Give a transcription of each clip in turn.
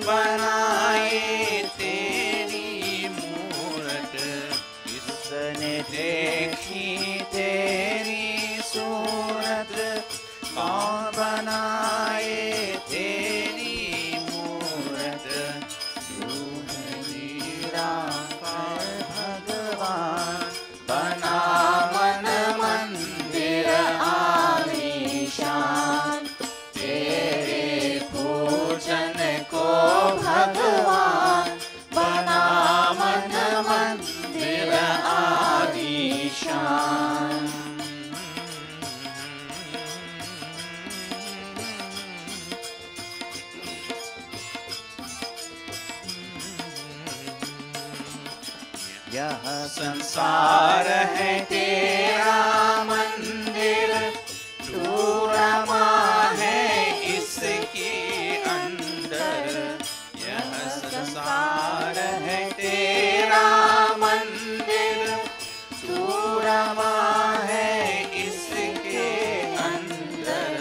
बनाए तेरी मूरत, किसने देखी तेरी सूरत, कौन बनाए तेरी मूरत, तू है निराकार भगवान, बना मन मंदिर आलीशान, तेरे पूजन को भगवान, बना मन मंदिर आलीशान। यह संसार है तेरा मंदिर, तू रमा है इसके अंदर, यह संसार है तेरा मंदिर, तू रमा है इसके अंदर,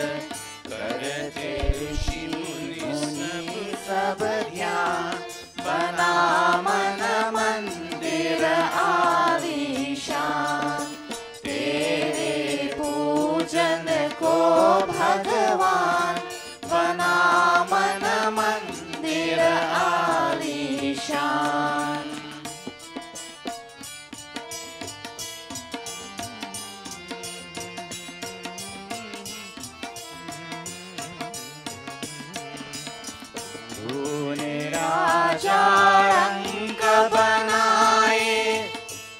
करते ऋषि मुनि सब ध्यान, बना मन मंदिर आलीशान, तेरे पूजन को भगवान, बना मन मंदिर आलीशान। तूने राजा रंग बनाए,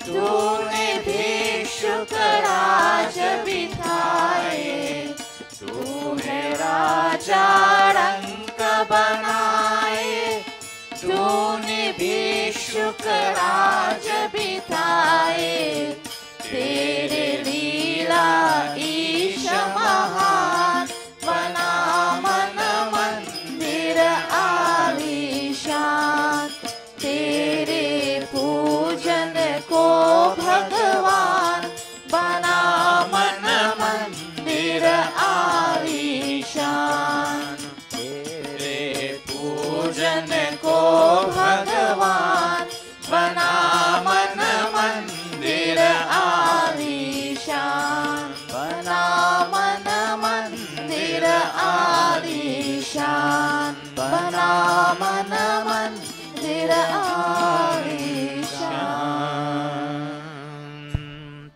तूने भिक्षुक राज बिठाए, तूने राजा रंग बनाए, तूने भिक्षुक राज बिठाए, तेरे लीला ईश महान, बना मन मंदिर आलीशान, तेरे पूजन को भगवान, बना मन मंदिर आलीशान, तेरे पूजन को भगवान, बना मन मंदिर आलीशान, बना मन मंदिर आलीशान, बना मन मंदिर आलीशान,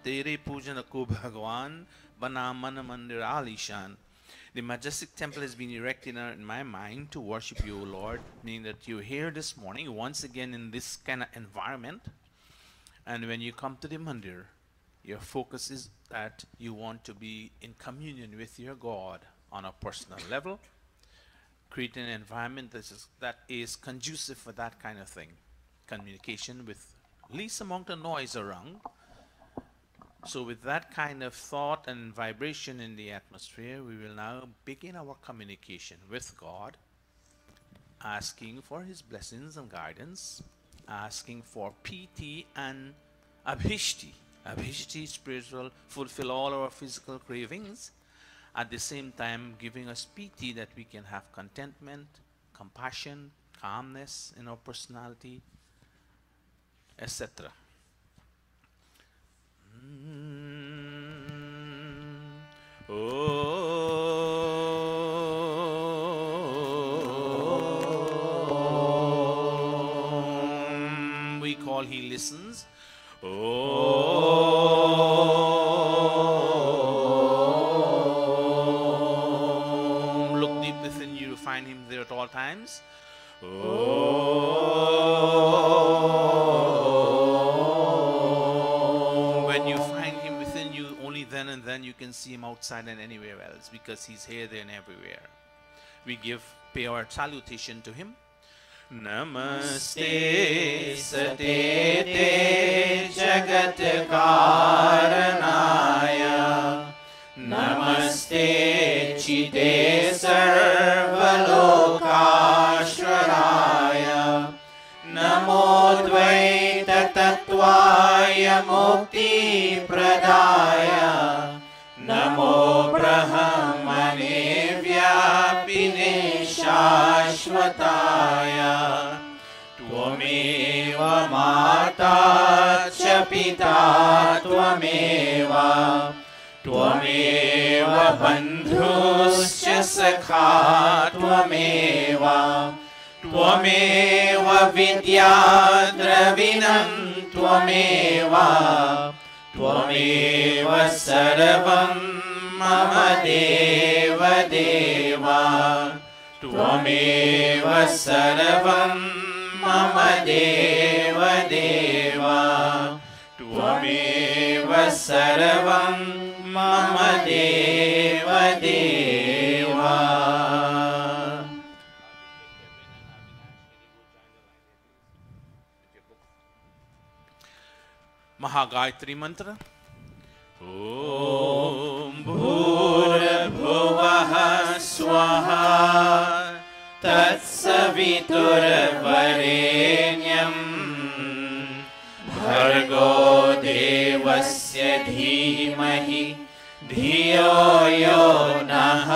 तेरे पूजन को भगवान, बना मन मंदिर आलीशान. The majestic temple has been erected in my mind to worship you, Lord, meaning that you're here this morning once again in this kind of environment, and when you come to the mandir, your focus is that you want to be in communion with your God on a personal level, creating an environment that is conducive for that kind of thing, communication with least amount of noise around. So with that kind of thought and vibration in the atmosphere, we will now begin our communication with God, asking for His blessings and guidance, asking for PT and Abhishti. Abhishti, spiritual, fulfill all our physical cravings, at the same time giving us PT that we can have contentment, compassion, calmness in our personality, etc. We call, He listens. Look deep within you to find Him there at all times. When you find Him within you, only then and then you can see Him outside and anywhere else, because He's here, there and everywhere. We pay our salutation to Him. Namaste Satete Jagat Karanaya, Namaste Chide Sarvalokashvaraya, Namo Dvaita Tattvaya Mukti Pradaya, Namo Brahmane Vyapine Shaya. शाश्वताय त्वमेव माता च पिता त्वमेव त्वमेव बन्धुश्च सखा त्वमेव त्वमेव विद्या द्रविणं त्वमेव त्वमेव सर्वं मम देव देव त्वमेव सर्वं मम देव देव त्वमेव सर्वं मम देव देव. महागायत्री मंत्र. ॐ भूर्भुवः स्वः तत्सवितुर्वरेण्यं भर्गो देवस्य धीमहि धियो यो नः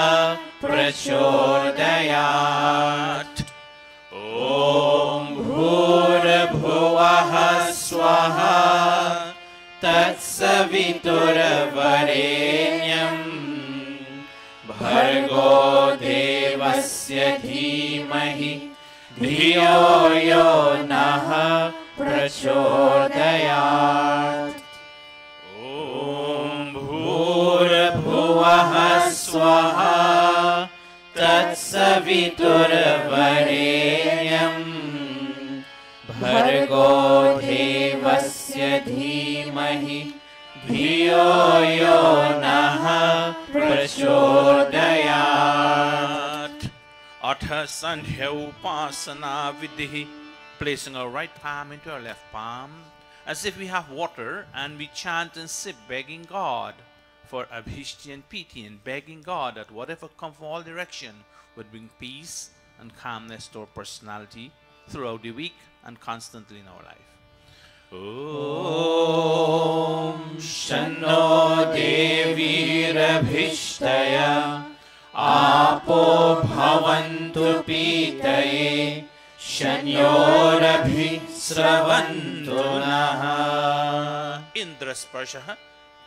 प्रचोदयात्. ॐ भूर्भुवः स्वः तत्सवितुर्वरेण्यं भर्गो देवस्य धीमहि धियो यो नः प्रचोदयात्. ॐ भूर्भुवः स्वः तत्सवितुर्वरेण्यं भर्गो देवस्य धीमहि धियो यो नः प्रचोदयात्. अथ संध्या upasana vidhi. Placing our right palm into our left palm as if we have water, and we chant and sip, begging God for Abhishti and Piti, and begging God that whatever come from all direction would bring peace and calmness to our personality throughout the week and constantly in our life. Om Shanno Devirabhishtaya Apo Bhavantu Pitaye Shanyorabhi Sravantu Naha. Indra Sparshaha,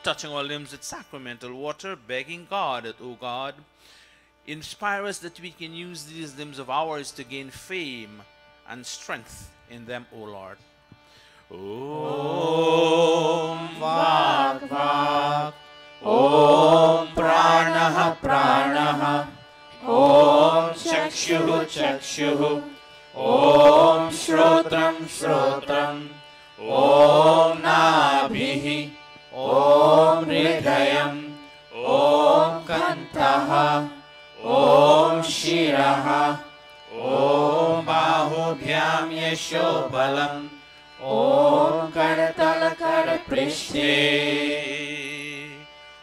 touching our limbs with sacramental water, begging God that, O God, inspire us that we can use these limbs of ours to gain fame and strength in them, O Lord. Om Vak Vak Om Pranaha Pranaha Om Chakshuh Chakshuh Om Shrotram Shrotram Om Nabhihi Om Hridayam Om Kantaha Om Shiraha Om Bahubhyam Yashobalam Om Karatalakara Prishte.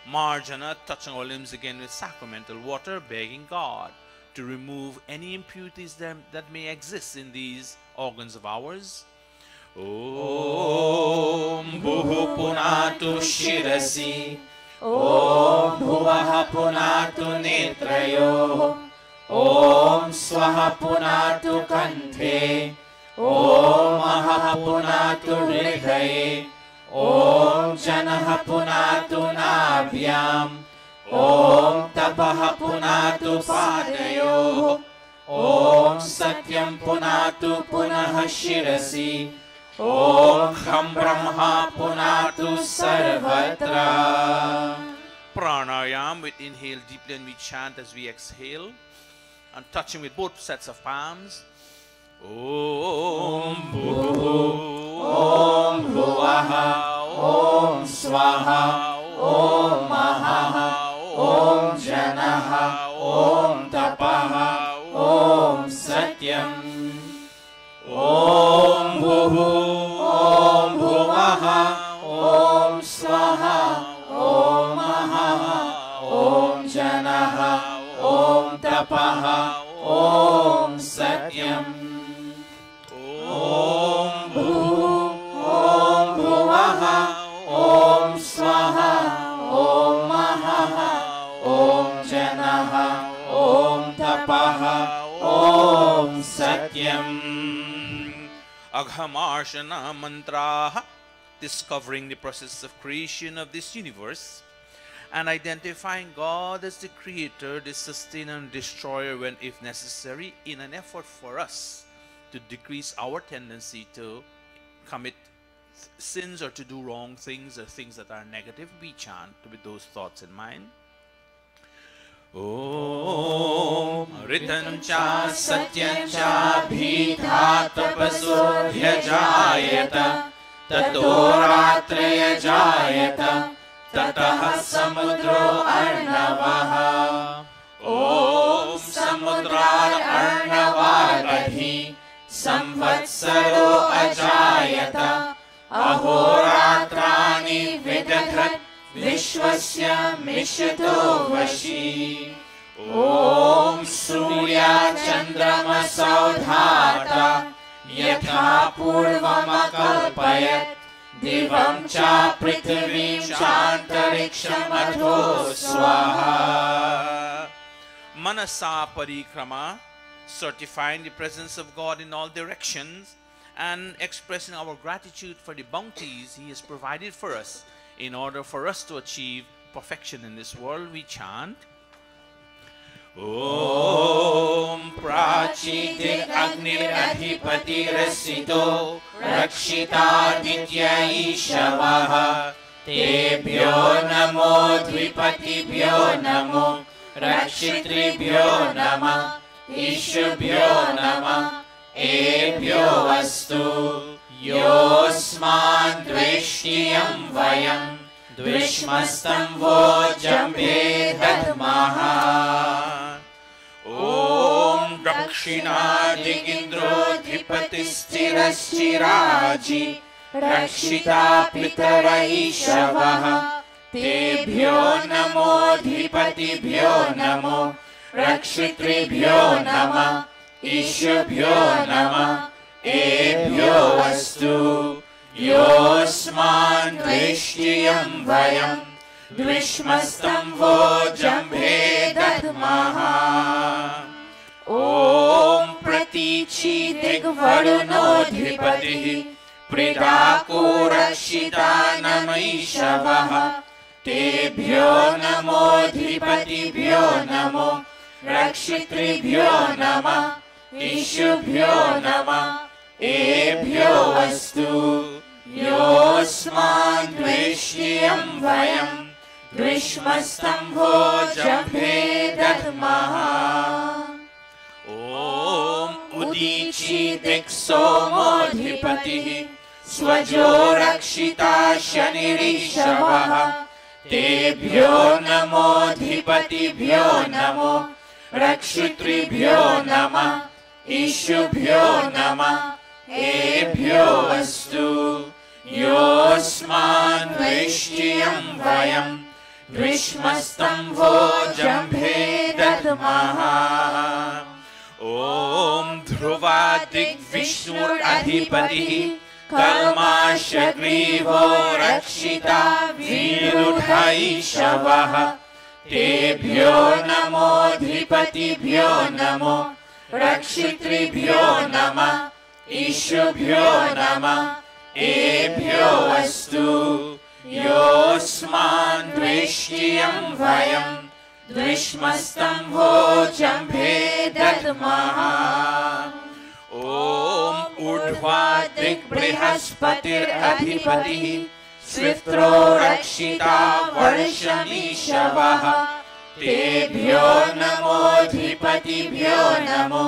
Marjana, touching our limbs again with sacramental water, begging God to remove any impurities that may exist in these organs of ours. Om Bhuhu Punatu Shirasi Om Bhuvaha Punatu Netrayo Om Swaha Punatu Kanthe Om Maha Punatu Hridaye Om Janaha Punatu Nabhyam Om Tapaha Punatu Padayo Om Satyam Punatu Punaha Shirasi Om Kham Brahma Punatu Sarvatra. Pranayam, we inhale deeply and we chant as we exhale, and touching with both sets of palms. Om Bhuhu Om Bhuvaha Om Swaha Om Maha Om Janaha Om Tapaha Om Satyam. Om Bhuhu Om Bhuvaha Om Swaha Om Maha Om Janaha Om Tapaha Om Satyam. Om Bhuhu Om Bhuvaha Om Swaha Om Maha Om Janaha Om Tapaha Om satyam. Aghamarshana mantraha, discovering the process of creation of this universe and identifying God as the creator, the sustainer and destroyer when if necessary, in an effort for us to decrease our tendency to commit sins or to do wrong things or things that are negative. We chant with those thoughts in mind. Om Ritancha Satyancha Bhita Tapasodhyajayata Tato Ratraya Jayata Tataha Samudro Arnavaha. Om Samudrar Arnavadhi Samvatsaro Ajayata Ahoratrani Vidadhat Vishwasya Mishito Vashi. Om Surya Chandrama Saudhata Yatha Purvamakalpayat Divam cha prithivim chantariksham atho swaha. Manasa parikrama, certifying the presence of God in all directions and expressing our gratitude for the bounties He has provided for us in order for us to achieve perfection in this world. We chant Om Prachitik Agnir Adhipati Rasito Rakshita Ditya Ishavaha Tebhyo namo Dvipatibhyo namo Rakshitribhyo nama Ishubhyo nama Ebhyo vastu Yosman Dvishtiyam Vayam Dvishmastam Vojambhe Dadmaha. Om Dakshina Digindro Dhipatisthiraschiraji Rakshita Pitara Ishavaha Tebhyo namo Dhipatibhyo namo Rakshitribhyo nama Ishubhyo nama Ebhyo vastu Yosman Dvishtiyam Vayam Dvishmastam Vojambhe Dadmaha. Om Pratichi Digvaruno Dhipatihi Pridako Rakshita Namaishavaha Tebhyo namo Dhipatibhyo namo Rakshitribhyo nama Ishubhyo nama Ebhyo vastu Yosman Dvishtiyam Vayam Dvishmastam Vojambhe Dadmaha. Om Udichi Diksomo Dhipatihi Swajo Rakshita Shanirishtavaha Tebhyo namo Dhipatibhyo namo Rakshitribhyo nama Ishubhyo nama Ebhyo vastu Yosman Dvishtiyam Vayam Dvishmastam Vojambhe Dadmaha. Om Dhruva Digvishnur Adhipatihi Kalmashagrivo Rakshita Virudhaishavaha Tebhyo namo Dhipatibhyo namo Rakshitribhyo nama Ishubhyo nama Ebhyo vastu Yosman Dvishtiyam Vayam Dvishmastam Vojambhe Dadmaha. Om Urdhva Digbrihaspatir Adhipatihi Svitro Rakshita Varshamishavaha Tebhyo namo Dhipatibhyo namo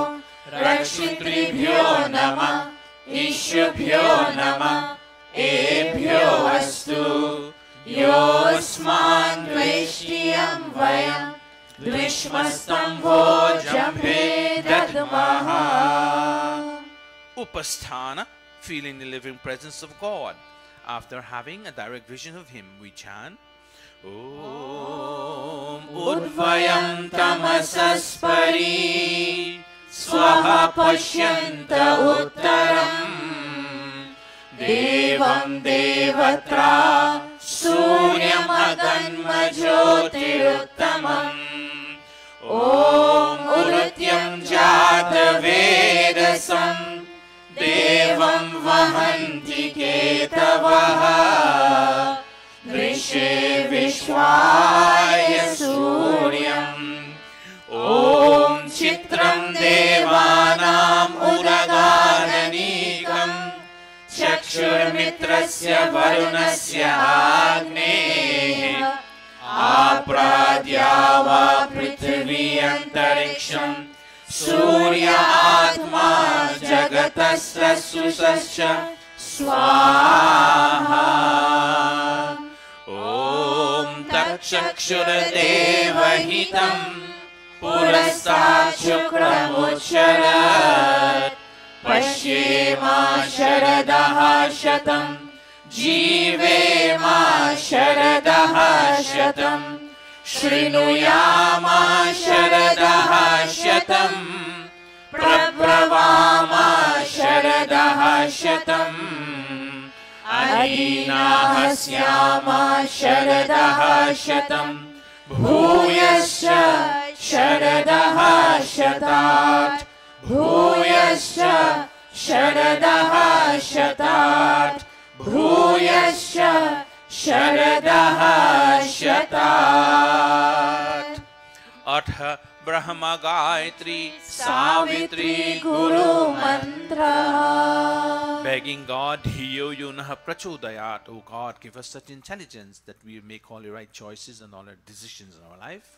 Rakshitribhyo nama Ishubhyo nama Ebhyo vastu Yosman Dvishtiyam Vayam Dvishmastam Vojambhe Dadmaha. Upasthana, feeling the living presence of God. After having a direct vision of Him, we chant Om Udvayam Tamasaspari Swaha Pashyanta Uttaram Devam Devatra Suryam Aganma Jyotiruttamam Om Urutyam Jata Veda सहस्रं देवं वहन्ति केतवः दृशे विश्वाय सूर्यम् ॐ चित्रं देवानाम् उदगाननीकम् चक्षुर्मित्रस्य वरुणस्य अग्नेः आप्राद्या वा पृथिवी अन्तरिक्षम् सूर्य आत्मा जगतस्सुषश्च स्वाहा ॐ तच्चक्षुर्देवहितं पुरस्तात् शुक्रमुच्चरत् पश्येमा शरदः शतं जीवेमा शरदः शतं शृणुयामा शरदः शतं प्रब्रवामा शरदः शतम् अहीनाः स्यामा शरदः शतं भूयश्च शरदः शतात् भूयश्च शरदः शतात् भूयश्च शरदः शतात् अथ ब्रह्म गायत्री सावित्री गुरु मंत्रः begging God, Hiyo Yunah Prachodayat, O God, give us such intelligence that we make all the right choices and all the decisions in our life.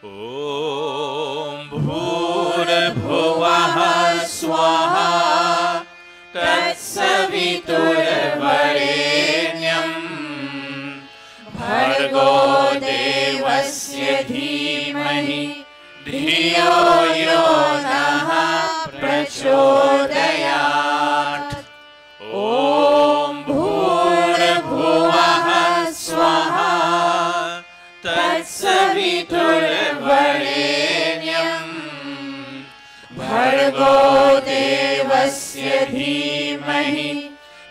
Om Bhurabhuvah Swaha Tatsaviturvarenyam Bhargo Devasya Dhimahi Dhiyo Yo Naha Prachodayat Om Bhurabhuvah Swaha Tatsaviturvarenyam Bhargo Devasya Dhimahi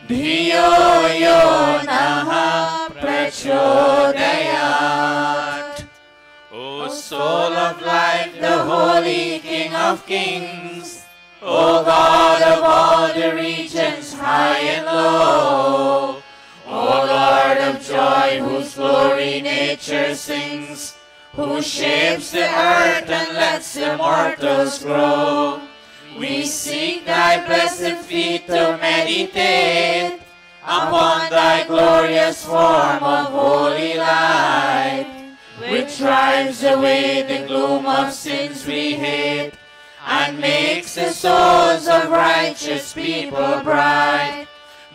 Dhiyo Yo Naha Prachodayat O soul of life, the holy King of kings, O God of all the regions high and low, O Lord of joy, whose glory nature sings, who shapes the earth and lets the mortals grow, we seek thy blessed feet to meditate upon thy glorious form of holy light, which drives away the gloom of sins we hate and makes the souls of righteous people bright.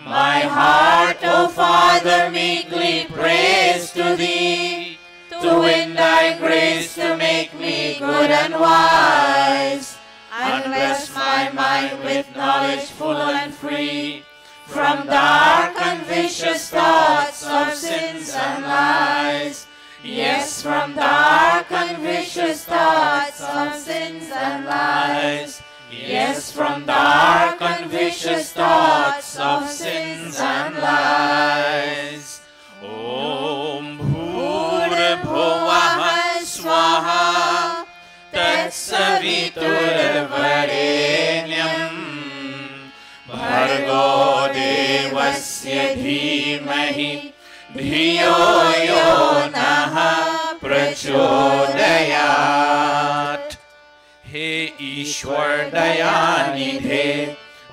My heart, O Father, meekly prays to thee, to win thy grace to make me good and wise, and bless my mind with knowledge full and free from dark and vicious thoughts of sins and lies. Yes, from dark and vicious thoughts of sins and lies. Yes, from dark and vicious thoughts of sins and lies. Om Bhurabhuvah Swaha Tatsaviturvarenyam Bhargo Devasya Dhimahi Dhiyo Yo Naha Prachodayat हे ईश्वर दयानिधे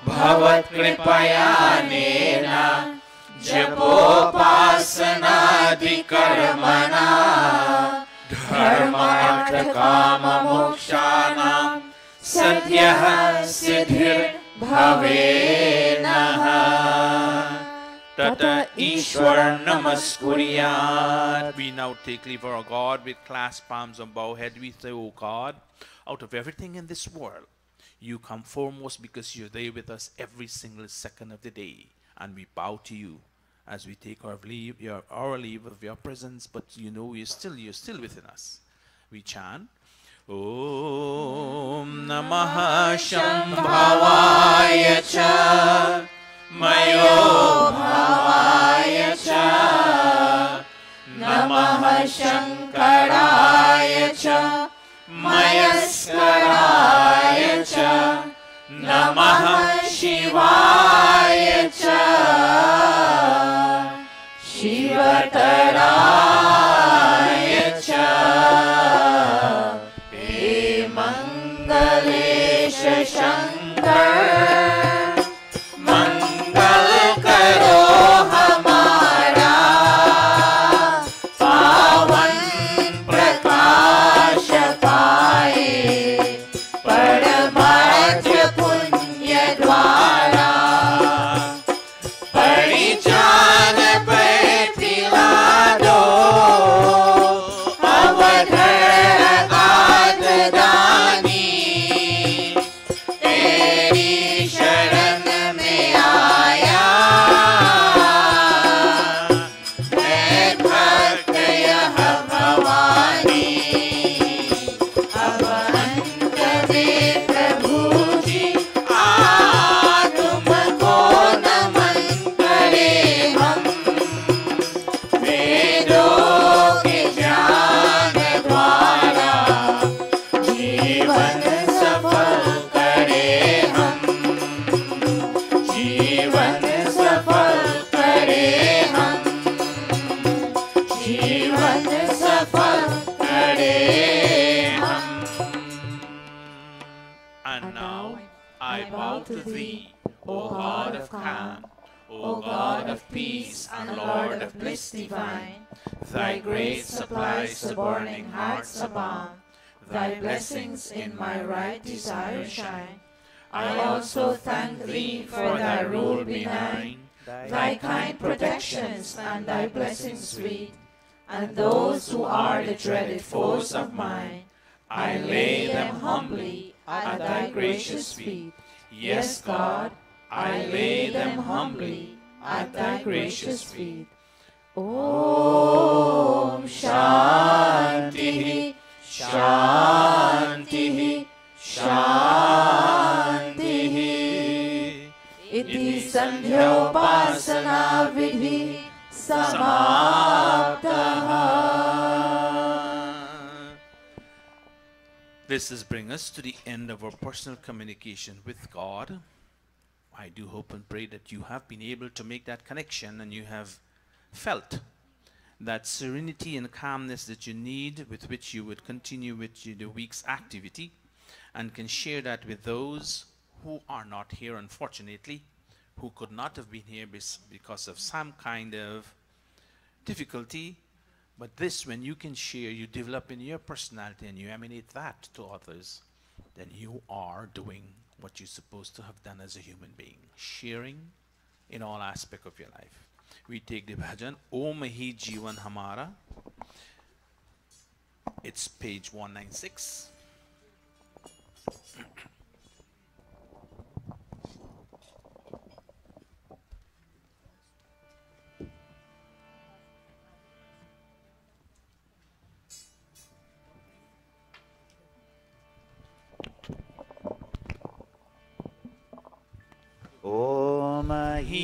भवत्कृपयानेन जपोपासनादिकर्मणा धर्मार्थकाममोक्षाणां सद्यः सिद्धिर्भवेनः तत ईश्वर नमस्कुर्यात्. We now take leave of our God with clasped palms and bowed head. We say, O God, out of everything in this world, you come foremost because you're there with us every single second of the day. And we bow to you as we take our leave of your presence, but you know you're still within us. We chant, Om Namah Shambhavaya Cha Mayo Bhavaya Cha Namah Shankaraya Cha Mayaskaraya Cha नमः शिवाय च शिवतराय च हे मंगलेश शंकर मंगल करो हमारा पावन प्रकाश पाए परमार्थ पुण्य द्वारा परिजान पे पिला दो अवधर आददानी तेरी शरण में आया मैं भक्त यह भवानी अब अंत में प्रभु जी आ तुमको नमन करे हम वेदों के ज्ञान द्वारा जीवन सफल करे हम जीवन सफल करे हम जीवन सफल करे हम And now I bow to thee, O God of calm, O God of peace and Lord of bliss divine. Thy grace supplies the burning heart's a balm. Thy blessings in my right desire shine. I also thank thee for thy rule benign, thy kind protections and thy blessings sweet. And those who are the dreaded foes of mine, I lay them humbly at thy gracious feet. Yes, God, I lay them humbly at thy gracious feet. Om Shanti Shanti Shanti Iti Sandhyopasana Vidhi Samaptaha. This is bring us to the end of our personal communication with God. I do hope and pray that you have been able to make that connection and you have felt that serenity and calmness that you need, with which you would continue with the week's activity, and can share that with those who are not here, unfortunately, who could not have been here because of some kind of difficulty. But this, when you can share, you develop in your personality and you emanate that to others, then you are doing what you're supposed to have done as a human being, sharing in all aspects of your life. We take the bhajan, Om Hi Jivan Hamara. It's page 196. ओम ही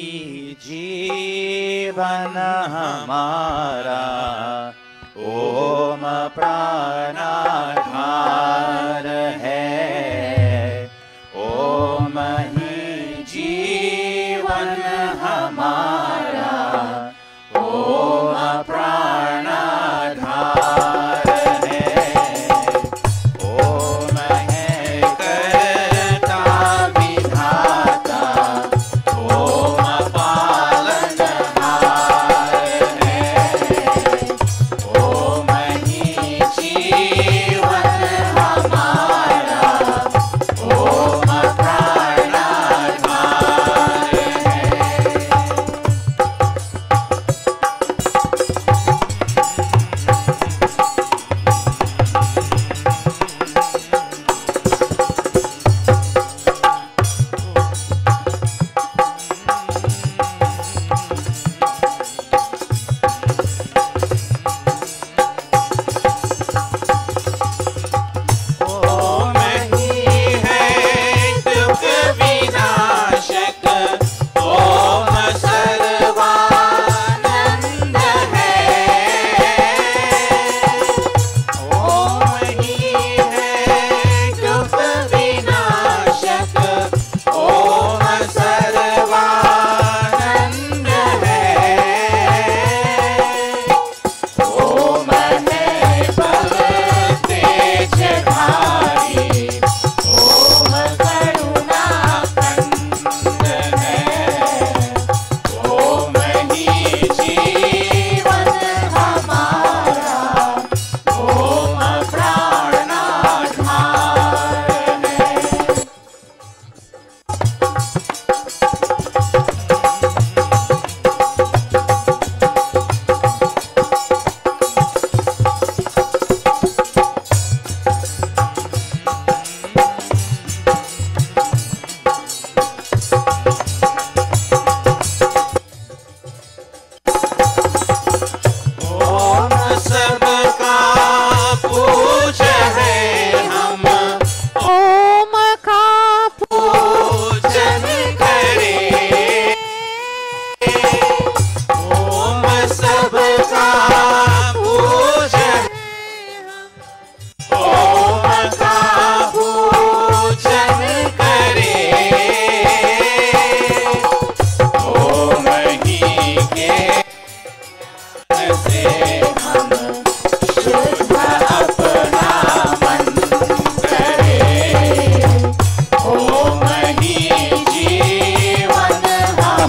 जीवन हमारा ओम प्राणाधार है ओम ही जीवन हमारा ओम प्राणाधार है ओम है कर्ता विधाता ओम पालनहार है ओम ही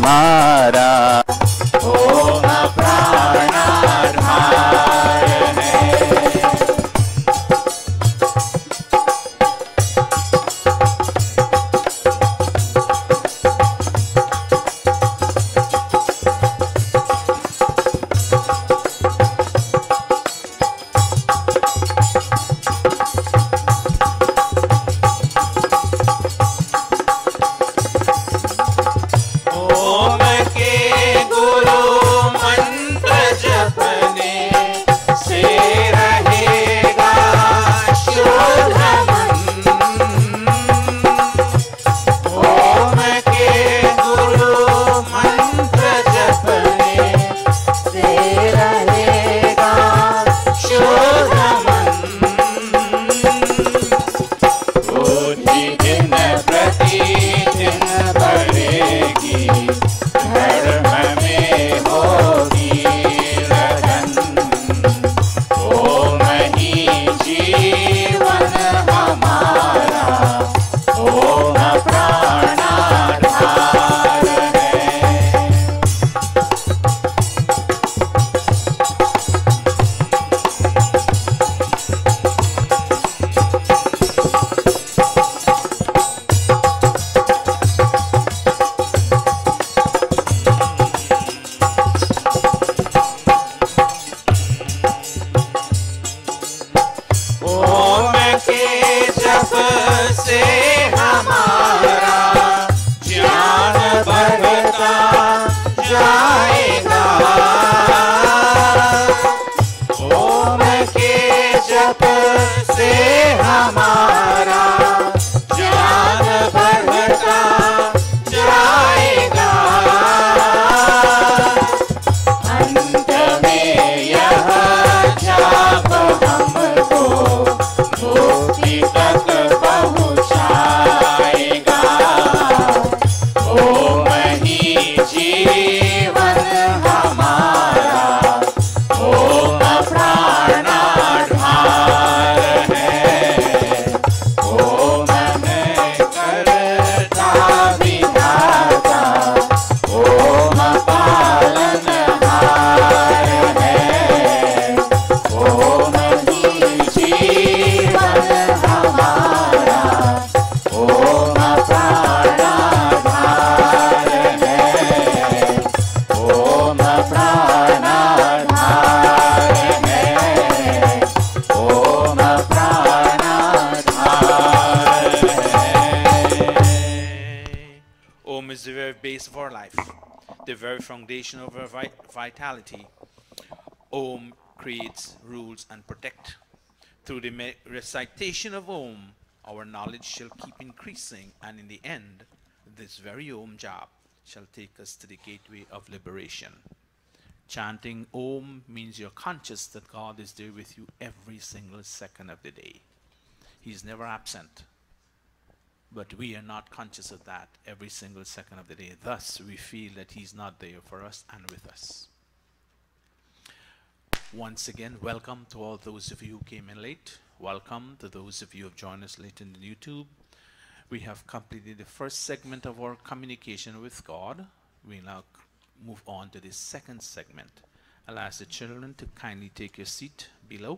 हमारा ओम प्राणाधार है। Foundation of our vitality. Om creates, rules, and protect. Through the recitation of Om, our knowledge shall keep increasing, and in the end, this very Om jap shall take us to the gateway of liberation. Chanting Om means you're conscious that God is there with you every single second of the day. He's never absent. But we are not conscious of that every single second of the day. Thus, we feel that He's not there for us and with us. Once again, welcome to all those of you who came in late. Welcome to those of you who have joined us late in YouTube. We have completed the first segment of our communication with God. We now move on to the second segment. I'll ask the children to kindly take your seat below.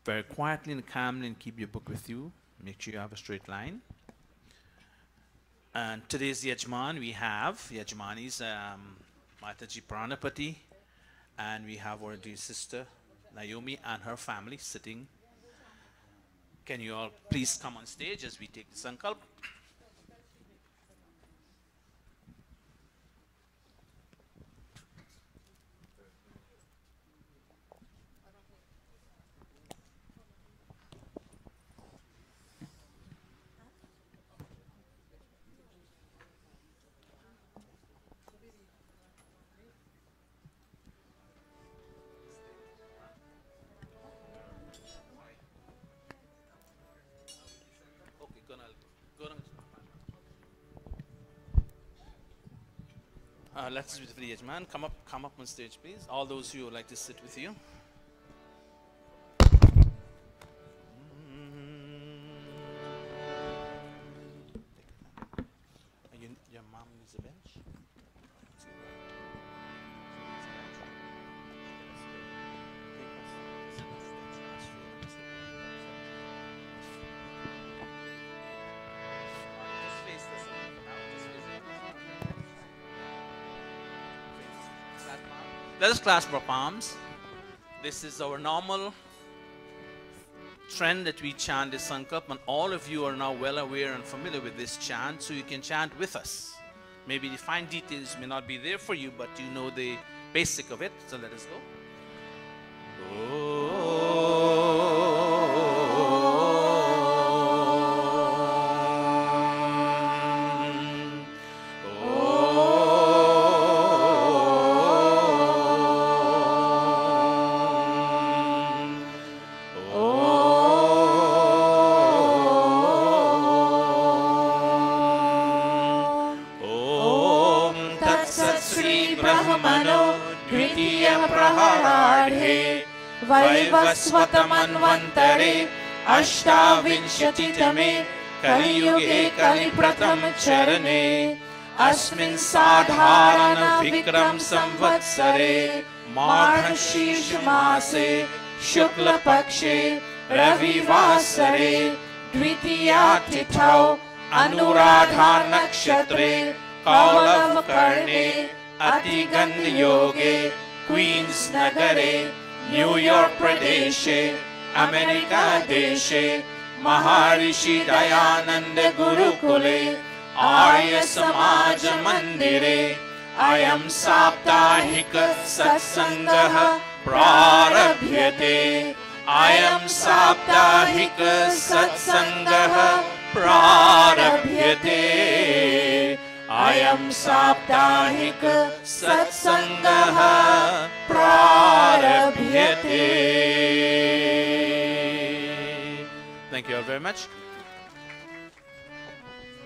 Very quietly and calmly, and keep your book with you. Make sure you have a straight line. And today's Yajman, we have Yajmani's Mataji Pranapati, and we have our dear sister Naomi and her family sitting. Can you all please come on stage as we take the Sankalp? Let's sit with the Yajman. Come up on stage, please. All those who would like to sit with you. Your mom needs a bench. Let us clasp our palms. This is our normal trend that we chant this Sankalp, and all of you are now well aware and familiar with this chant, so you can chant with us. Maybe the fine details may not be there for you, but you know the basic of it, so let us go. वैवस्वतमन्वन्तरे अष्टाविंशतितमे कलियुगे कलिप्रथम चरणे अस्मिन् साधारण विक्रम संवत्सरे मार्गशीर्ष मासे शुक्लपक्षे रविवासरे द्वितीया तिथौ Anuradha नक्षत्रे कौलवकर्णे अतिगन्धयोगे queens नगरे New York प्रदेशे अमेरिका देशे महर्षि दयानन्द गुरुकुले आर्य समाज मंदिरे अयं साप्ताहिक सत्संगः प्रारभ्यते अयं साप्ताहिक सत्संगः प्रारभ्यते अयं साप्ताहिक सत्संगः प्रारभ्यते. Thank you all very much.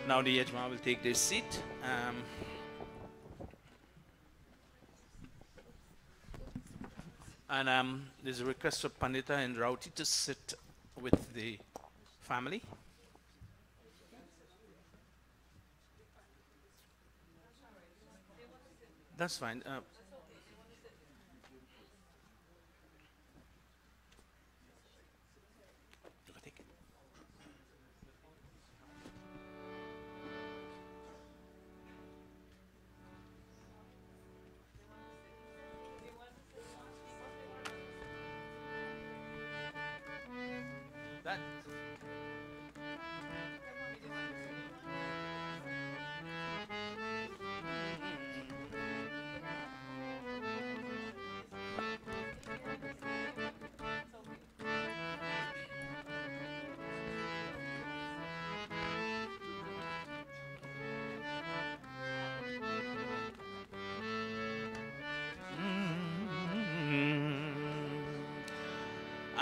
Now the Yajma will take their seat. There's a request of Pandita and Rauti to sit with the family. That's fine. That.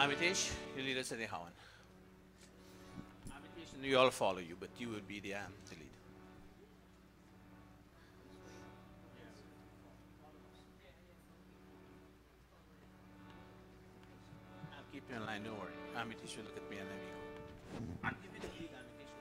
Amitesh, you lead us at the Havan. Amitesh, we all follow you, but you will be the lead. I'll keep you in line, don't worry. Amitesh will look at me and then we go. I'll give you the lead, Amitesh.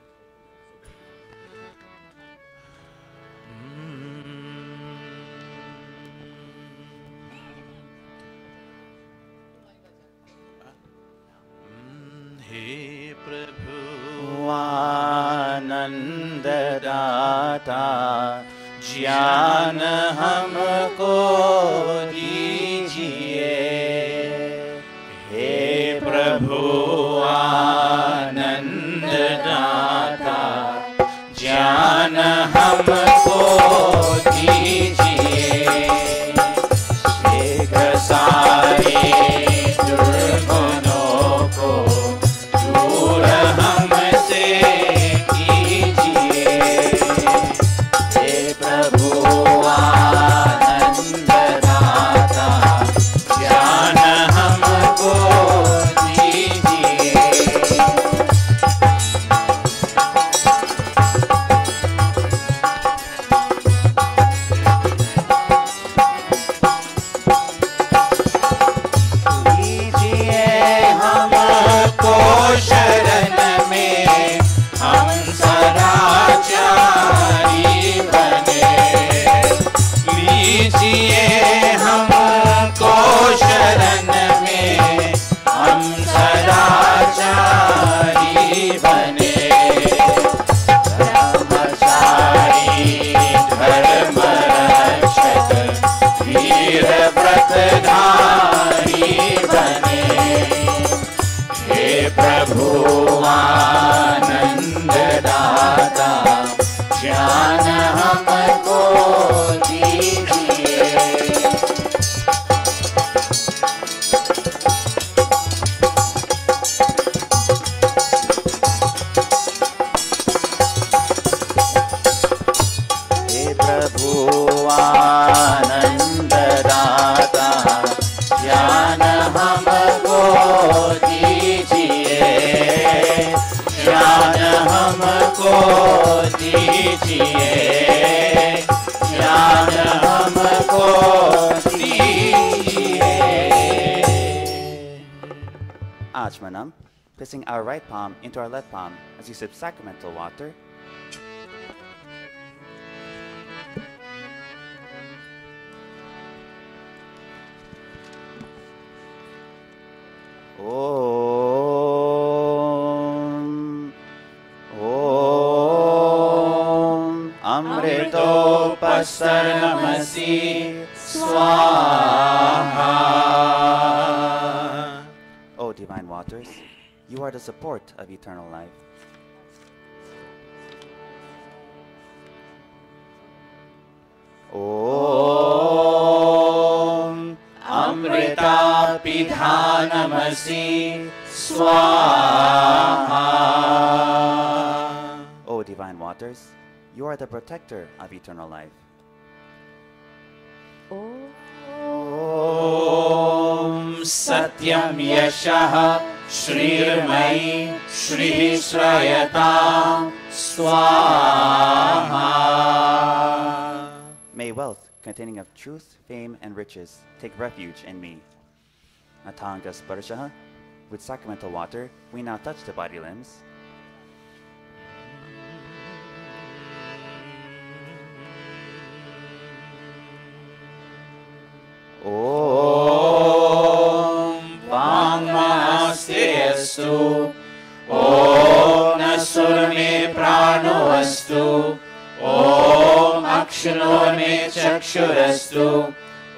हे प्रभु आनंद दाता ज्ञान हमको दीजिए. हे प्रभु आनंद दाता ज्ञान हमको दीजिए. एक सारे दुर्गुणों को दूर हमसे कीजिए. हे प्रभु आनंद दाता ज्ञान हमको दीजिए. व्रतधारी बने। हे प्रभु आनंद दाता ज्ञान हमको दीजिए। हे प्रभु आनंद दाता ज्ञान हमको दीजिए। ज्ञान हमको दीजिए। ज्ञान हमको दीजिए। Ajmanam, placing our right palm into our left palm as you sip sacramental water. Om Amritopassaramasi Swaha. O divine waters, you are the support of eternal life. Om Amritapidhanamasi Swaha. O divine waters, you are the protector of eternal life. Om Satyam Yashah Shrirmai Shri Shrayatam Swaha. May wealth containing of truth, fame, and riches take refuge in me. Atanga Sparshaha. With sacramental water, we now touch the body limbs. Om Vangmasteyastu. Om Nasurme Pranoastu. Om Akshanorme Chakshurastu.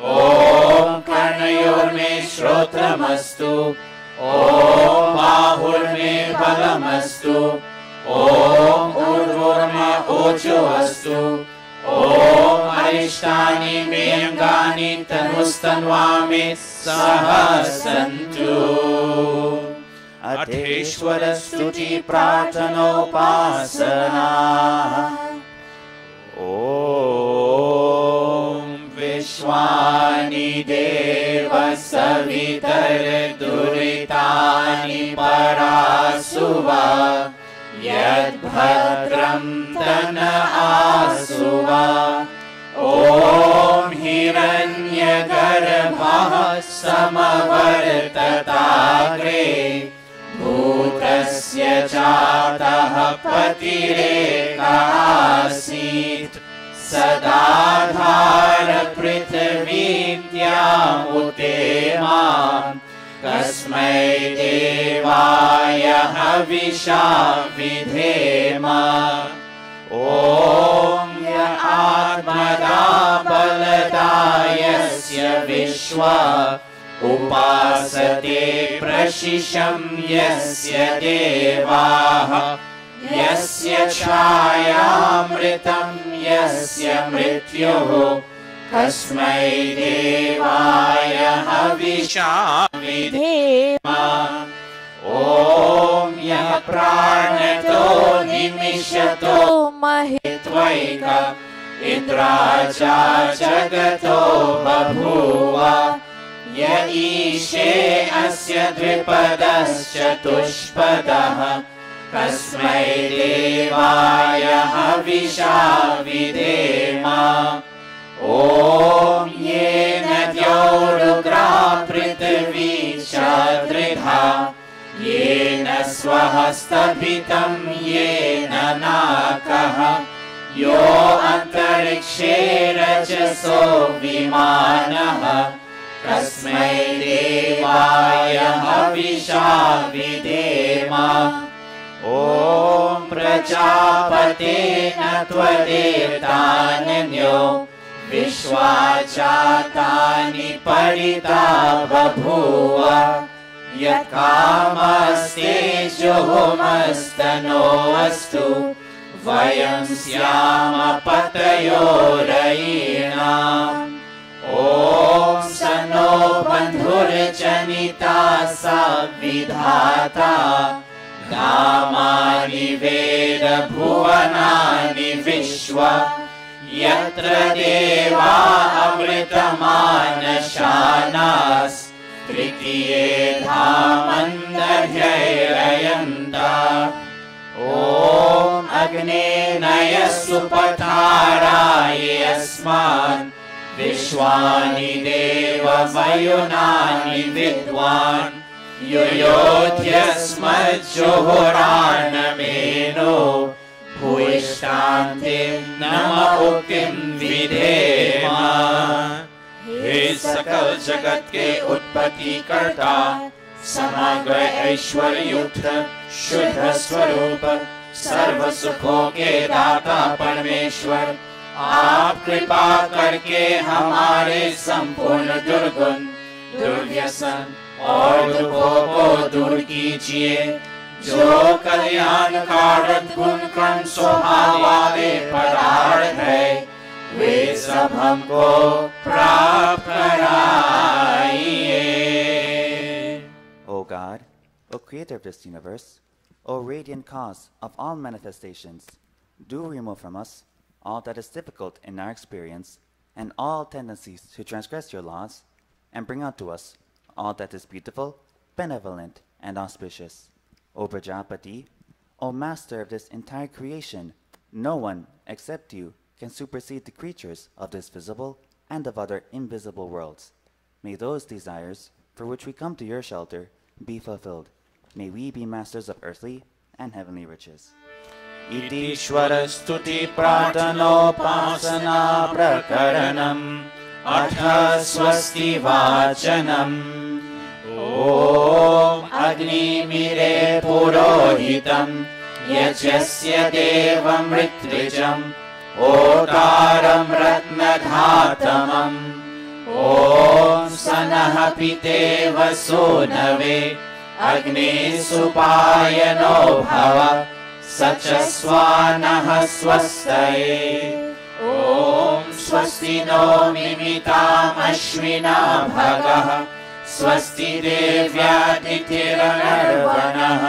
Om Karnayorme Shrotramastu. Om Bahurme Balamastu. Om Urvorme Ochoastu. Om Arishtani Meyangani Tanustanvami Sahasantu. Ateshwara Stuti Prathanopasana. Om Vishwani Deva Savitar Duritani Parasuva. Yad Bhadram Tana Asuva. Om Hiranya Garbha Samavartatagre. Bhutasya Jataha Patireka Asit. Sadadhara Prithvityam Utema. Kasmai Devaya Havisha Vidhema. Om Ya Atmada Baladayasya Vishwa. Upasate Prashisham Yasya Devaha. Yasya Chayamritam Yasya Mrityuhu. Kasmai Devaya Havisha Vidhema. Om Yah Pranato Nimishato Mahitvaika. Indraja Jagato Babhuva. Ya Ishe Asya Dvipadascha Kasmai Devaya Havisha Vidhema. Om Yena Dyorugra Prithvi Chadridha. Yena Swahastabhitam Yena Nakaha. Yo Antarikshe Rajaso Vimanaha. Kasmai Devaya Havisha Vidhema. Om Prajapate Natvadetananyo विश्वाचातानि परिता बभूव यत्कामस्तेजोमस्तनो अस्तु वयं स्याम पतयो रयीणाम् ॐ स no बन्धुर्जनिता स विधाता धामानि वेद भुवनानि विश्व यत्र देवा अमृतमानशानास् तृतीये धामन्दर्ययन्ता ॐ अग्ने नय सुपथाराय अस्मान् विश्वानि देवमयुनानि विद्वान् युयोध्यस्मज्जुहुरानमेनो भूयिष्ठान्तिं नम उक्तिं विधेम हे सकल जगत के उत्पत्ति कर्ता समग्र ऐश्वर्युक्त शुद्ध स्वरूप सर्व सुखों के दाता परमेश्वर आप कृपा करके हमारे संपूर्ण दुर्गुण दुर्व्यसन और दुखों को दूर कीजिए जो कल्याण कारक गुण कर्म स्वभाव वाले पदार्थ है वे सब हमको प्राप्त कराइए। O God, O Creator of this universe, O radiant cause of all manifestations, do remove from us all that is difficult in our experience and all tendencies to transgress your laws, and bring out to us all that is beautiful, benevolent, and auspicious. O Prajapati, O Master of this entire creation, no one except you can supersede the creatures of this visible and of other invisible worlds. May those desires for which we come to your shelter be fulfilled. May we be masters of earthly and heavenly riches. इतीश्वर स्तुति प्रार्थनोपासना प्रकरणम् अथ स्वस्ति वाचनम् ॐ अग्निमीरे पुरोहितम् यज्ञस्य देवमृत्विजम् ओतारं रत्नधातमम् ॐ सनः पितेव सोनवे अग्ने सुपायनो भव स च स्वानः स्वस्तये ॐ स्वस्ति नो मिमितामश्विना भगः स्वस्ति देव्यादितिरनर्वणः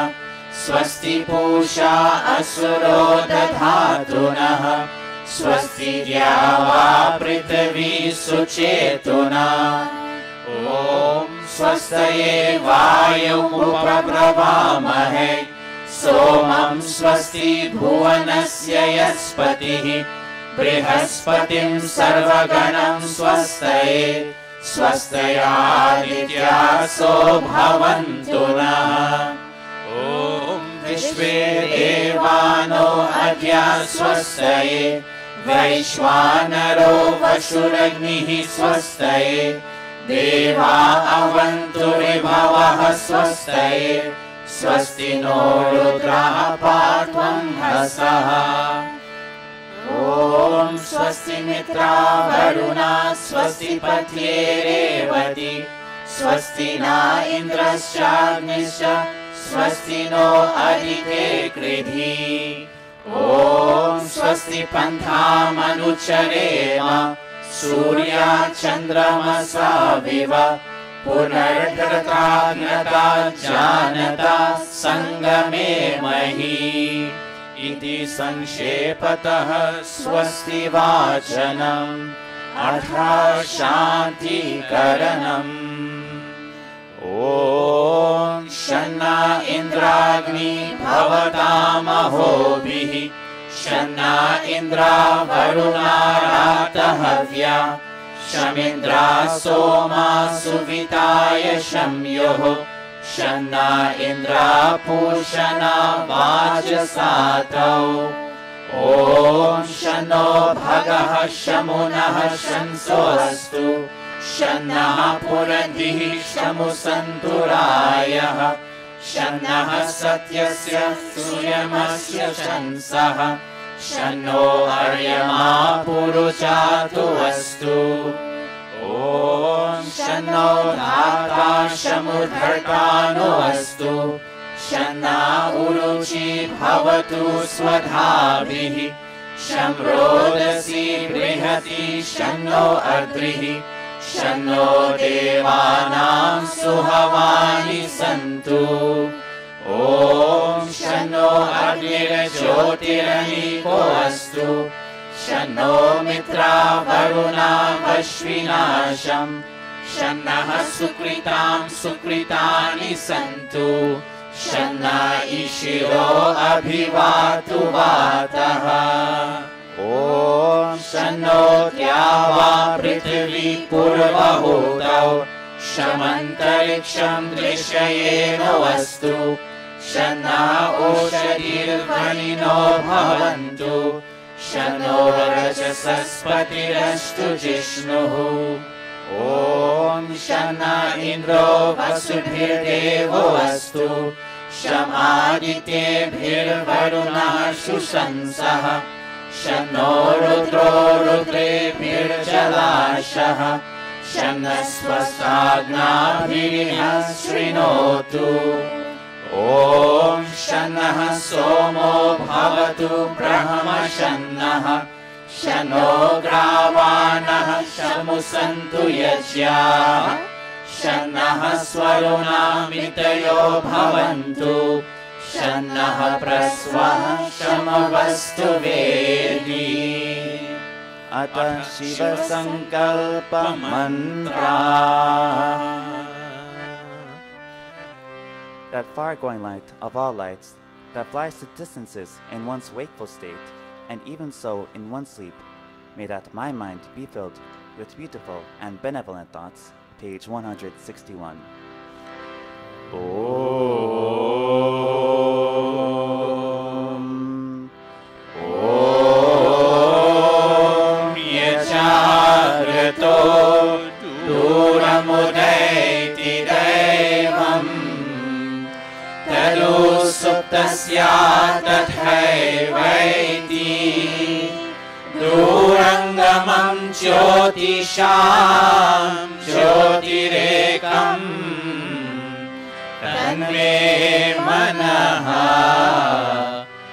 स्वस्ति पूषा असुरो दधातुनः स्वस्ति द्यावा पृथिवी सुचेतुना ॐ स्वस्तये वायुमुपब्रवामहे सोमं स्वस्ति भुवनस्य यस्पतिः बृहस्पतिं सर्वगणं स्वस्तये स्वस्तयादित्यासो भवन्तु नः ॐ विश्वे देवानो अद्य स्वस्तये वैश्वानरो वसुरग्निः स्वस्तये देवा अवन्तु विभवः स्वस्तये स्वस्ति नो रुद्रः पात्वं हसः ॐ स्वस्ति मित्रा वरुणा स्वस्ति पत्ये रेवती स्वस्ति न इन्द्रश्चाग्निश्च स्वस्ति नो अदिते कृधि ॐ स्वस्ति पन्थामनुचरेम सूर्या चन्द्रमसा विव पुनर्धृताग्नता जानता संगमे मही इति संक्षेपतः स्वस्ति वाचनम् अथ शान्तिकरणम् ॐ शन्ना इन्द्राग्नि भवतामहोभिः शन्ना इन्द्रा वरुणा रातहव्या शमिन्द्रा सोमा सुविताय शम्युः शन्ना इन्द्रा पूषणा वाजसातौ ॐ शन्नो भगः शमुनः शंसोऽस्तु शन्नः पुरंधिः शमुसन्तुरायः शन्नः सत्यस्य सूर्यमस्य शंसः शन्नो अर्यमा पुर रुचातु अस्तु। ॐ शन्नो धाता शमुद्धर्तानो अस्तु। शन्ना उरुचि भवतु स्वधाभिः। शं रोदसी बृहति शन्नो अद्रिः। शन्नो देवानां सुहवानि सन्तु। ॐ शन्नो अग्निर्ज्योतिरनीको अस्तु। शन्नो मित्रा वरुणा वश्विनाशम्। शन्नः सुकृतां सुकृतानि सन्तु। शन्ना ईशिरो अभिवातु वातः। ॐ शन्नो द्यावा पृथिवी पूर्वहूतौ। शमन्तरिक्षं दृश्येनो अस्तु। शन्नः ओषधिर्वनिनो भवन्तु। शन्नो रजसस्पतिरस्तु जिष्णुः। ॐ शन्ना इन्द्रो वसुभिर्देवो अस्तु। शमादित्येभिर्वरुणः सुशंसः। शन्नो रुद्रो रुद्रेभिर्जलाशः। शन्नः स्वस्ताग्नाभिः शृणोतु। ॐ शन्नः सोमो भवतु ब्रह्मशन्नः। शन्नो ग्रावाणः शमुसन्तु यज्ञाः। शन्नः स्वरुणामितयो भवन्तु। शन्नः प्रस्वः शमवस्तु वेदी। अथ शिवसङ्कल्पमन्त्राः। That far-going light of all lights, that flies to distances in one's wakeful state, and even so in one's sleep, may that my mind be filled with beautiful and benevolent thoughts. Page 161. Om Yajagrato Duramudeti Devam Tadu Suptasya Tathaivaiti Durangamam Jyotisham Jyotirekam Tanme Manaha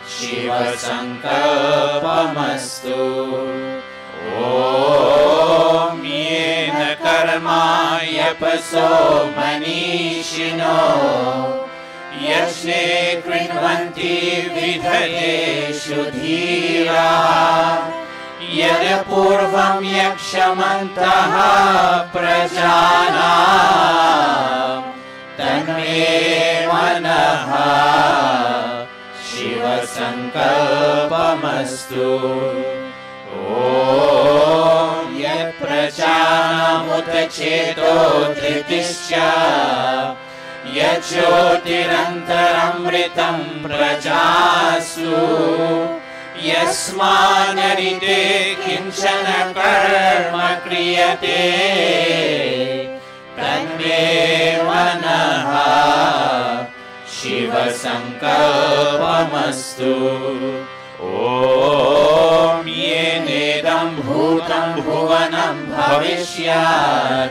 Shiva Sankalpamastu. Om Yena Karma Yapaso Manishino Yashne Krinvanti Vidhayeshu Dhira Yada Purvam Yakshamantaha Prajana Tanme Manaha Shiva Sankalpamastu. Om Yat Prajanamutta Cheto Dhritischa Yat Jyotirantaramritam Prajasu Yasmanarite Kinchana Karma Kriyate Tanme Manaha Shiva Sankalpamastu. Om Yenedam Bhutam Bhuvanam Bhavishyat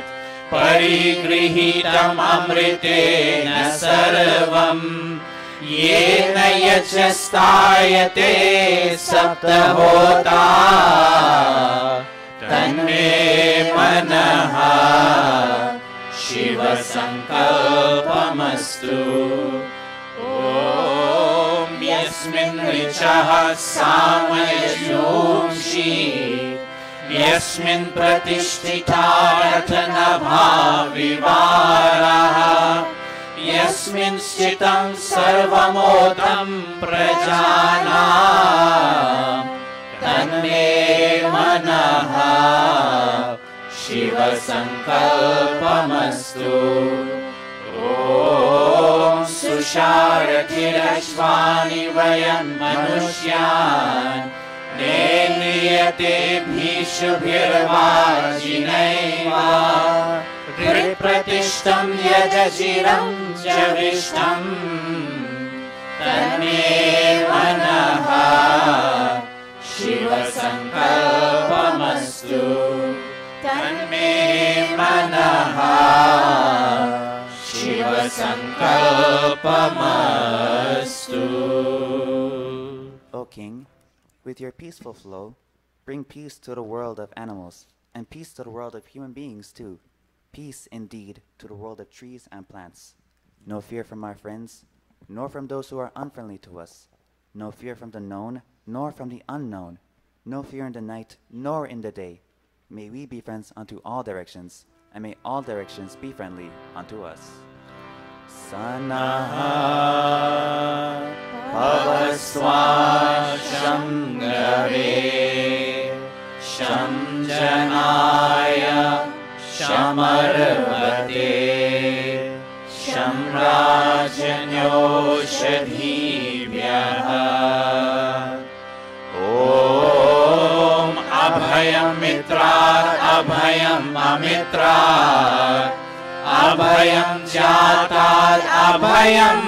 Parigrihitam Amritena Sarvam Yena Yachastayate Saptahota Tanme Manaha Shiva Sankalpamastu. Om Yasmin Richaha Samayashumshi Yasmin Pratishtita Ratnabha Vivaraha Yasmin Stitam Sarvamotam Prajana Tanme Manaha Shiva Sankalpamastu. Om Susharakirashvani Vayan Manushyan Neniyate Bhishubhirvajinaiva Ripratishtam Yajajiram Javishtam Tanme Manaha Shiva Sankalpamastu. Kalpamastu. O King, with your peaceful flow, bring peace to the world of animals, and peace to the world of human beings too. Peace, indeed, to the world of trees and plants. No fear from our friends, nor from those who are unfriendly to us. No fear from the known, nor from the unknown. No fear in the night, nor in the day. May we be friends unto all directions, and may all directions be friendly unto us. Sanaha Pavaswa Shamgave Sham Janaya Shamarvate Sham Rajanyoshadhibhyaha. Om Abhayam Mitrat Abhayam Amitrat Abhayam Jatat Abhayam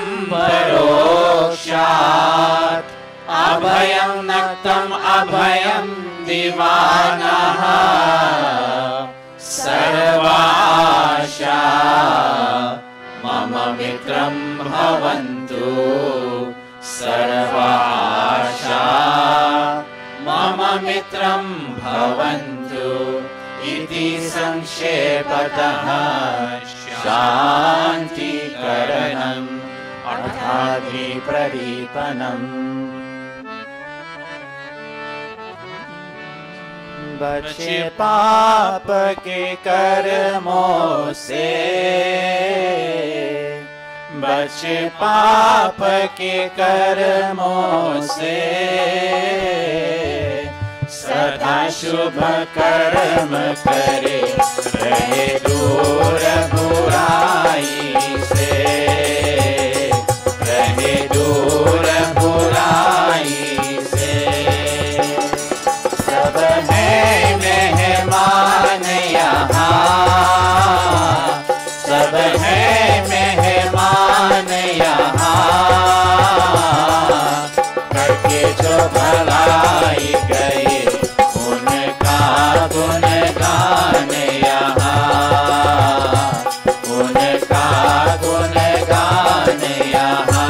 Parokshat Abhayam Naktam Abhayam Divanaha Sarvasha Mama Mitram Bhavantu Sarvasha Mama Mitram Bhavantu Iti Sankshepatāh Shanti Karanam Arthadhi Pradipanam. बचे पाप के कर्मों से, बचे पाप के कर्मों से, सदा शुभ कर्म करे, रहे दूर बुराई से, रहे दूर बुराई से। सब है मेहमान यहाँ, सब है मेहमान यहाँ, करके जो भलाई गए उनका गुणगान यहाँ, उनका गुणगान यहाँ।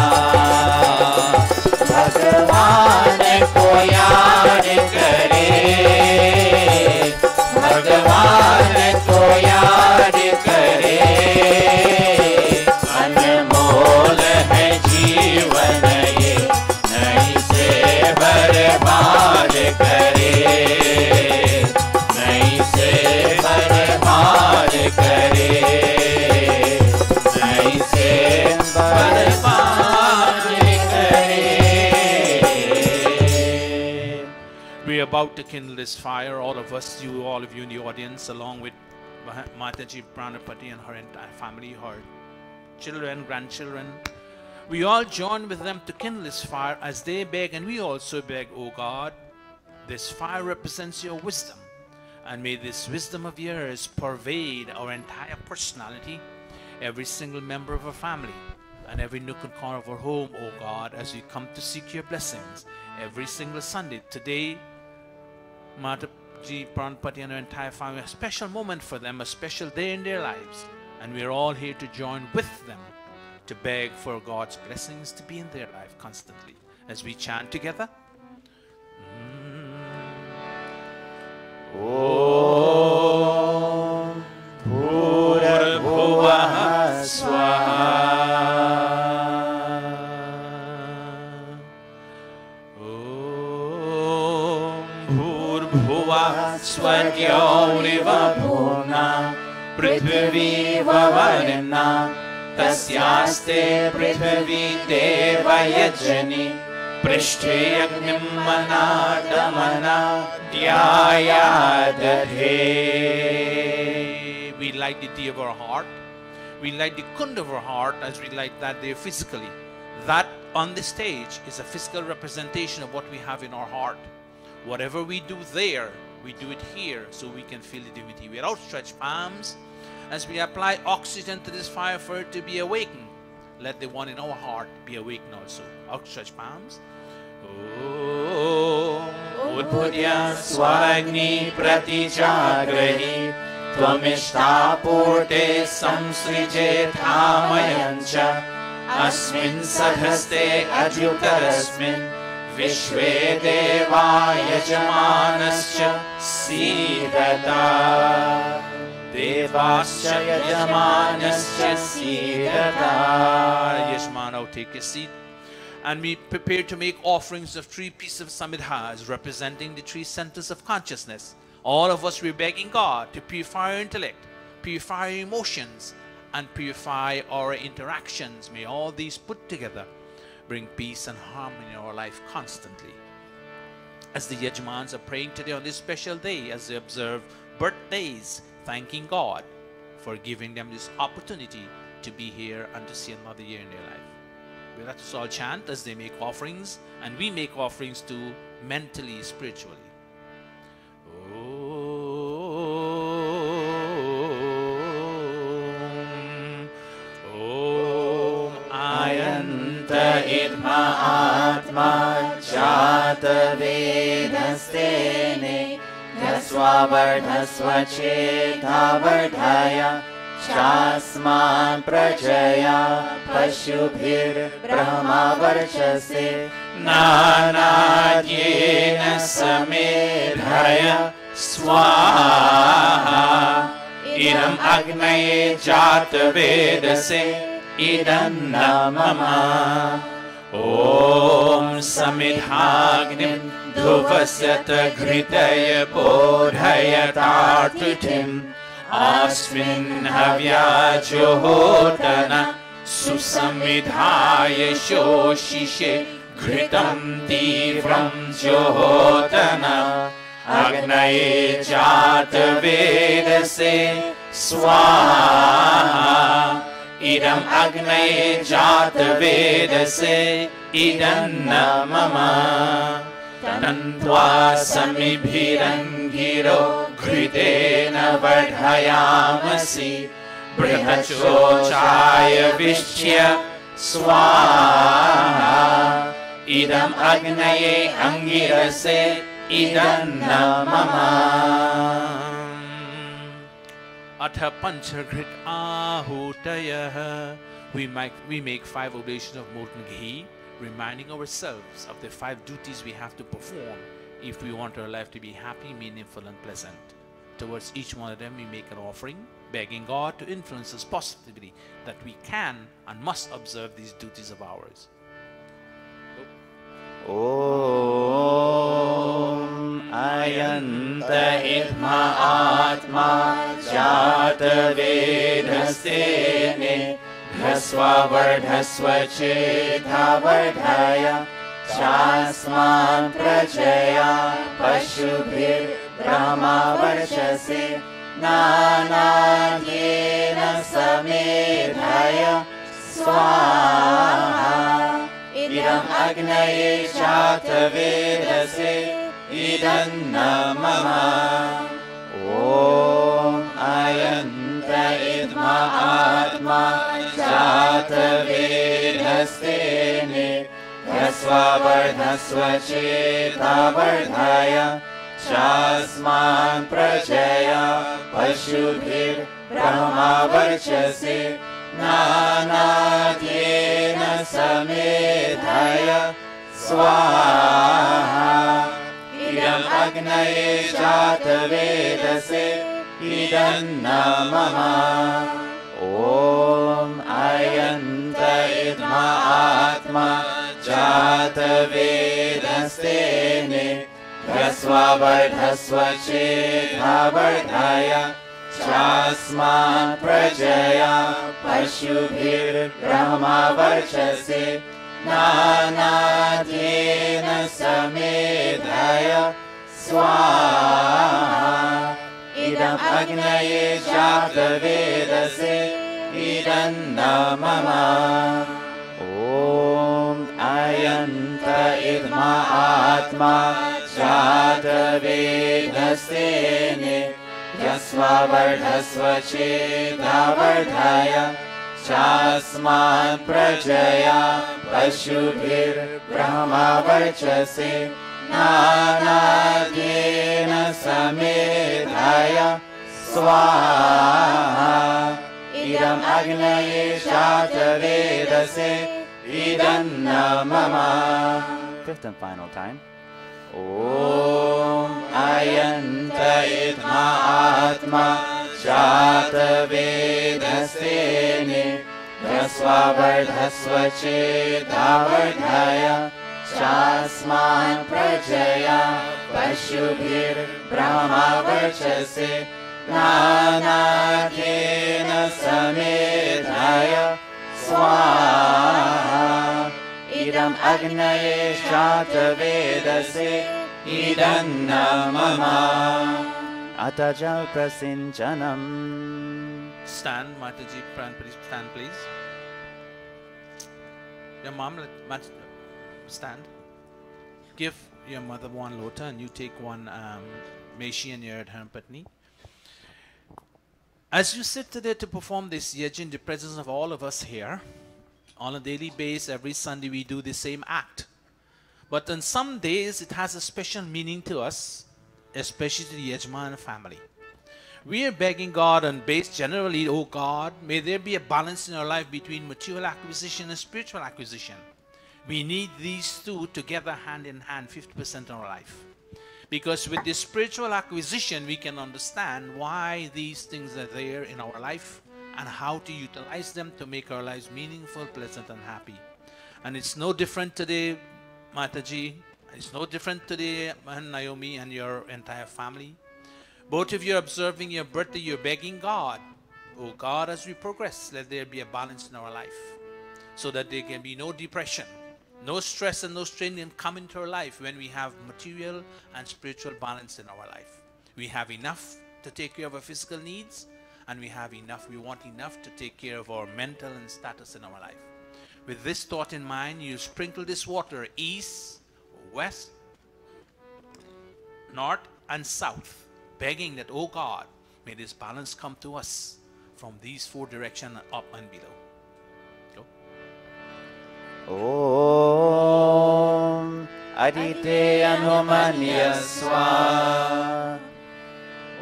भगवान को याद करे, भगवान को याद करे, अनमोल है जीवन ये, नहीं से बर्बाद करे, नहीं से बर्बाद करे, नहीं से बर्बाद करे। We are about to kindle this fire, all of us, you, all of you in the audience, along with Mataji Pranapati and her entire family, her children, grandchildren. We all join with them to kindle this fire as they beg, and we also beg, O God, this fire represents your wisdom, and may this wisdom of yours pervade our entire personality, every single member of our family, and every nook and corner of our home, O God, as we come to seek your blessings every single Sunday. Today, Mataji Pranapati and her entire family, a special moment for them, a special day in their lives, and we are all here to join with them to beg for God's blessings to be in their life constantly as we chant together. Om Bhurabhuvah Swaha. Om Bhurabhuvah Swargyoriva Bhuna Prithvi Vavarna Tasyaste Prithvi Devayajani Prishthi Agnim Manadamana Dhyayadadhe. We light the tea of our heart. We light the kund of our heart as we light that there physically. That on the stage is a physical representation of what we have in our heart. Whatever we do there, we do it here so we can feel the divinity. We outstretch palms as we apply oxygen to this fire for it to be awakened. Let the one in our heart be awakened also. Outstretch palms. Udbhudya Swagni Pratijagrahi त्वमिष्टापूर्ते संसृजेथामयं च अस्मिन् सधस्ते अद्युतरस्मिन् विश्वे देवा यजमानश्च सीदता देवाश्च यजमानश्च सीदता. Yajman, now take your seat. And we prepare to make offerings of 3 pieces of samidhas representing the 3 centers of consciousness. All of us, we're begging God to purify our intellect, purify our emotions, and purify our interactions. May all these put together bring peace and harmony in our life constantly. As the Yajmans are praying today on this special day, as they observe birthdays, thanking God for giving them this opportunity to be here and to see another year in their life. We let us all chant as they make offerings, and we make offerings too, mentally, spiritually. Om Ayanta idma atma jata vedastene Yasva vardhasva chetha vardhaya Shasman prajaya pashubhir brahma varchase Nanadyena samedhaya swaha Idam agnaye jata vedase idam namama Om samidhagnim dhuvasyata ghritaya bodhayatartutim Asmin havyajyohotana susamidhaya shoshishe ghritam tivram jyohotana agnaye jata vedase swaha idam agnaye jata vedase idam namama Tantva samibhirangiro Ghritena vardhayamasi Brihachochaya vishya swaha Idam agnaye angirase idam namama Atha panchagrit ahutayah. We make 5 oblations of molten ghee, reminding ourselves of the 5 duties we have to perform if we want our life to be happy, meaningful, and pleasant. Towards each one of them, we make an offering, begging God to influence us positively, that we can and must observe these duties of ours. Om Ayanta idma atma jata vedastene Dhasva vardhasva chetha vardhaya Shasman prajaya pashubhir brahma varchase Nanadyena samedhaya swaha Idam agnaye jata vedase idam namama Om Ayanta idma atma jata vedastene Yasva vardhasva chetha vardhaya Shasman prajaya pashubhir brahma varchase Nanadyena samedhaya swaha Idam agnaye jata vedase idam namama Om Ayanta idma atma jata vedastene Yasva vardhasva chetha vardhaya Shasman prajaya pashubhir brahma varchase Nanadyena samedhaya swaha Idam agnaye jata vedase idam namama Om Ayanta idma atma jata vedastene Yasva vardhasva chetha vardhaya Shasman prajaya pashubhir brahma varchase Nanadyena samedhaya Swaha. Idam Agnaye Shatavedase Idanna Mama. Fifth and final time. Om Ayanta Idma Atma Shatavedasene Yasva Vardhasva Chedavardhaya Shasman Prajaya Pashubhir Brahma Varchase Nanakena Samedhaya Swaha. Idam Agnaye Shatavedase Idanna Mama. Atajal Prasinjanam. Stand, Mataji, please stand, please. Your mom, stand. Give your mother one lota and you take one Meshi and your Dharmapatni. As you sit today to perform this yajna in the presence of all of us here, on a daily basis, every Sunday we do the same act. But on some days it has a special meaning to us, especially to the Yajman family. We are begging God and based generally, oh God, may there be a balance in our life between material acquisition and spiritual acquisition. We need these two together hand in hand 50% of our life. Because with this spiritual acquisition, we can understand why these things are there in our life and how to utilize them to make our lives meaningful, pleasant and happy. And it's no different today, Mataji. It's no different today, Naomi and your entire family. Both of you are observing your birthday, you're begging God, oh God, as we progress, let there be a balance in our life so that there can be no depression, no stress and no strain can come into our life when we have material and spiritual balance in our life. We have enough to take care of our physical needs and we want enough to take care of our mental and status in our life. With this thought in mind, you sprinkle this water east, west, north and south, begging that, oh God, may this balance come to us from these four directions, up and below. Go. Om Adite Anumanya Swa.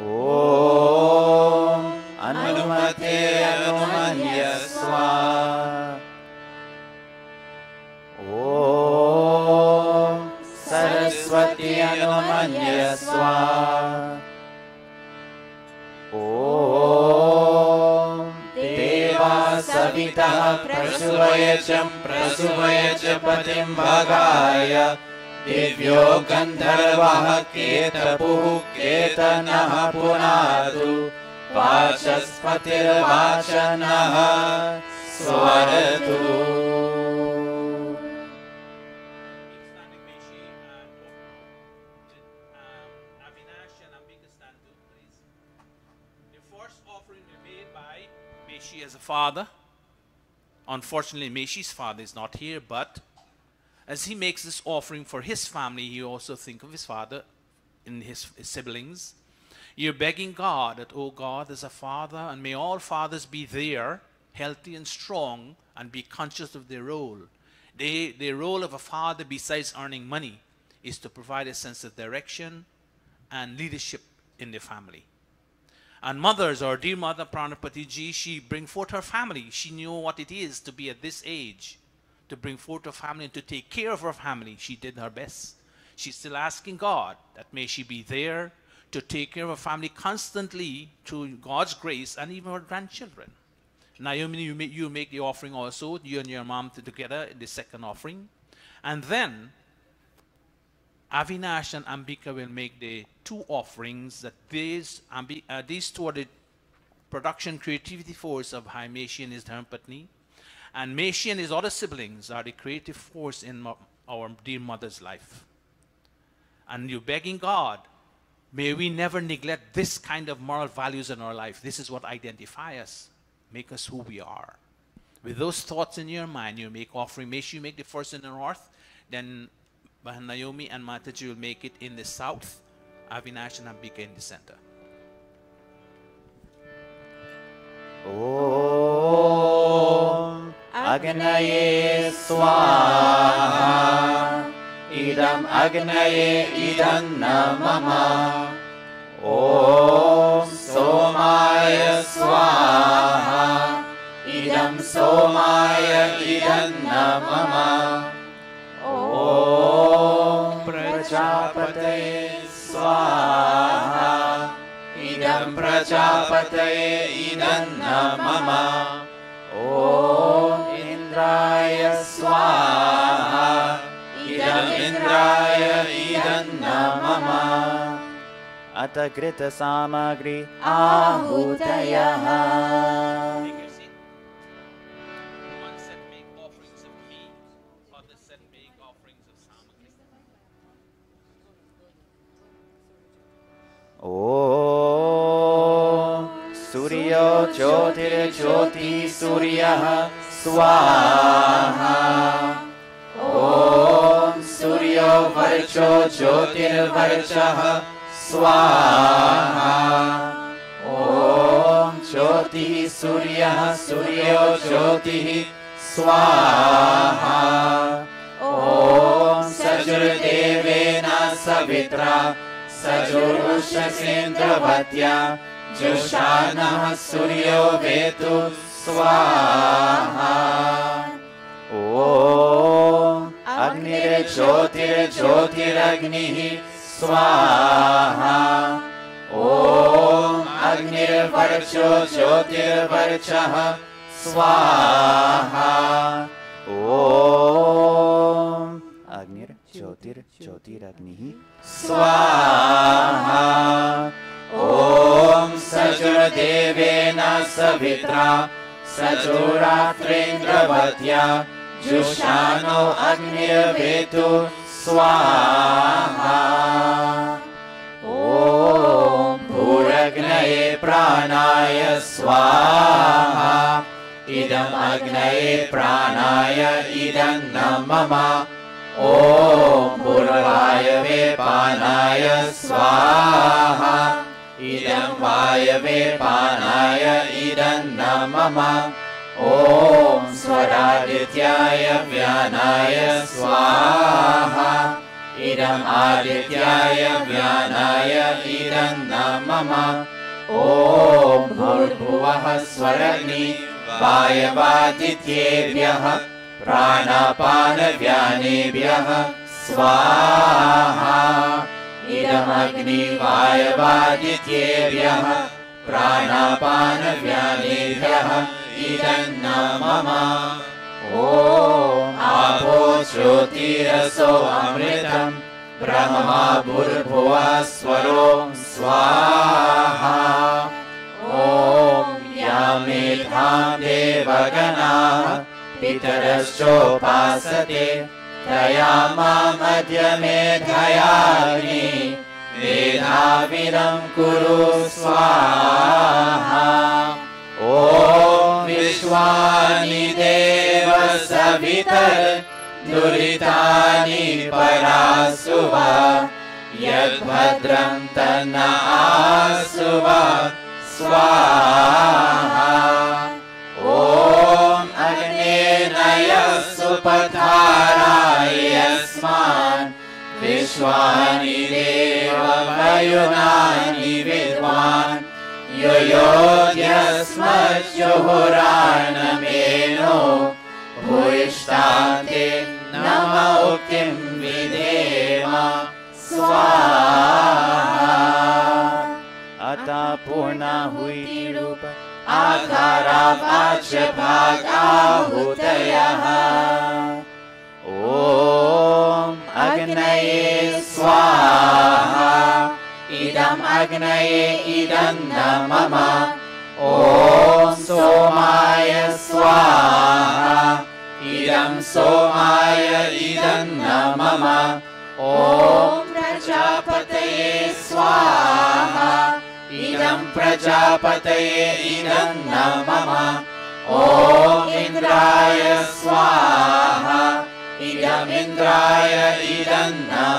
Om Anumate Anumanya Swa. Om Saraswati Anumanya Swa. Om Deva Savita Prasuvayacham Patim Bhagaya Divyo Gandharvaha Ketapuh Ketanaha Punadu Vachaspatir Vachanaha Swaratu. As a father. Unfortunately, Meshi's father is not here, but as he makes this offering for his family, he also thinks of his father and his siblings. You're begging God that, oh God, as a father, and may all fathers be there, healthy and strong, and be conscious of their role. The role of a father, besides earning money, is to provide a sense of direction and leadership in the family. And mothers, our dear mother Pranapati Ji, she bring forth her family. She knew what it is to be at this age, to bring forth her family and to take care of her family. She did her best. She's still asking God that may she be there to take care of her family constantly through God's grace and even her grandchildren. Naomi, you make the offering also, you and your mom together, the second offering. And then Avinash and Ambika will make the two offerings that these two are the production creativity force of High Meshi and his Dharmapatni. And Meshi and his other siblings are the creative force in our dear mother's life. And you're begging God, may we never neglect this kind of moral values in our life. This is what identifies us, make us who we are. With those thoughts in your mind, you make offering. Meshi, you make the first in the north, then Naomi and Mataji will make it in the south, Avinash and Ambika in the center. Om Agnaye Swaha. Idam Agnaye Idanna Mama. Om Soma idam prajapataye idam mama. Om Indraya Swaha. Idam Indraya idam mama. Atagrita Samagri Ahutayaha. Take your seat. One set make offerings of meat, other set make offerings of samagri. Om Suryo Jyotir Jyoti Suryaha Swaha. Om Suryo Varcho Jyotir Varchaha Swaha. Om Jyoti Suryaha Suryo Jyoti Swaha. Om Sajurdevena Savitra Sajurushasendravatya Jushanah Suryo Vetu Swaha. Om Agnire Jyotir Jyotiragnihi Swaha. Om Agnire Varcho Jyotir Varchaha Swaha. Om Agnir Jyotir Jyotiragnihi Swaha. Om Sajurdevena Savitra Sajuratrendраvatya Jushano Agnir Vetu Swaha. Om Puragnaye Pranaya Swaha. Idam Agnaye Pranaya idam mama. Om Purvaya Vepanaya Swaha. Idam Vaya Vepanaya idam mama. Om Swaradityaya Vyanaya Swaha. Idam Adityaya Vyanaya idam mama. Om Bhurbhuvaha Swaragni Vayavadityebhyaha Pranapana Vyanebhyaha Swaha. Idam Agni Vayavadityebhyaha Pranapana Vyanebhyaha idam mama. Om Apo Jyotiraso Amritam Brahma Bhurbhuva Swaro Swaha. Om Yamedham Devagana Pitaraschopasate Tayama Madhyame Dhayagni Vedhavidam Kuru Swaha. Om Vishwani Deva Savitar Duritani Parasuva Yadbhadram Tanna Asuva Swaha. Om Agnenaya Supatharayasman Vishwani Deva Vayunani Vidwan Yoyodyasmat Yohoranameno Bhuishtante Nama Uktim Videma Swaha. Ata Purna Huiti Rupa Adharav Achabhag Ahutayaha. Om Agnaye Swaha. Idam Agnaye idam mama. Om Somaya Swaha. Idam Somaya idam mama. Om Prajapataye Swaha. Idam Prajapataye idam mama. Om Indraya Swaha. Idam Indraya idam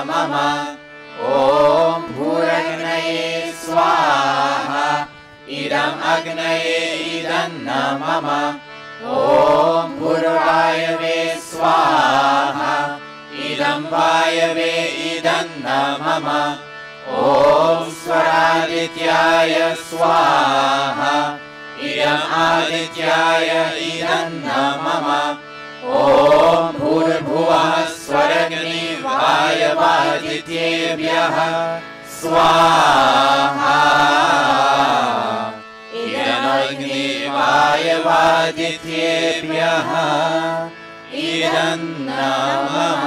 mama. Om Puragnaye Swaha. Idam Agnaye idam mama. Om Purvayave Swaha. Idam Vayave idam mama. Om Swaradityaya Swaha. Idam Adityaya idam mama. Om Bhurbhuvah Swaragni Vayavadityebhyaha Swaha. आदित्येभ्यः इदं नमः।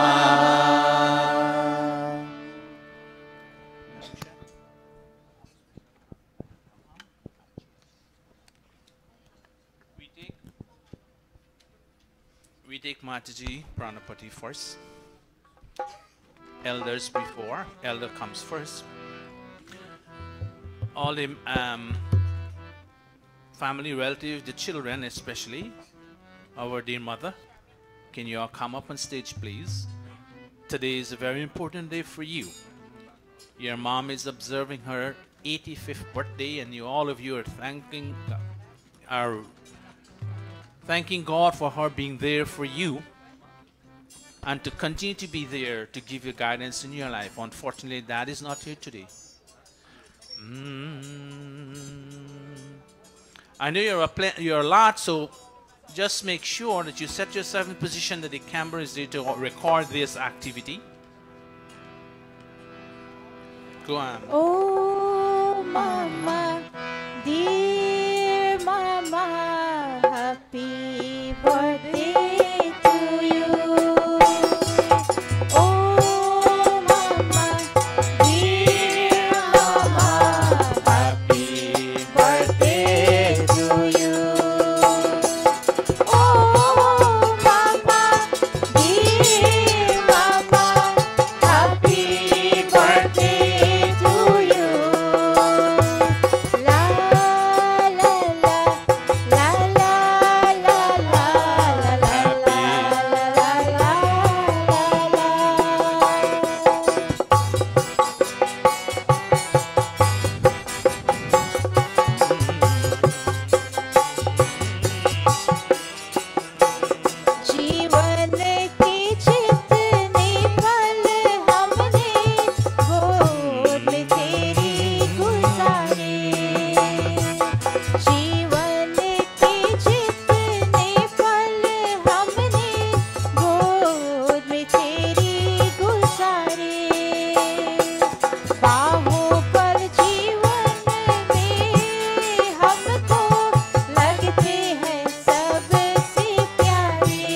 We take Mataji Pranapati first. Elders before. Elder comes first. All the family, relatives, the children especially, our dear mother, can you all come up on stage please? Today is a very important day for you. Your mom is observing her 85th birthday, and all of you are thanking God for her being there for you and to continue to be there to give you guidance in your life. Unfortunately, Dad is not here today. I know you're a lot, so just make sure that you set yourself in position that the camera is there to record this activity. Go on. Oh, Mama, dear Mama, happy birthday to you. Oh, Mama, dear Mama, happy birthday to you. Oh, Mama, dear Mama, happy birthday to you. La la la la la la la la la जीवन के जितने पल हमने गोद में तेरी गुजारे, जीवन के जितने पल हमने गोद में तेरी गुजारे, बाहों पर जीवन में हमको लगते हैं सबसे प्यारे।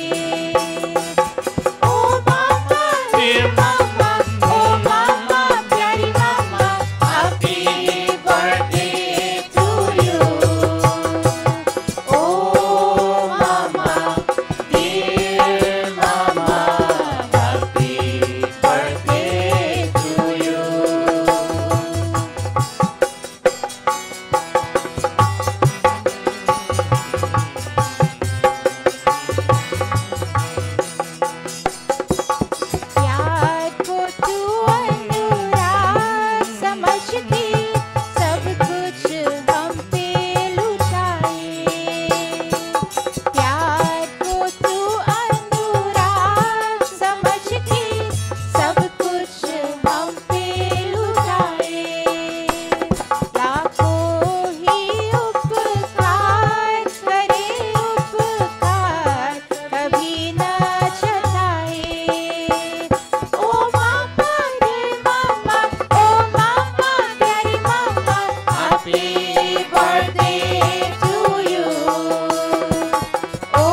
ओ मामा, dear mama, ओ मामा, प्यारी मामा, happy birthday to you. O mama, dear mama, happy birthday to you. प्यार को तू अनुराग समझ के सब कुछ हम पे लुटाए, प्यार को तू अनुराग समझ के सब कुछ हम पे लुटाए, लाखों ही उपकार करे उपकार कभी न जताए। ओ मामा, रे मामा, ओ मामा, प्यारी मामा, happy birthday to you. O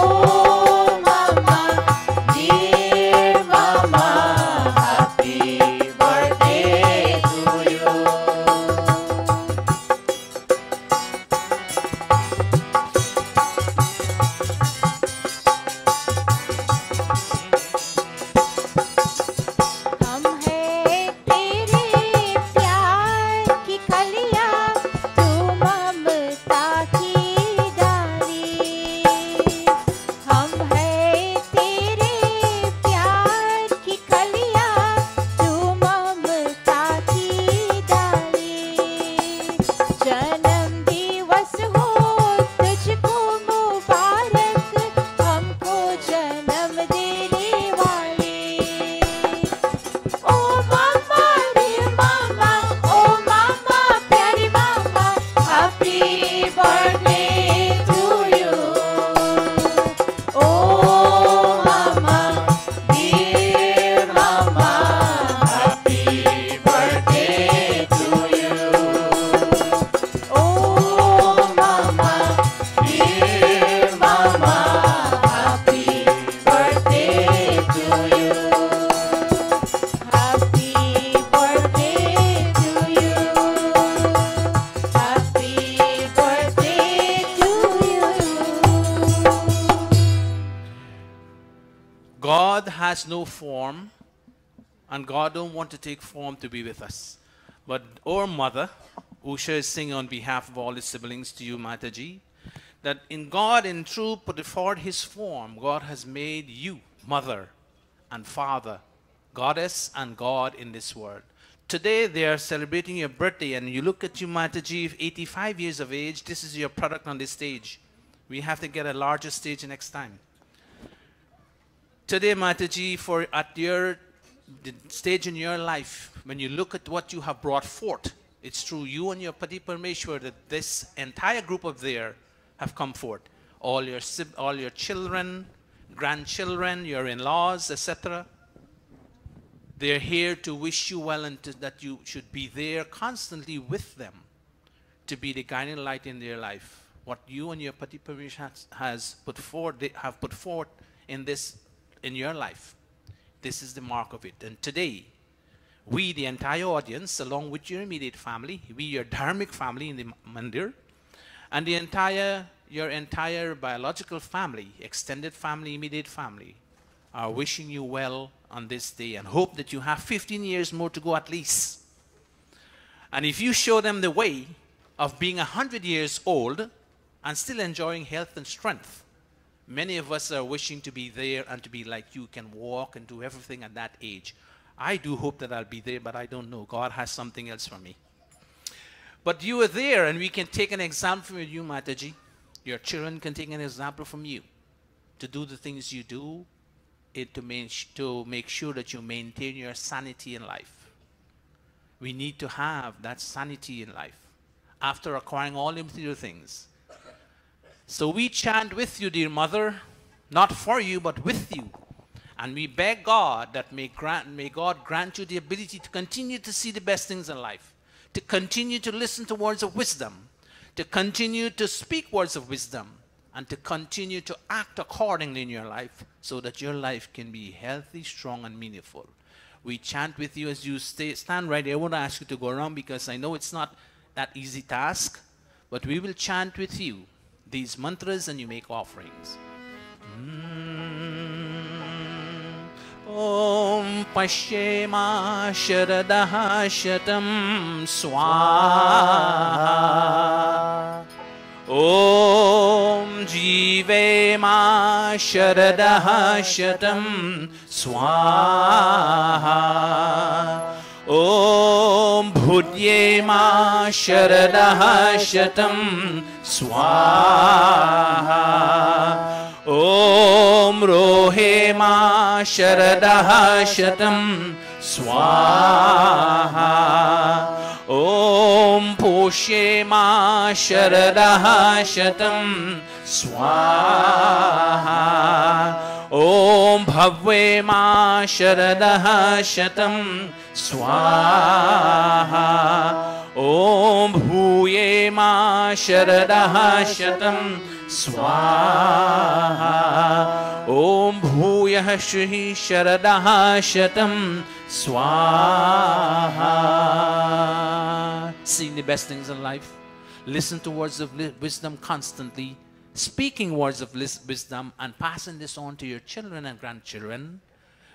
mama, dear mama, happy birthday to you. हम हैं तेरे प्यार की कलियां, तू ममता की डाली। हम हैं तेरे प्यार की कलियां, तू ममता की डाली। जन्म दिवस हो तुझको मुबारक, हमको जन्म देने वाले। ओ मामा, रे मामा, ओ मामा, प्यारी मामा, happy birthday to you. O mama, dear mama, happy birthday to you. O has no form, and God don't want to take form to be with us. But our mother, Usha is singing on behalf of all his siblings to you, Mataji, that in God, in truth, put forward his form, God has made you mother and father, goddess and God in this world. Today they are celebrating your birthday, and you look at you, Mataji, 85 years of age, this is your product on this stage. We have to get a larger stage next time. Today, Mataji, for at your the stage in your life, when you look at what you have brought forth, it's true, you and your Pati Parmeshwar, that this entire group of there have come forth. All your children, grandchildren, your in-laws, etc. They're here to wish you well, and that you should be there constantly with them to be the guiding light in their life. What you and your Pati Parmeshwar has put forward, they have put forth in your life. This is the mark of it. And today, we, the entire audience, along with your immediate family, we, your dharmic family in the mandir, and your entire biological family, extended family, immediate family, are wishing you well on this day and hope that you have 15 years more to go at least. And if you show them the way of being 100 years old and still enjoying health and strength, many of us are wishing to be there and to be like you, can walk and do everything at that age. I do hope that I'll be there, but I don't know. God has something else for me. But you are there, and we can take an example from you, Mataji. Your children can take an example from you to do the things you do, to make sure that you maintain your sanity in life. We need to have that sanity in life after acquiring all the material things. So we chant with you, dear mother, not for you, but with you. And we beg God that may God grant you the ability to continue to see the best things in life, to continue to listen to words of wisdom, to continue to speak words of wisdom, and to continue to act accordingly in your life so that your life can be healthy, strong, and meaningful. We chant with you as you stand right there. I won't ask you to go around because I know it's not that easy task, but we will chant with you these mantras and you make offerings. Om Pashyema Sharadaha Shatam Swaha. Om Jivema Sharadaha Shatam Swaha. Om Bhudyema Sharadaha Shatam Swaha. Om Rohema Sharadaha Shatam Swaha. Om Poshema Sharadaha Shatam Swaha. Om Bhavema Sharadaha Shatam Swaha. Om Bhuyema Sharadaha Shatam Swaha. Om Bhuyah Shri Sharadaha Shatam Swaha. Seeing the best things in life, listen to words of wisdom constantly, speaking words of wisdom and passing this on to your children and grandchildren.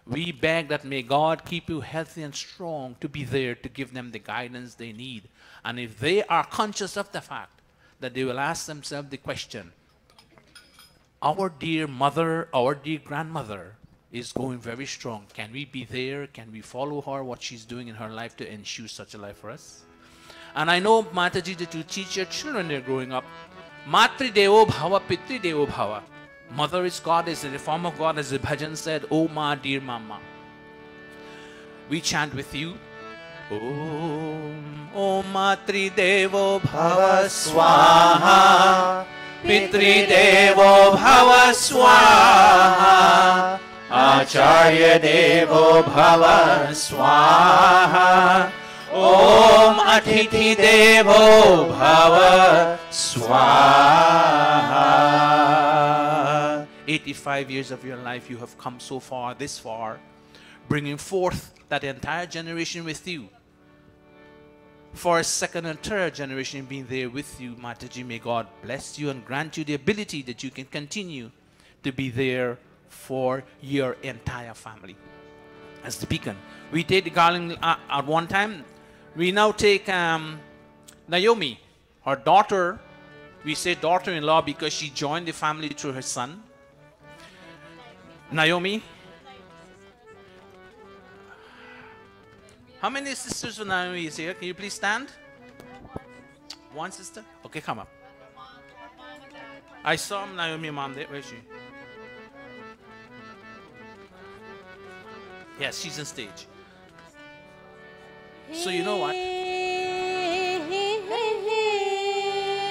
We beg that may God keep you healthy and strong to be there to give them the guidance they need. And if they are conscious of the fact that they will ask themselves the question, our dear mother, our dear grandmother is going very strong. Can we be there? Can we follow her, what she's doing in her life to ensure such a life for us? And I know, Mataji, that you teach your children they're growing up. Matri Devo Bhava, Pitri Devo Bhava. Mother is God, is the form of God, as the bhajan said, oh ma, dear mama. We chant with you. Om Matri Devo Bhava Swaha. Pitri Devo Bhava Swaha. Acharya Devo Bhava Swaha. Om Atithi Devo Bhava Swaha. 85 years of your life, you have come so far, this far, bringing forth that entire generation with you. For a second and third generation being there with you, Mataji, may God bless you and grant you the ability that you can continue to be there for your entire family. As the beacon. We take the garland at one time. We now take Naomi, her daughter. We say daughter-in-law because she joined the family through her son. Naomi. How many sisters of Naomi is here? Can you please stand? One sister? Okay, come up. I saw Naomi mom there. Where is she? Yes, she's on stage. So you know what?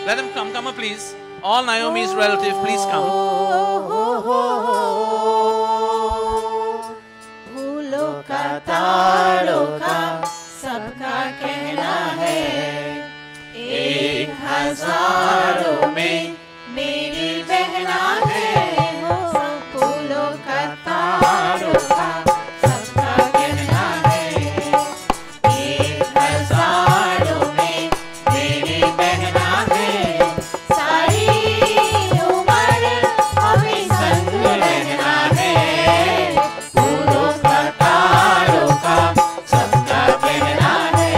Let them come. Come on, please. All Naomi's relatives, please come. फूलों का तारों का सबका कहना है, एक हजारों में मेरी बहना है। फूलों का तारों का सबका कहना है, एक हजारों में मेरी बहना है। सारी उम्र हमें संग रहना है। फूलों का तारों का सबका कहना है।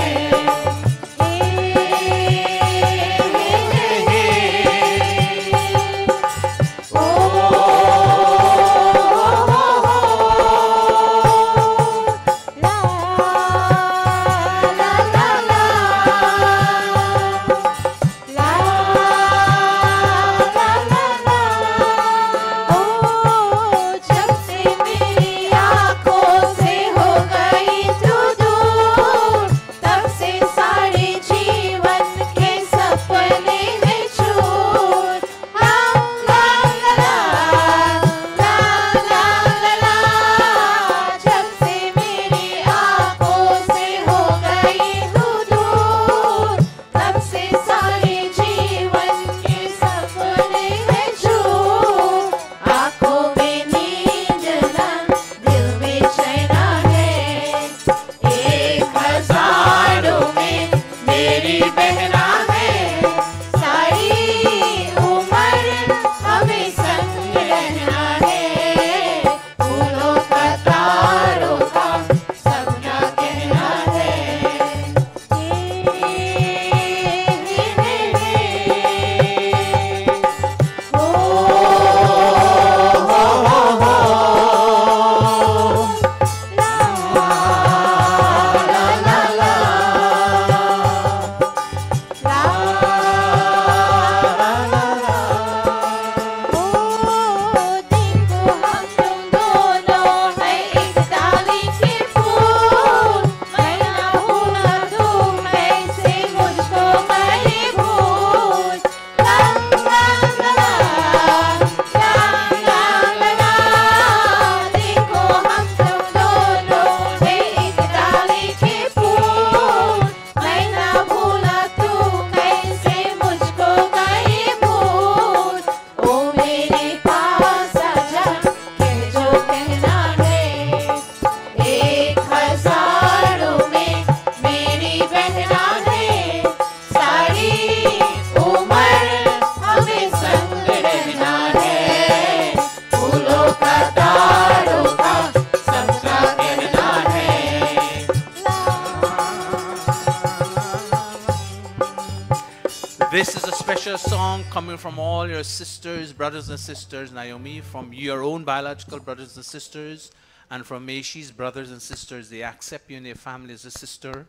This is a special song coming from all your sisters, brothers and sisters, Naomi, from your own biological brothers and sisters, and from Meishi's brothers and sisters. They accept you in their family as a sister,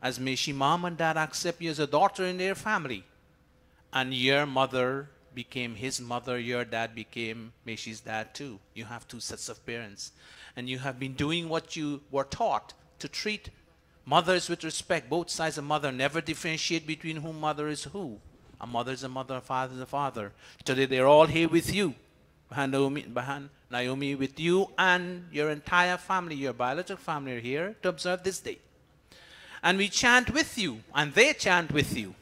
as Meishi mom and dad accept you as a daughter in their family. And your mother became his mother, your dad became Meishi's dad too. You have two sets of parents. And you have been doing what you were taught, to treat mothers with respect, both sides of mother, never differentiate between whom mother is who. A mother is a mother, a father is a father. Today they're all here with you. Naomi, with you and your entire family, your biological family are here to observe this day. And we chant with you, and they chant with you,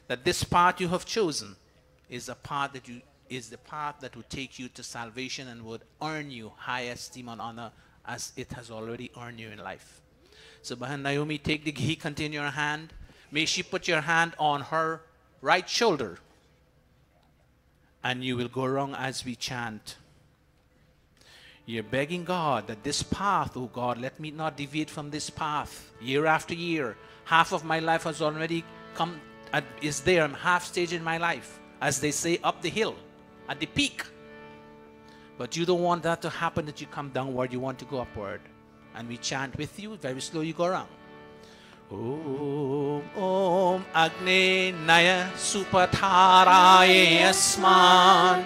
that this path you have chosen is a path that is the path that will take you to salvation and would earn you high esteem and honor as it has already earned you in life. So Naomi, take the ghee container in your hand. May she put your hand on her right shoulder. And you will go wrong as we chant. You're begging God that this path, oh God, let me not deviate from this path year after year. Half of my life has already come, is there. I'm half stage in my life, as they say, up the hill, at the peak. But you don't want that to happen, that you come downward, you want to go upward. And we chant with you, very slow you go around. Om Om Agne Naya Supatharaye Asman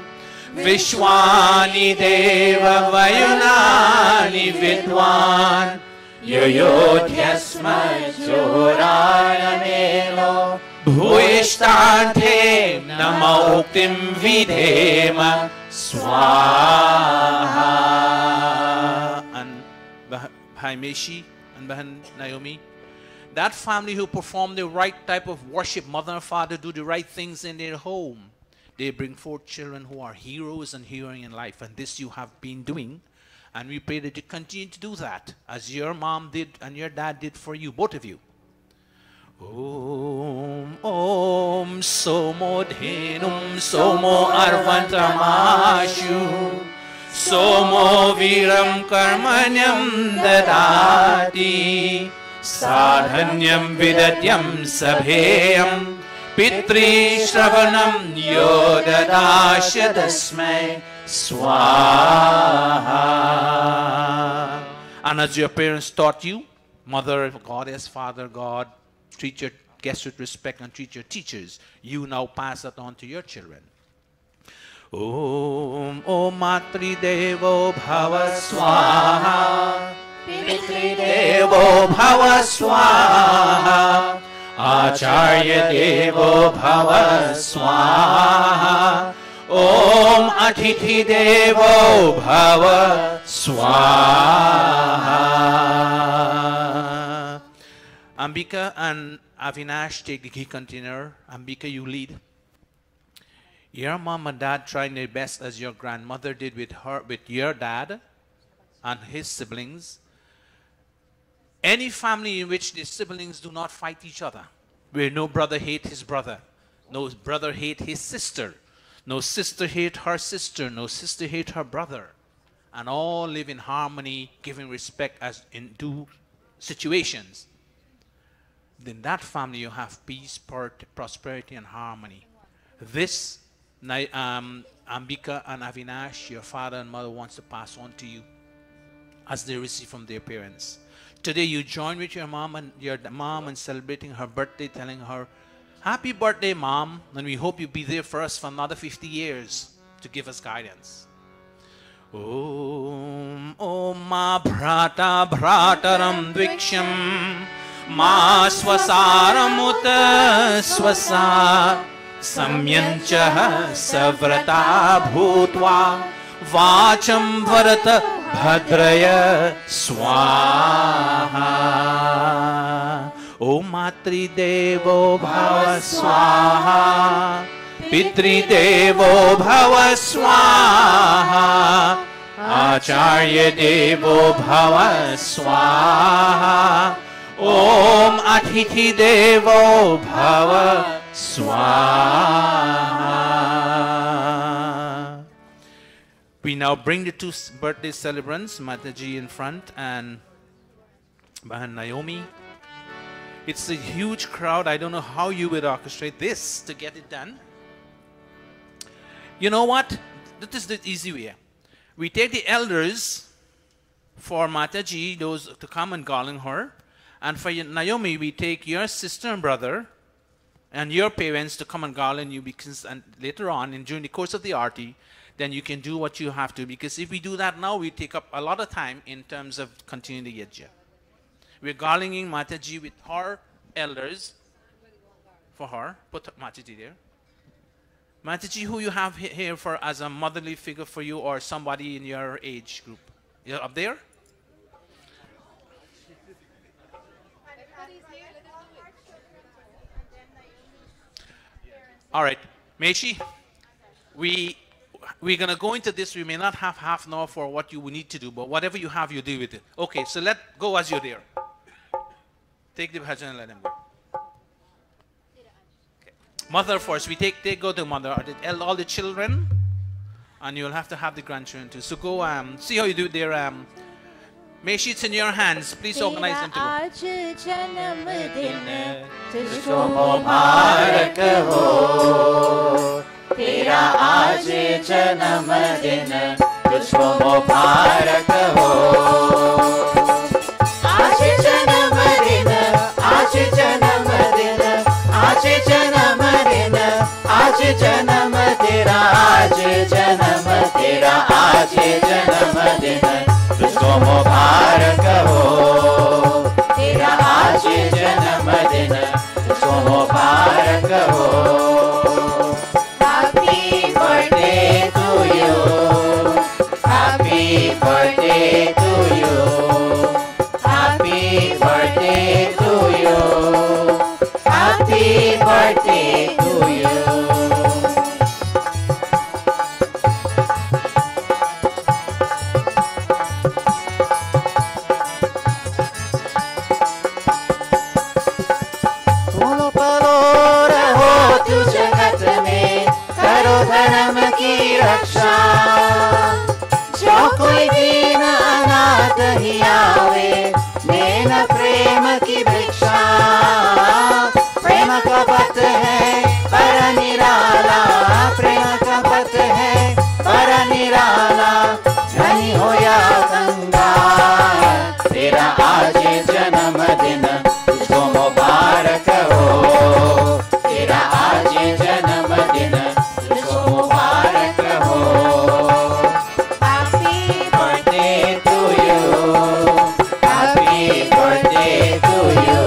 Vishwani Deva Vayunani Vidwan Yoyodhyasma Choraya Melo Bhuishtante Namauktim Vidhema Swaha. And Bhai Meshi and Bhain Naomi, that family who perform the right type of worship, mother and father do the right things in their home, they bring forth children who are heroes and heroing in life. And this you have been doing. And we pray that you continue to do that, as your mom did and your dad did for you, both of you. Om Om Somo Dhenum Somo Arvantamashu Somo Viram Karmanyam Dadati Sadhanyam Vidatyam Sabheyam Pitri Shravanam Yodadasya Dasmai Swaha. And as your parents taught you, mother goddess, father god, treat your guests with respect and treat your teachers, you now pass that on to your children. Om Om Matri Devo Bhava Swaha Pitri Devo Bhava Swaha Acharya Devo Bhava Swaha Om Atithi Devo Bhava Swaha. Ambika and Avinash take the key container. Ambika, you lead. Your mom and dad trying their best, as your grandmother did with your dad and his siblings. Any family in which the siblings do not fight each other, where no brother hate his brother, no brother hate his sister, no sister hate her sister, no sister hate her brother, and all live in harmony, giving respect as in due situations, then that family you have peace, prosperity, and harmony. This Ambika and Avinash, your father and mother, wants to pass on to you as they receive from their parents. Today you join with your mom and in celebrating her birthday, telling her, "Happy birthday, Mom, and we hope you'll be there for us for another 50 years to give us guidance." Om Om Ma Bhrata Bhrataram Dviksham Ma Swasaram Uta Swasa Samyancha Savrata Bhutva Vacham Varata Bhadraya Swaha. Om Matri Devo Bhava Swaha Pitri Devo Bhava Swaha Acharya Devo Bhava Swaha Om Atithi Devo Bhava Swaha. We now bring the two birthday celebrants, Mataji in front and Bahan Naomi. It's a huge crowd. I don't know how you would orchestrate this to get it done. You know what? That is the easy way. We take the elders for Mataji, those to come and garland her. And for Naomi, we take your sister and brother and your parents to come and garland you, because and later on, and during the course of the arti, then you can do what you have to. Because if we do that now, we take up a lot of time in terms of continuing the yajna. We're garlanding Mataji with her elders for her. Put Mataji there. Mataji, who you have here for as a motherly figure for you, or somebody in your age group? You're up there? All right, Meshi, we're going to go into this. We may not have half an hour for what you need to do, but whatever you have, you deal with it. Okay, so let go as you're there. Take the bhajan and let them go. Okay. Mother first. We go to mother. All the children And you'll have to have the grandchildren too. So go see how you do it there. Make sure it's in your hands. Please organize them to go. आज जन्मदिन तुझको मुबारक हो, तेरा आज जन्मदिन तुझको मुबारक हो। आज जन्मदिन, आज जन्मदिन, आज जन्मदिन, आज जन्म तेरा, आज जन्म तेरा, आज जन्मदिन तुझको मुबारक हो, तेरा आज जन्मदिन तुझको मुबारक हो। Happy birthday to you, happy birthday to you, happy birthday to you, happy birthday to you. फूलो फलो रहो तू जगत में, करो धर्म की रक्षा। जो कोई दीन अनाथ ही आवे, देना प्रेम की भिक्षा। प्रेम का पथ है पर निराला, प्रेम का पथ है पर निराला। धनी हो या कंगाल, तेरा आज जन्मदिन तुझको मुबारक हो, तेरा आज जन्मदिन तुझको मुबारक हो। Happy birthday to you, happy birthday to you,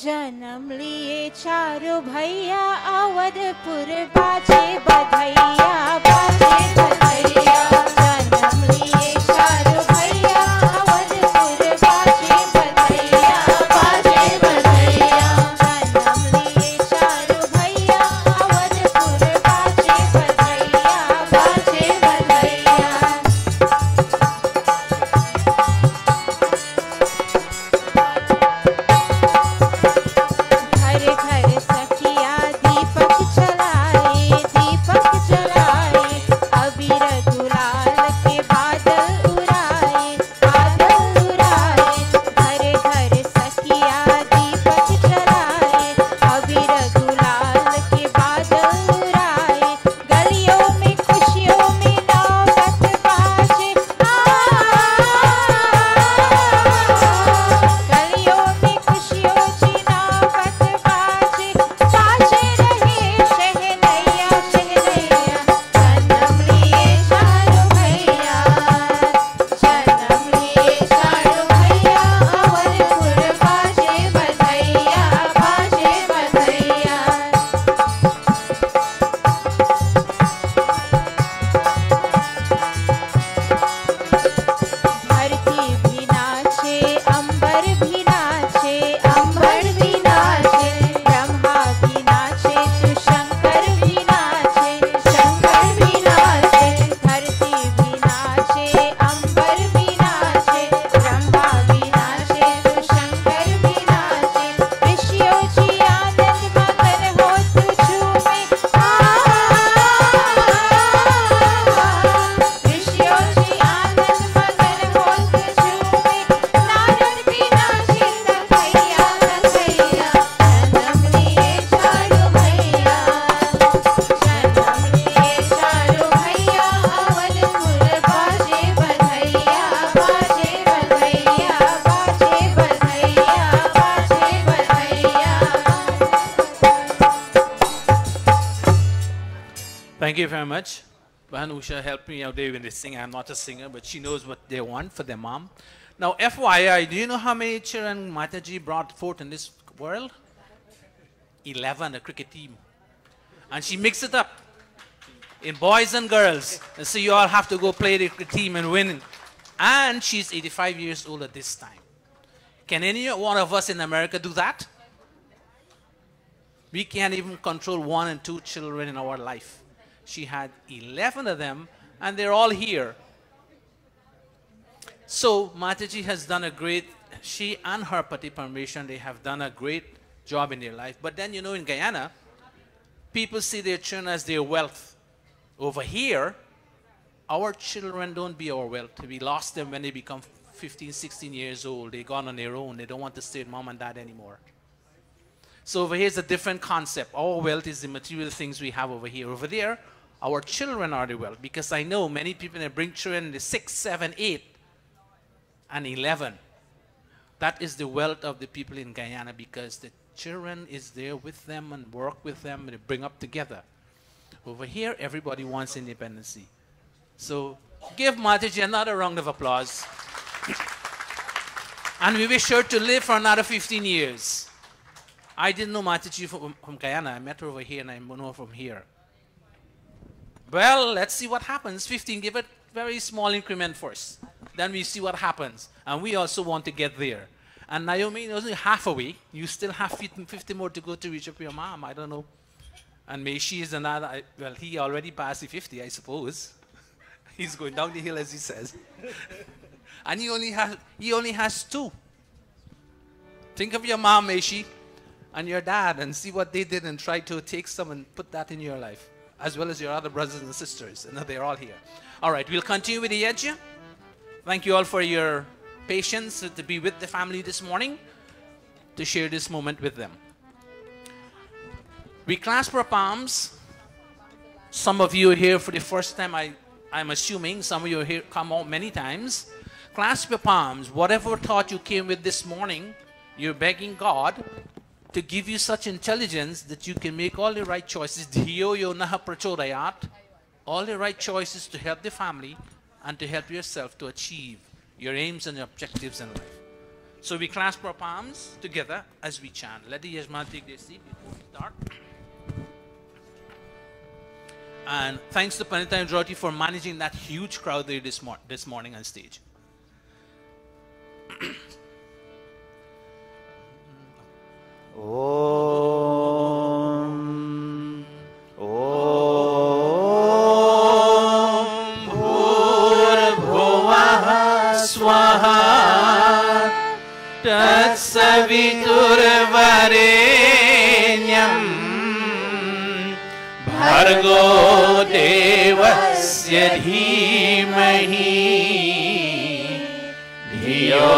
जन्म लिए चारों भैया अवधपुर बाजे बधैया बाजे बधैया जन्म लिए चारों भैया अवधपुर बाजे बधैया बाजे बधैया जन्म लिए चारों भैया अवधपुर बाजे बधैया बाजे बधैया घर घर सखिया दीपक जलाए अबीर गुलाल के बादल उड़ाए घर घर सखिया दीपक जलाए अबीर गुलाल के बादल उड़ाए गलियों में खुशियों में नौबत बाजे गलियों में खुशियों की नौबत बाजे बाजे रहे शहनैया शहनैया जन्म लिए चारों भैया अवधपुर बाजे बधैया बाजे बधैया धरती भी नाचे अंबर भी नाचे ब्रह्मा भी नाचे तो शंकर भी नाचे धरती भी नाचे अंबर भी नाचे ब्रह्मा भी नाचे तो शंकर भी नाचे ऋषियों जी आनंद मगन हो तू झूमे ऋषियों जी आनंद मगन हो तू झूमे नारद भी नाचे तपैया तपैया जन्म लिए चारों भैया अवधपुर बाजे बधैया बाजे बधैया बाजे बधैया बाजे बधैया Thank you very much. Bahan Usha helped me out there when they sing. I'm not a singer, but she knows what they want for their mom. Now, FYI, do you know how many children Mataji brought forth in this world? 11, a cricket team. And she mixed it up in boys and girls. And so you all have to go play the cricket team and win. And she's 85 years old at this time. Can any one of us in America do that? We can't even control 1 and 2 children in our life. She had 11 of them, and they're all here. So Mataji has done a great, she and her Pati Parmeshwar, they have done a great job in their life. But then, you know, in Guyana, people see their children as their wealth. Over here, our children don't be our wealth. We lost them when they become 15, 16 years old. They're gone on their own. They don't want to stay with mom and dad anymore. So over here is a different concept. Our wealth is the material things we have over here. Over there, our children are the wealth. Because I know many people that bring children, the 6, 7, 8, and 11. That is the wealth of the people in Guyana, because the children is there with them and work with them and they bring up together. Over here, everybody wants independency. So give Mataji another round of applause. And we wish her to live for another 15 years. I didn't know Mataji from Guyana. I met her over here and I know her from here. Well, let's see what happens. 15, give it very small increment first. Then we see what happens. And we also want to get there. And Naomi is only half away. You still have 50 more to go to reach up your mom. I don't know. And Meishi is another, well, he already passed the 50, I suppose. He's going down the hill, as he says. And he only has 2. Think of your mom, Meishi, and your dad, and see what they did and try to take some and put that in your life, as well as your other brothers and sisters. And they're all here. All right, we'll continue with the yajna. Thank you all for your patience to be with the family this morning, to share this moment with them. We clasp our palms. Some of you are here for the first time, I'm assuming. Some of you are here, come out many times. Clasp your palms. Whatever thought you came with this morning, you're begging God to give you such intelligence that you can make all the right choices. All the right choices to help the family and to help yourself to achieve your aims and your objectives in life. So we clasp our palms together as we chant. Let the Yajman take their seat before we start. And thanks to Pandita and Jyoti for managing that huge crowd there this morning on stage. Om. Tatsaviturvarenyam Bhargo Devasya Dhimahi Dhiyo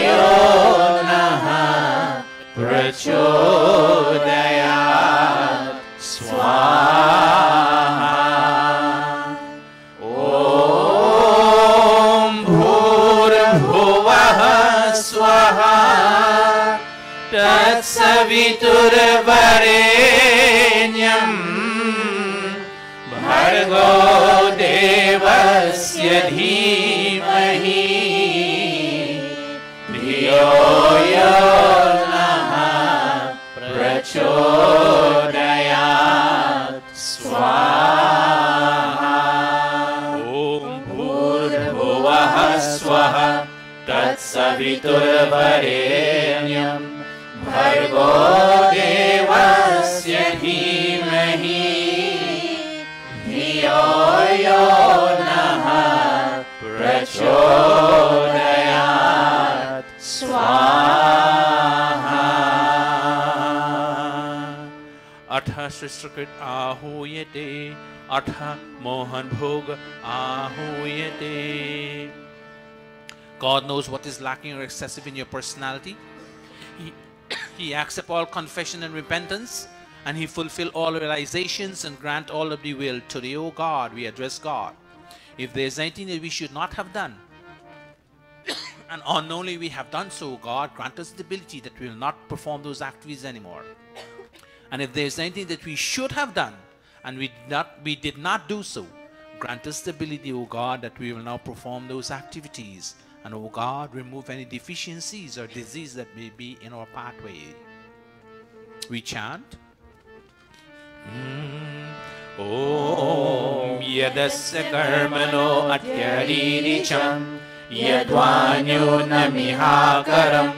Yo Naha Prachodayat Swaha Om Bhurabhuvah Swaha Tatsaviturvarenyam Bhargo Devasya Dhimahi Dhiyo Yo Naha Prachodayat Swaha Om Bhurabhuvah Swaha Tatsaviturvarenyam Bhargo Devasya Dhimahi Dhiyo Yo Naha Prachodayat Swaha Atha Sristakrit Ahuyate Atha Mohan Bhoga Ahuyate. God knows what is lacking or excessive in your personality. He accepts all confession and repentance, and He fulfill all realizations and grant all of the will. Today, O God, we address God. If there is anything that we should not have done, and unknowingly we have done so, God, grant us the ability that we will not perform those activities anymore. And if there is anything that we should have done, and we did not do so, grant us the ability, O God, that we will now perform those activities. And, O God, remove any deficiencies or disease that may be in our pathway. We chant. Om Yadasya Karmano Atyariricham Yadvanyo Namihakaram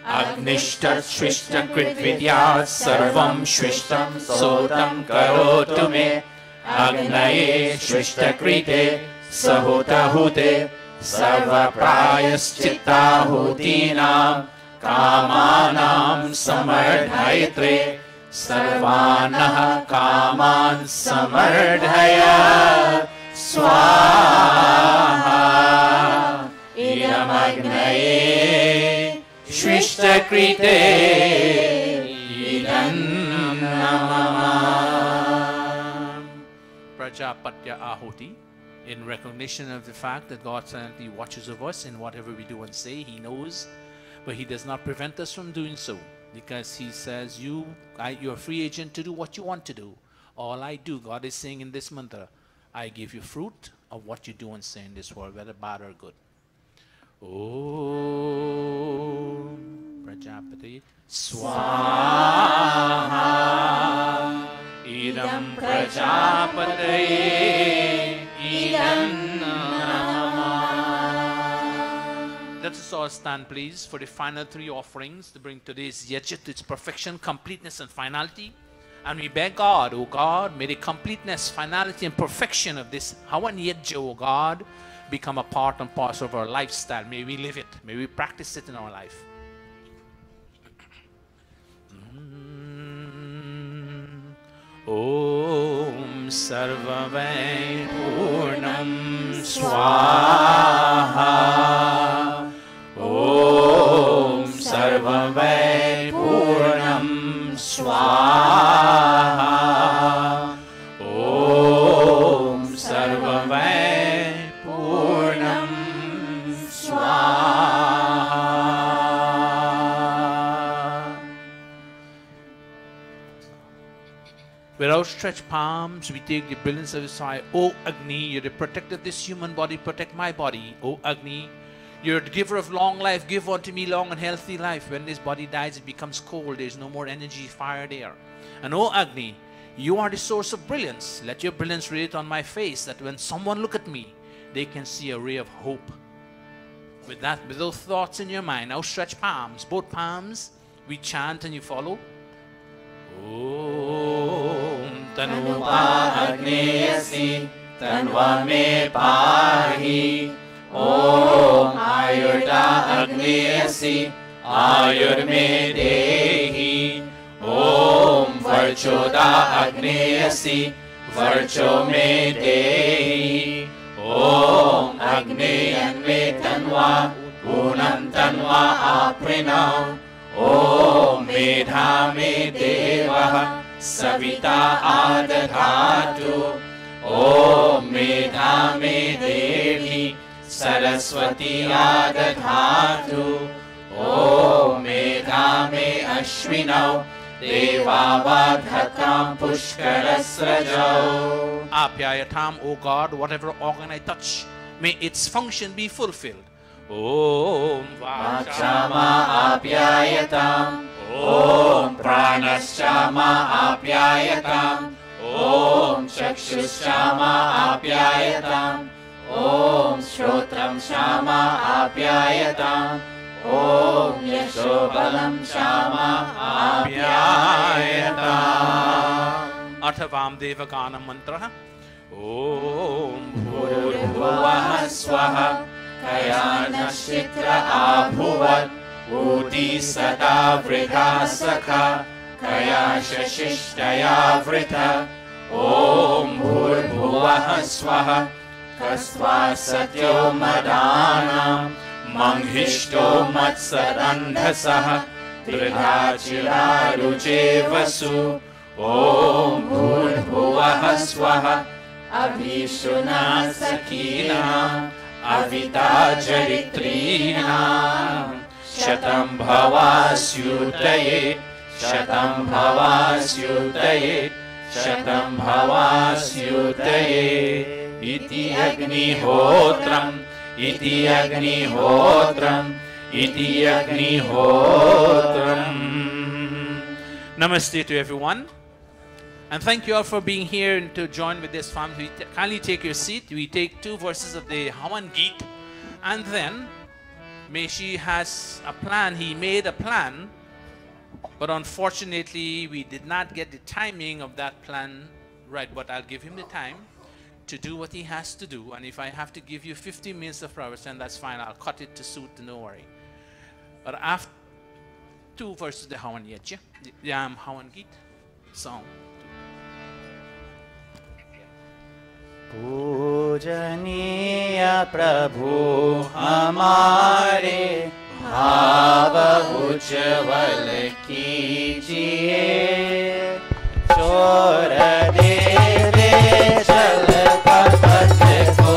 Agnishtat Shrishta Kritvidyat Sarvam Shrishtam Sotam Karotu Me Agnaye Shrishta Krite Sahotahute Sarva Prayaschittahutinam Kamanam Samardhaitre Sarvanaha Kaman Samardhaya Swaha Idamagnaye Shrishtakrite Idam Namamam. Prajapatya Ahuti. In recognition of the fact that God silently watches over us in whatever we do and say. He knows, but He does not prevent us from doing so, because He says, you're a free agent to do what you want to do. All I do, God is saying in this mantra, I give you fruit of what you do and say in this world, whether bad or good. Om Prajapati Swaha Idam Prajapataye Idam Namah. Let us all stand, please, for the final three offerings to bring today's yajna to its perfection, completeness, and finality. And we beg God, O God, may the completeness, finality, and perfection of this Havan Yajna, O God, become a part and parcel of our lifestyle. May we live it. May we practice it in our life. Om Sarvavai Purnam Swaha Om Sarvavai Purnam Swaha Om Sarvavai Purnam Swaha. With outstretched palms, we take the brilliance of His eye. O Agni, you're the protector of this human body, protect my body. O Agni, You're the giver of long life. Give unto me long and healthy life. When this body dies, it becomes cold. There's no more energy, fire there. And O Agni, you are the source of brilliance. Let your brilliance radiate on my face, that when someone look at me, they can see a ray of hope. With those thoughts in your mind, outstretched palms, both palms, we chant and you follow. Om Tanupa Agneyasi Tanva me pahi. Om Ayurda Agneyasi Ayur me dehi. Om Varchoda Agneyasi Varcho me dehi. Om Agneyan me tanva Unam tanva aprinam. Om Medha me deva Savita adadhatu. Om Medha me devi Saraswati adadhatu. Om Medha me ashwinau Devavadhatam pushkarasrajau. Apyayatam, O God, whatever organ I touch, may its function be fulfilled. Om Vachama apyayatam. Om Pranashama apyayatam. Om Chakshusama apyayatam. Om Shrotram Shama apyayatam. Om Yashobalam Shama apyayatam. Athavam Devagana Mantra. Om Bhurvuvah Swaha Kayana Shitra Abhuvat Uti Sada Vritha Sakha Kaya Shashishtaya Vritha. Om Bhurvuvah Swaha Kasva Satyo Madanam Manghishto Matsarandhasaha Tridhachira Ruche Vasu. Om Bhurvuvah Swaha Abhishuna Sakina Avita Jaritrina. Shatam Bhavasyutaye Shatam Bhavasyutaye Shatam Bhavasyutaye. Iti Agnihotram Iti Agnihotram Iti Agnihotram. Namaste to everyone. And thank you all for being here and to join with this family. Kindly take your seat. We take 2 verses of the Havan Geet. And then, Meshi has a plan. He made a plan. But unfortunately, we did not get the timing of that plan right. But I'll give him the time to do what he has to do. And if I have to give you 15 minutes of prayer, that's fine. I'll cut it to suit, no worry. But after 2 verses of the Havan Geet, Havan Geet song. पूजनीय प्रभु हमारे भाव उज्ज्वल कीजिए चोर देवे चल पथ को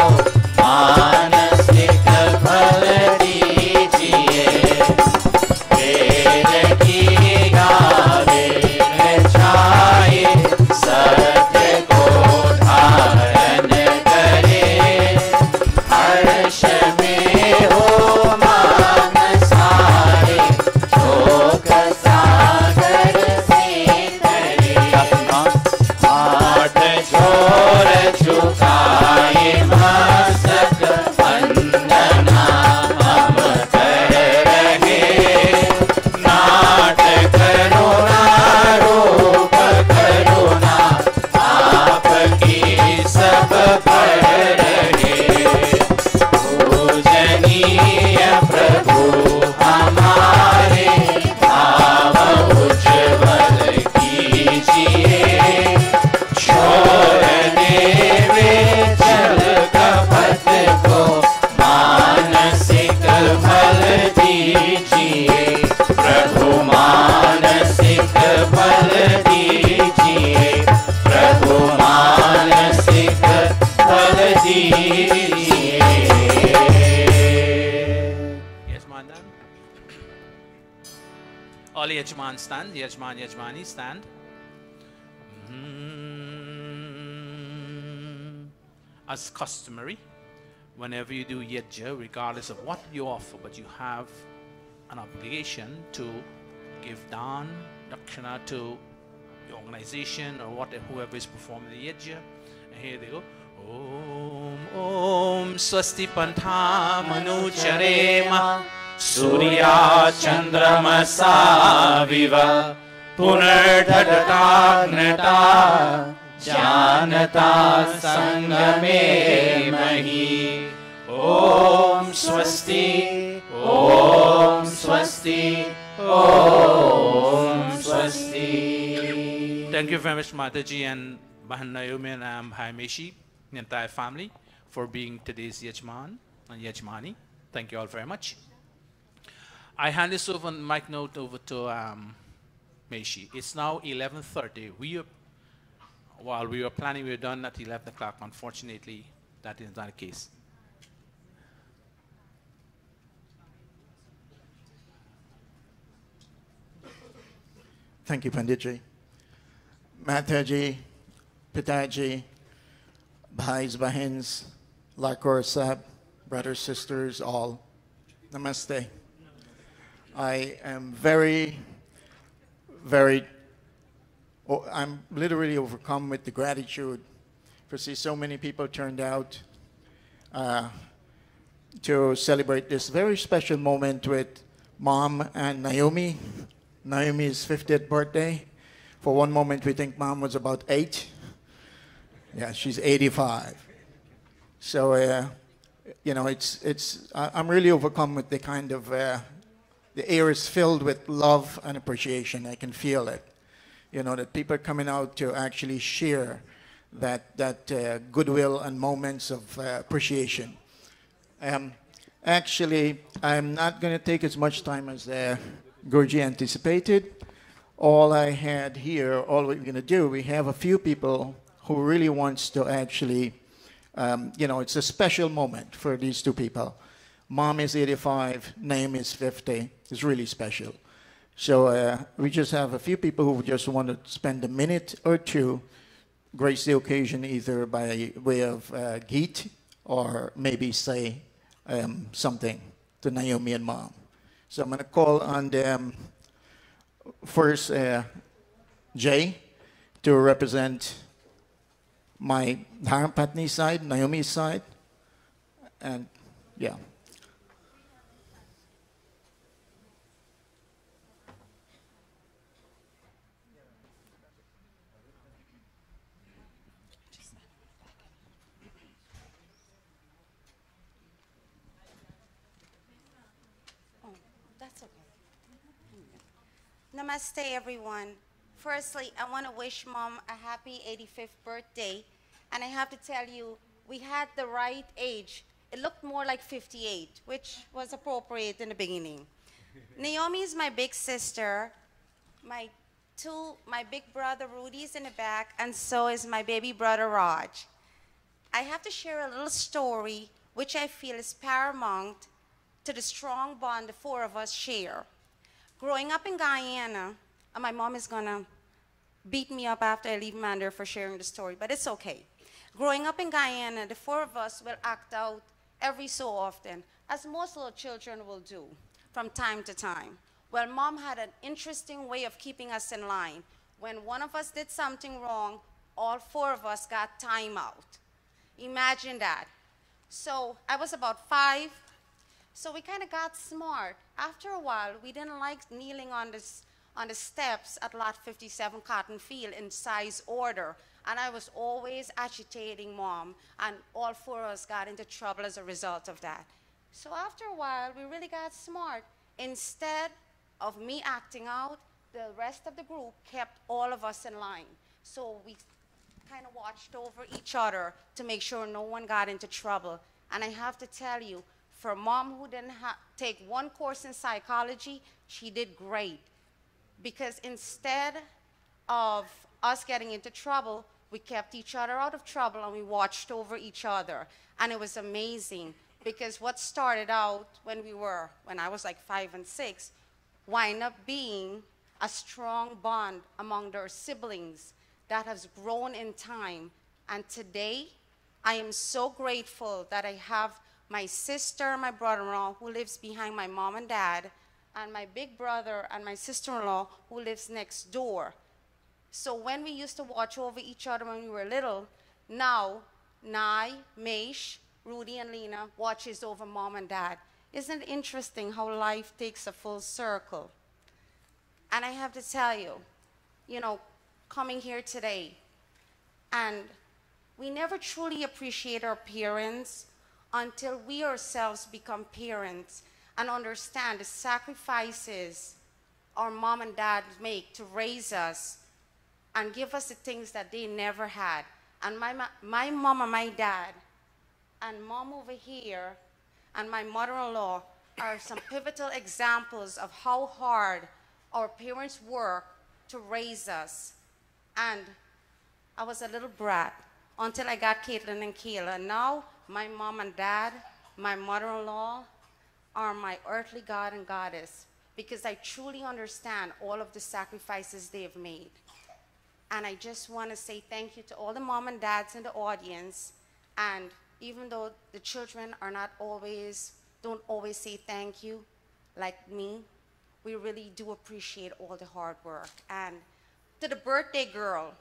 मानसिक फल दीजिए वेद की गावे छाए सत्य को धारण करे हर्ष में हो मान सारे शोक सागर से करे हाथ जोड़ झुकाए मस्तक वंदना हम कर रहे नाट करुणा रूप करुणा आपकी सब पढ़ रहे पूजनीय प्रभु हमारे भाव उज्ज्वल कीजिए छोड़ देवे चल कपट को मानसिक फल दीजिए प्रभु मानसिक फल दीजिए प्रभु मानसिक फल दीजिए. Yajman done. All Yajman stand. Yajman, Yajmani stand. As customary, whenever you do yajna, regardless of what you offer, but you have an obligation to give dan, dakshina to your organization or whatever, whoever is performing the yajna. And here they go. Om Om Swasti Pantha Manucharema Surya Chandramasa Viva Punardhatagnata Janata Sangame Mahi. Om Swasti, Om Swasti, Om Swasti. Thank you very much, Mataji and Bahan Naomi and Maharishi, the entire family, for being today's Yajman and Yajmani. Thank you all very much. I hand this over mic note over to Maishi. It's now 11:30. While we were planning, we were done at 11 o'clock. Unfortunately, that is not the case. Thank you, Panditji. Mataji, Pitaji, Bhais, Bahins, Lakor Sahib, brothers, sisters, all, Namaste. I am I'm literally overcome with the gratitude for see so many people turned out to celebrate this very special moment with Mom and Naomi. Naomi's 50th birthday. For one moment we think Mom was about 8. Yeah, she's 85. So, you know, I'm really overcome with the kind of, the air is filled with love and appreciation. I can feel it. You know, that people are coming out to actually share that goodwill and moments of appreciation. Actually, I'm not going to take as much time as Guruji anticipated. All I had here, all we're going to do, we have a few people who really wants to actually, you know, it's a special moment for these two people. Mom is 85, Naomi is 50. It's really special. So we just have a few people who just want to spend a minute or two, grace the occasion either by way of Geet or maybe say something to Naomi and Mom. So I'm going to call on them first, Jay, to represent my Dharmapatni side, Naomi's side, and yeah. Namaste, everyone. Firstly, I want to wish Mom a happy 85th birthday. And I have to tell you, we had the right age. It looked more like 58, which was appropriate in the beginning. Naomi is my big sister. My big brother Rudy's in the back, and so is my baby brother Raj. I have to share a little story which I feel is paramount to the strong bond the four of us share. Growing up in Guyana, and my mom is gonna beat me up after I leave Mander for sharing the story, but it's okay. Growing up in Guyana, the four of us will act out every so often, as most little children will do from time to time. Well, Mom had an interesting way of keeping us in line. When one of us did something wrong, all four of us got time out. Imagine that. So I was about 5. So we kind of got smart. After a while, we didn't like kneeling on the steps at Lot 57 Cotton Field in size order. And I was always agitating Mom, and all four of us got into trouble as a result of that. So after a while, we really got smart. Instead of me acting out, the rest of the group kept all of us in line. So we kind of watched over each other to make sure no one got into trouble. And I have to tell you, for Mom who didn't take one course in psychology, she did great. Because instead of us getting into trouble, we kept each other out of trouble and we watched over each other. And it was amazing because what started out when I was like 5 and 6, wind up being a strong bond among their siblings that has grown in time. And today, I am so grateful that I have my sister, my brother-in-law, who lives behind my mom and dad, and my big brother and my sister-in-law, who lives next door. So when we used to watch over each other when we were little, now Nai, Maish, Rudy, and Lena watches over mom and dad. Isn't it interesting how life takes a full circle? And I have to tell you, coming here today, and we never truly appreciate our parents until we ourselves become parents and understand the sacrifices our mom and dad make to raise us and give us the things that they never had. And my mom and my dad, and mom over here, and my mother-in-law are some pivotal examples of how hard our parents work to raise us. And I was a little brat until I got Caitlin and Kayla. Now, my mom and dad, my mother-in-law, are my earthly God and goddess, because I truly understand all of the sacrifices they've made. And I just want to say thank you to all the mom and dads in the audience. And even though the children don't always say thank you, like me, we really do appreciate all the hard work. And to the birthday girl,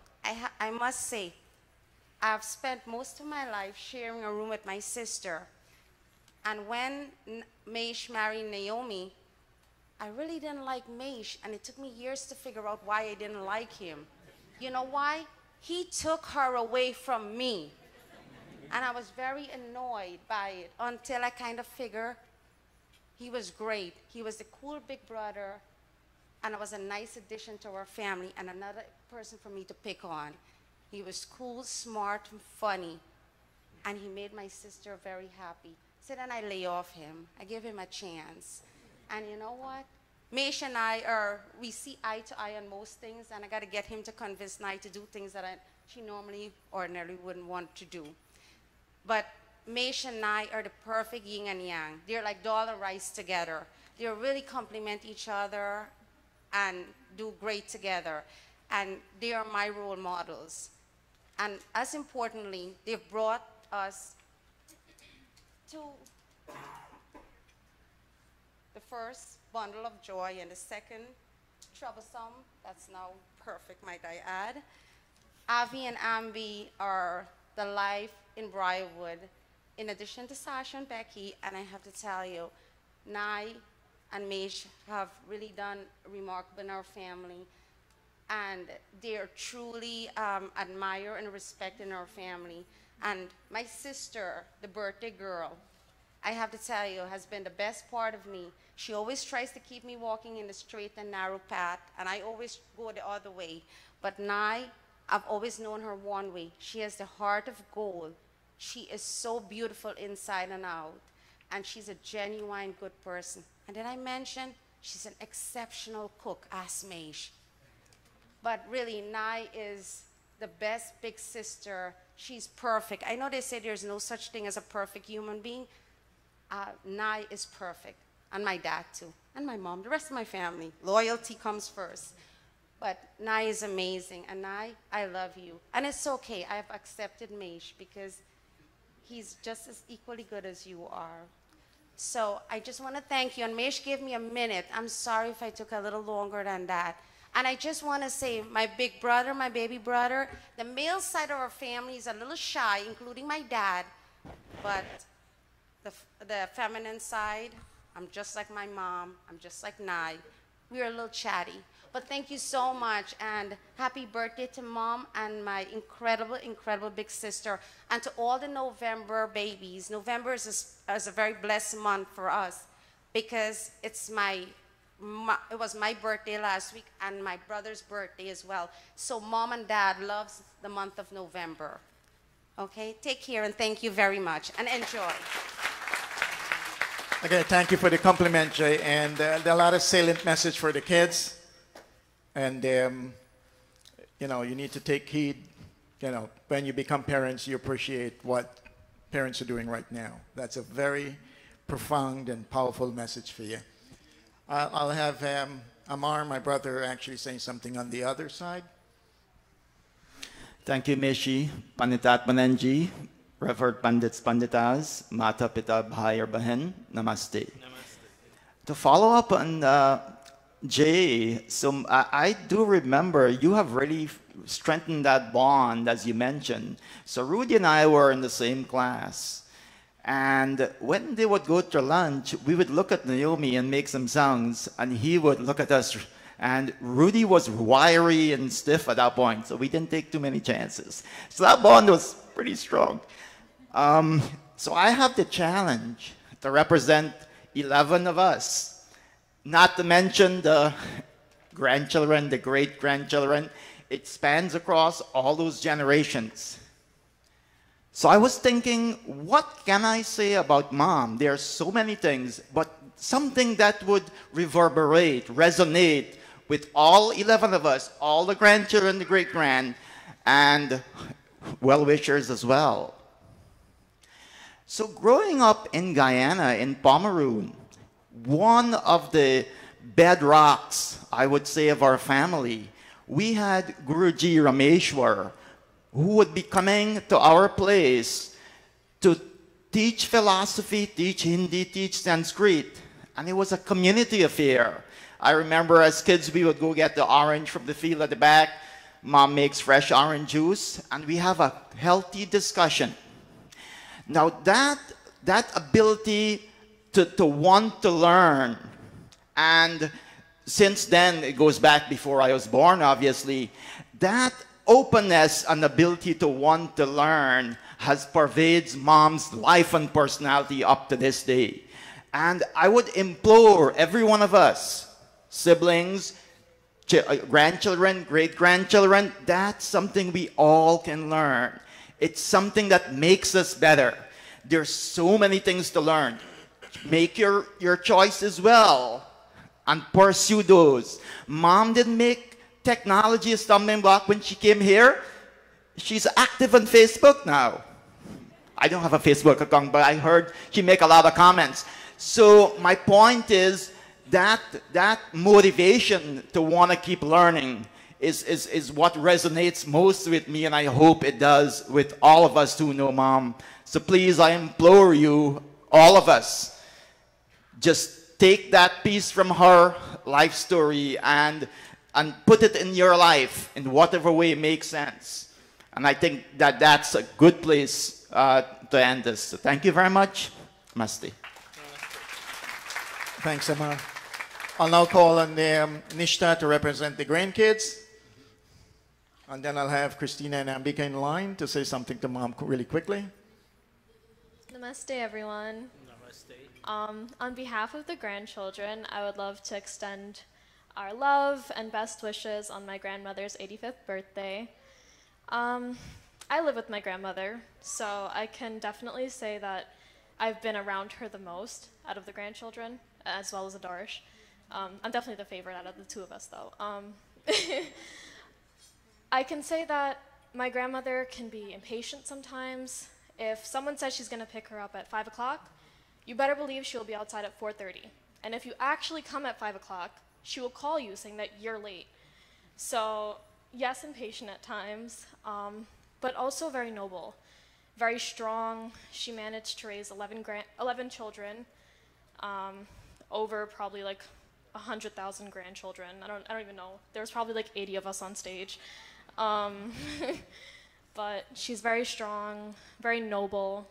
I must say, I've spent most of my life sharing a room with my sister. And when Maish married Naomi, I really didn't like Maish, and it took me years to figure out why I didn't like him. You know why? He took her away from me. And I was very annoyed by it until I kind of figured he was great. He was the cool big brother, and it was a nice addition to our family and another person for me to pick on. He was cool, smart, and funny, and he made my sister very happy. So then I lay off him. I give him a chance. And you know what? Maish and we see eye to eye on most things, and I got to get him to convince Nai to do things that she ordinarily wouldn't want to do. But Maish and Nai are the perfect yin and yang. They're like dal and rice together. They really complement each other and do great together. And they are my role models. And as importantly, they've brought us to the first bundle of joy and the second troublesome. That's now perfect, might I add. Avi and Ambi are the life in Briarwood, in addition to Sasha and Becky. And I have to tell you, Nai and Maish have really done remarkable in our family. And they are truly admired and respected in our family. And my sister, the birthday girl, I have to tell you, has been the best part of me. She always tries to keep me walking in the straight and narrow path, and I always go the other way. But Nai, I've always known her one way. She has the heart of gold. She is so beautiful inside and out, and she's a genuine good person. And did I mention she's an exceptional cook? Ask Maish. But really, Nai is the best big sister. She's perfect. I know they say there's no such thing as a perfect human being. Nai is perfect, and my dad too, and my mom, the rest of my family. Loyalty comes first. But Nai is amazing, and Nai, I love you. And it's okay, I've accepted Maish because he's just as equally good as you are. So I just want to thank you, and Maish gave me a minute. I'm sorry if I took a little longer than that. And I just want to say, my big brother, my baby brother, the male side of our family is a little shy, including my dad, but the feminine side, I'm just like my mom, I'm just like Nai. We're a little chatty. But thank you so much, and happy birthday to Mom and my incredible, incredible big sister, and to all the November babies. November is a very blessed month for us because it was my birthday last week and my brother's birthday as well. So Mom and Dad loves the month of November. Okay, take care and thank you very much, and enjoy. Okay, thank you for the compliment, Jay. And there are a lot of salient message for the kids. And, you know, you need to take heed. You know, when you become parents, you appreciate what parents are doing right now. That's a very profound and powerful message for you. I'll have Amar, my brother, actually saying something on the other side. Thank you, Meshi, Panitat Mananji, Revered Pandits Panditas, Mata Pita Bhai or Bahin, Namaste. To follow up on Jay, so I do remember you have really strengthened that bond, as you mentioned. So Rudy and I were in the same class. And when they would go to lunch, we would look at Naomi and make some sounds, and he would look at us. And Rudy was wiry and stiff at that point, so we didn't take too many chances. So that bond was pretty strong. So I have the challenge to represent 11 of us, not to mention the grandchildren, the great-grandchildren. It spans across all those generations. So I was thinking, what can I say about Mom? There are so many things, but something that would reverberate, resonate with all 11 of us, all the grandchildren, the great-grand, and well-wishers as well. So growing up in Guyana, in Pomeroon, one of the bedrocks, I would say, of our family, we had Guruji Rameshwar, who would be coming to our place to teach philosophy, teach Hindi, teach Sanskrit. And it was a community affair. I remember as kids, we would go get the orange from the field at the back. Mom makes fresh orange juice, and we have a healthy discussion. Now that ability to want to learn, and since then, it goes back before I was born, obviously, that openness and ability to want to learn has pervades Mom's life and personality up to this day. And I would implore every one of us, siblings, grandchildren, great-grandchildren, that's something we all can learn. It's something that makes us better. There's so many things to learn. Make your choice as well and pursue those. Mom didn't make technology a stumbling block when she came here. She's active on Facebook now. I don't have a Facebook account, but I heard she make a lot of comments. So my point is that motivation to want to keep learning is what resonates most with me, and I hope it does with all of us who know Mom. So please, I implore you, all of us, just take that piece from her life story and put it in your life in whatever way makes sense. And I think that that's a good place to end this. So thank you very much. Namaste. Thanks, Emma. I'll now call on Nishta to represent the grandkids. And then I'll have Christina and Ambika in line to say something to Mom really quickly. Namaste, everyone. Namaste. On behalf of the grandchildren, I would love to extend our love and best wishes on my grandmother's 85th birthday. I live with my grandmother, so I can definitely say that I've been around her the most out of the grandchildren, as well as Adarsh. I'm definitely the favorite out of the two of us, though. I can say that my grandmother can be impatient sometimes. If someone says she's going to pick her up at 5 o'clock, you better believe she'll be outside at 4:30. And if you actually come at 5 o'clock, she will call you saying that you're late. So yes, impatient at times, but also very noble, very strong. She managed to raise 11 children, over probably like 100,000 grandchildren. I don't even know. There's probably like 80 of us on stage. But she's very strong, very noble.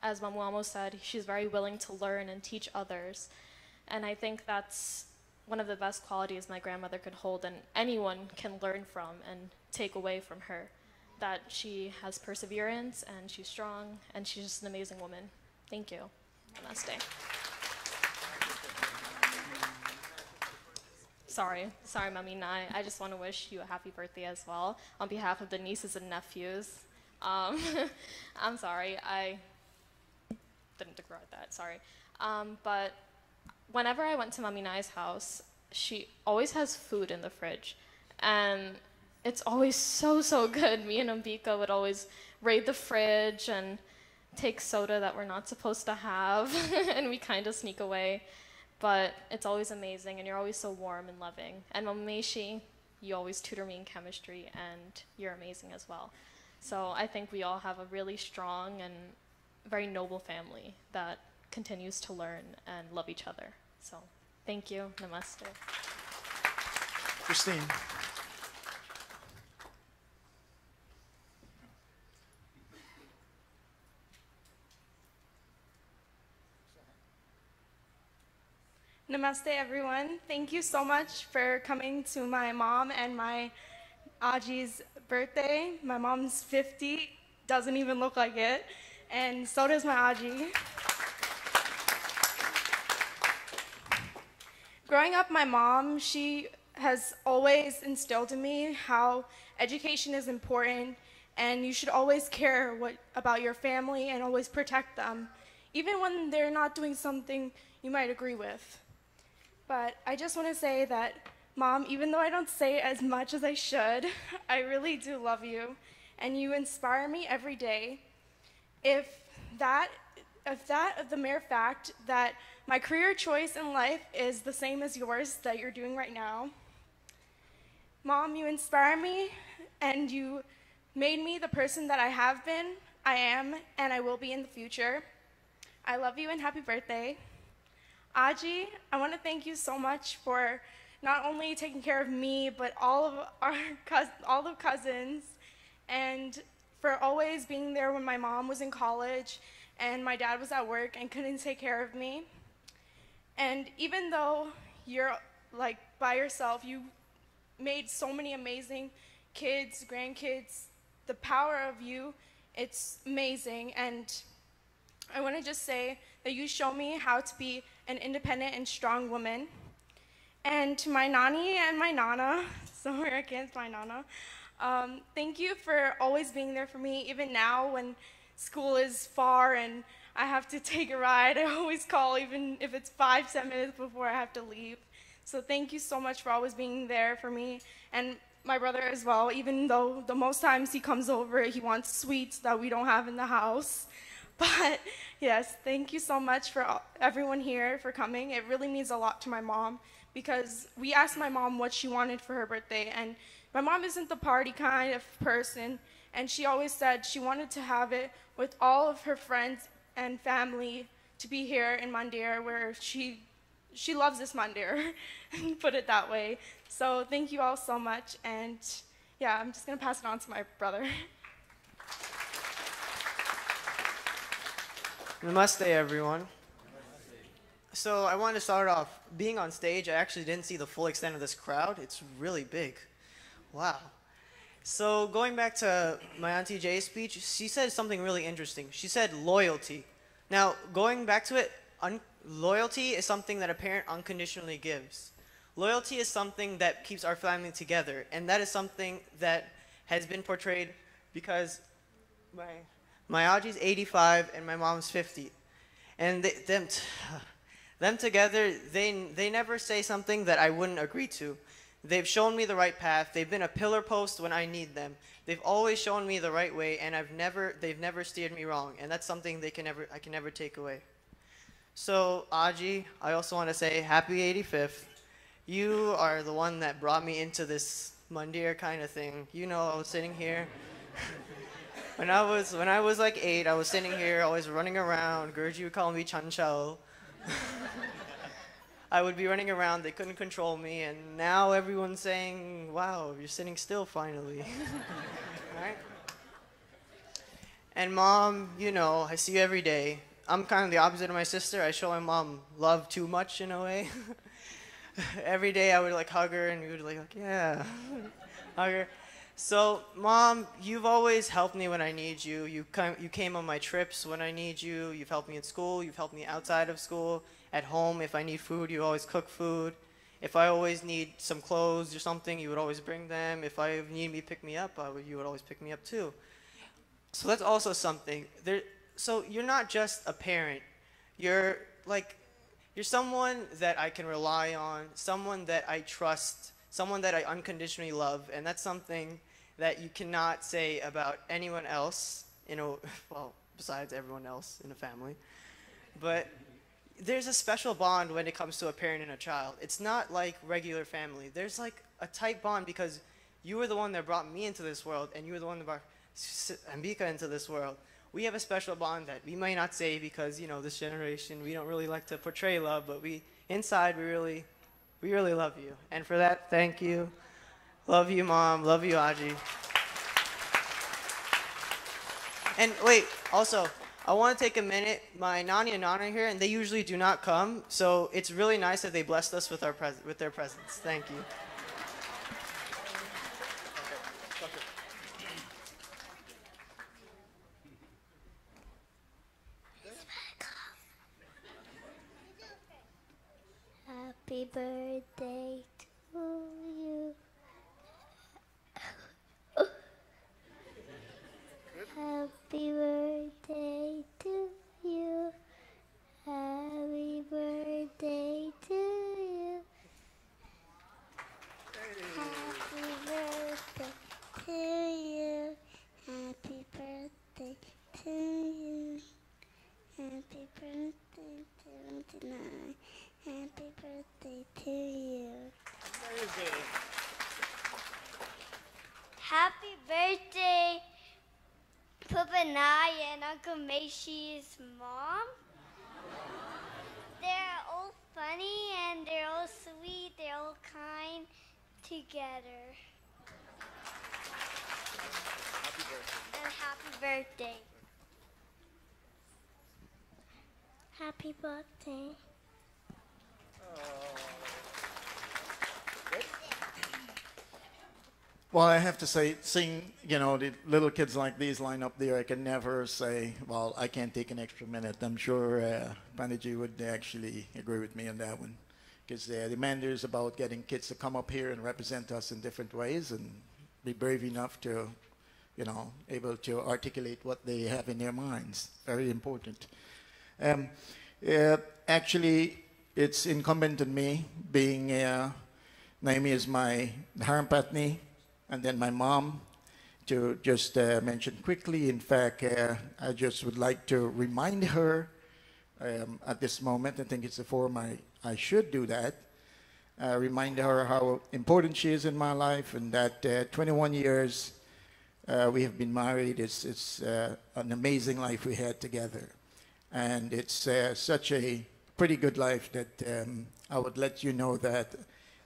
As Mamuamo said, she's very willing to learn and teach others. And I think that's one of the best qualities my grandmother could hold and anyone can learn from and take away from her. That she has perseverance and she's strong and she's just an amazing woman. Thank you. Namaste. Sorry, Mummy Nai. I just want to wish you a happy birthday as well on behalf of the nieces and nephews. I'm sorry, I didn't regret that, sorry. But whenever I went to Mummy Nai's house, she always has food in the fridge. And it's always so good. Me and Ambika would always raid the fridge and take soda that we're not supposed to have, and we kind of sneak away. But it's always amazing, and you're always so warm and loving. And Mameshi, you always tutor me in chemistry, and you're amazing as well. So I think we all have a really strong and very noble family that continues to learn and love each other. So thank you. Namaste. Christine. Namaste, everyone. Thank you so much for coming to my mom and my Aji's birthday. My mom's 50, doesn't even look like it, and so does my Aji. Growing up, my mom, she has always instilled in me how education is important, and you should always care about your family and always protect them, even when they're not doing something you might agree with. But I just want to say that, Mom, even though I don't say it as much as I should, I really do love you, and you inspire me every day. If the mere fact that my career choice in life is the same as yours that you're doing right now. Mom, you inspire me, and you made me the person that I have been, I am, and I will be in the future. I love you and happy birthday. Aji, I want to thank you so much for not only taking care of me, but all the cousins, and for always being there when my mom was in college and my dad was at work and couldn't take care of me. And even though you're like by yourself, you made so many amazing kids, grandkids. The power of you, it's amazing. And I want to just say that you show me how to be an independent and strong woman. And to my Nani and my Nana, somewhere against my Nana, thank you for always being there for me, even now when school is far and I have to take a ride. I always call, even if it's 5-10 minutes before I have to leave. So thank you so much for always being there for me. And my brother as well, even though the most times he comes over, he wants sweets that we don't have in the house. But yes, thank you so much for everyone here for coming. It really means a lot to my mom, because we asked my mom what she wanted for her birthday, and my mom isn't the party kind of person, and she always said she wanted to have it with all of her friends and family to be here in Mandir, where she loves this Mandir, put it that way. So thank you all so much, and yeah, I'm just gonna pass it on to my brother. Namaste, everyone. So I wanted to start off, being on stage, I actually didn't see the full extent of this crowd. It's really big. Wow. So going back to my Auntie Jay's speech, she said something really interesting. She said loyalty. Now, going back to it, loyalty is something that a parent unconditionally gives. Loyalty is something that keeps our family together, and that is something that has been portrayed because my Aji's 85 and my mom's 50. And them together, they never say something that I wouldn't agree to. They've shown me the right path. They've been a pillar post when I need them. They've always shown me the right way, and they've never steered me wrong. And that's something I can never take away. So Aji, I also want to say happy 85th. You are the one that brought me into this Mandir kind of thing. You know, I was sitting here. When I was like 8, I was sitting here, always running around. Gurji would call me Chanchal. I would be running around, they couldn't control me, and now everyone's saying, wow, you're sitting still finally. Right? And Mom, you know, I see you every day. I'm kind of the opposite of my sister. I show my mom love too much in a way. Every day I would like hug her, and we would like yeah, hug her. So, Mom, you've always helped me when I need you. You came on my trips when I need you. You've helped me in school. You've helped me outside of school. At home, if I need food, you always cook food. If I always need some clothes or something, you would always bring them. If I need me to pick me up, you would always pick me up too. So that's also something. So you're not just a parent. You're someone that I can rely on, someone that I trust, someone that I unconditionally love, and that's something that you cannot say about anyone else, well, besides everyone else in a family. But there's a special bond when it comes to a parent and a child. It's not like regular family. There's like a tight bond because you were the one that brought me into this world, and you were the one Ambika into this world, we have a special bond that we might not say because, you know, this generation, we don't really like to portray love, but inside, we really love you. And for that, thank you. Love you, Mom. Love you, Aji. And wait, also, I want to take a minute. My Nani and Nana are here, and they usually do not come, so it's really nice that they blessed us with their presence. Thank you. Happy birthday to you. Happy birthday to you. Happy birthday to you. Happy birthday to you. Happy birthday to you. Happy birthday to tonight. Happy birthday to you. Happy birthday, Papa Nai and Uncle Meishi's mom. They're all funny and they're all sweet, they're all kind together. Happy birthday. And happy birthday. Happy birthday. Well, I have to say, seeing, you know, the little kids like these line up there, I can never say, well, I can't take an extra minute. I'm sure Pandiji would actually agree with me on that one. Because the mandate is about getting kids to come up here and represent us in different ways and be brave enough to, you know, able to articulate what they have in their minds. Very important. Actually, it's incumbent on me, being Naomi is my Dharmpatni, and then my mom, to just mention quickly. In fact, I just would like to remind her at this moment, I think it's the forum I should do that, remind her how important she is in my life, and that 21 years we have been married. It's an amazing life we had together. And it's such a pretty good life that I would let you know that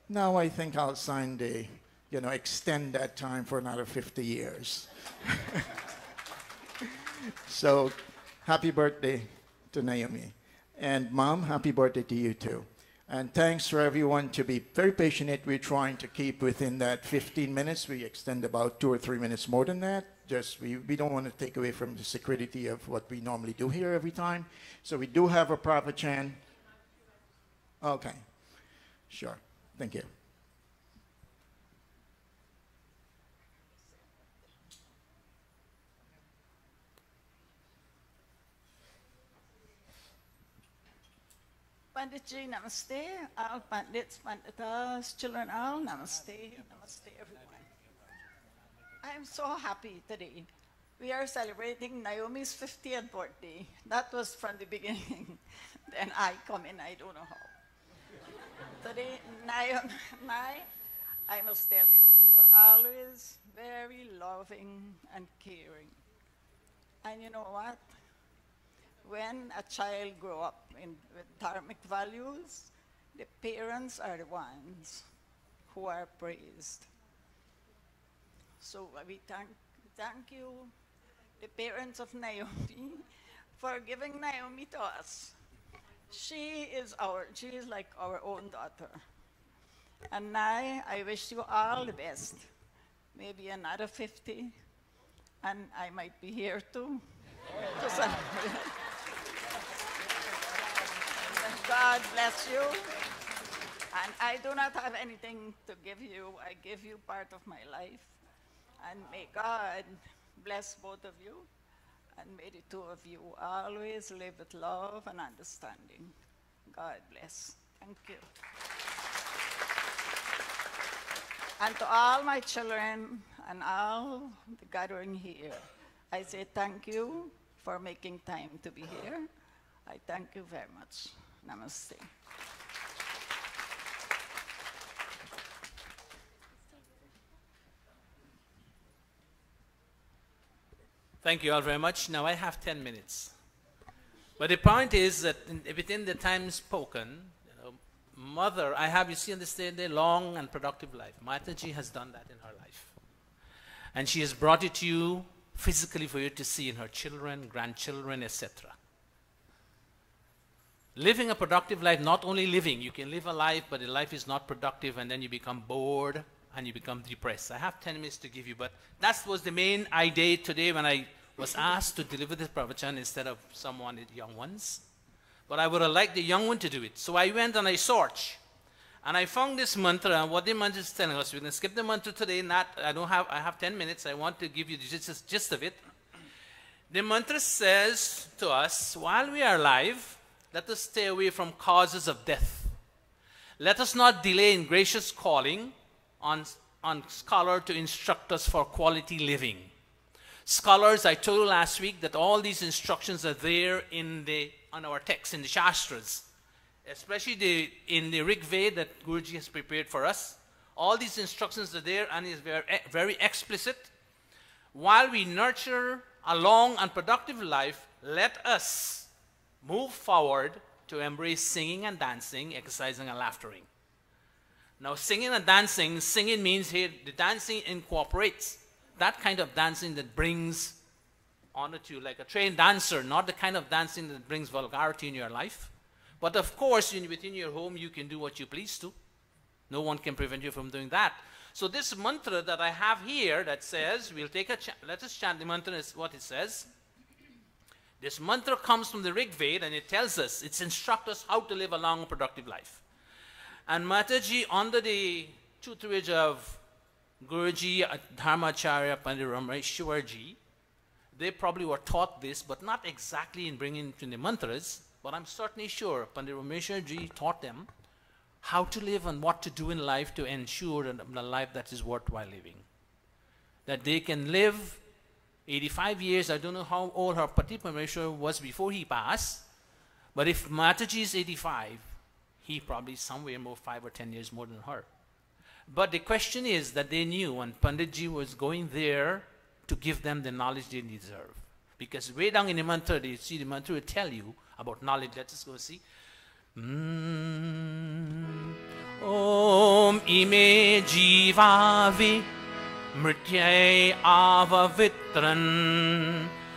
now I think I'll sign the, you know, extend that time for another 50 years. So happy birthday to Naomi. And Mom, happy birthday to you too. And thanks for everyone to be very patient. We're trying to keep within that 15 minutes. We extend about 2 or 3 minutes more than that. Just we don't want to take away from the security of what we normally do here every time. So we do have a proper chant. Okay, sure. Thank you. Panditji, namaste. All Pandits, Panditas, children, all namaste. Namaste, everyone. I am so happy today. We are celebrating Naomi's 50th birthday. That was from the beginning. Then I come in, I don't know how. Today, Naomi, I must tell you, you are always very loving and caring. And you know what? When a child grows up with dharmic values, the parents are the ones who are praised. So we thank you, the parents of Naomi, for giving Naomi to us. She is like our own daughter. And now I wish you all the best. Maybe another 50, and I might be here too to celebrate. God bless you. And I do not have anything to give you. I give you part of my life. And may God bless both of you. And may the two of you always live with love and understanding. God bless. Thank you. And to all my children and all the gathering here, I say thank you for making time to be here. I thank you very much. Namaste. Thank you all very much. Now I have 10 minutes. But the point is that within the time spoken, Mother, I have, you see, understand, a long and productive life. Mataji has done that in her life. And she has brought it to you physically for you to see in her children, grandchildren, etc. Living a productive life, not only living, you can live a life, but the life is not productive, and then you become bored and you become depressed. I have 10 minutes to give you, but that was the main idea today when I was asked to deliver this pravachan instead of someone, the young ones. But I would have liked the young one to do it. So I went and I searched. And I found this mantra, and what the mantra is telling us. We're going to skip the mantra today. I have 10 minutes. I want to give you the gist of it. The mantra says to us, while we are alive, let us stay away from causes of death. Let us not delay in gracious calling on scholar to instruct us for quality living. Scholars, I told you last week that all these instructions are there on our text, in the Shastras, especially in the Rig Veda that Guruji has prepared for us. All these instructions are there and is very explicit. While we nurture a long and productive life, let us move forward to embrace singing and dancing, exercising and laughtering. Now, singing and dancing, singing means here the dancing incorporates that kind of dancing that brings honor to you, like a trained dancer, not the kind of dancing that brings vulgarity in your life. But of course, within your home, you can do what you please to. No one can prevent you from doing that. So this mantra that I have here that says, let us chant the mantra, is what it says. This mantra comes from the Rig Veda, and it tells us, it instructs us how to live a long, productive life. And Mataji, under the tutorage of Guruji, Dharmacharya, Pandit Rameshwarji, they probably were taught this, but not exactly in bringing it to the mantras, but I'm certainly sure Pandit Rameshwarji taught them how to live and what to do in life to ensure a life that is worthwhile living. That they can live 85 years. I don't know how old her Pati Parmeshwar was before he passed, but if Mataji is 85, he probably somewhere more 5 or 10 years more than her. But the question is that they knew, and Panditji was going there to give them the knowledge they deserve. Because way down in the mantra, you see the mantra will tell you about knowledge. Let's just go see. Om ime jivavi mrityai avavitran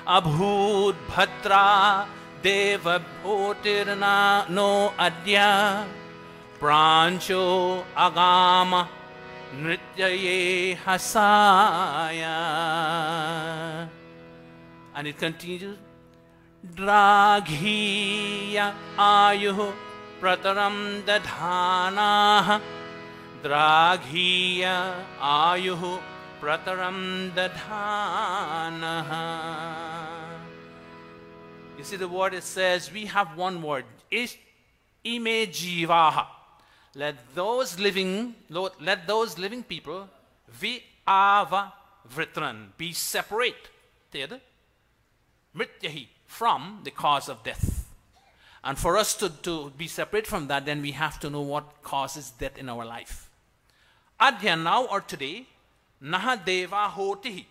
abhut bhadra deva bhotirna no adya prancho agama nrityaye hasaya. And it continues. Draghiya ayuh prataram dadhana. Draghiya ayuh prataram dadhana. You see the word, it says, we have one word. Ime jivaha. Let those living people vi'ava vritran, be separated, mrityahi, from the cause of death. And for us to be separate from that, then we have to know what causes death in our life. Adya, now or today, naha deva hotihi,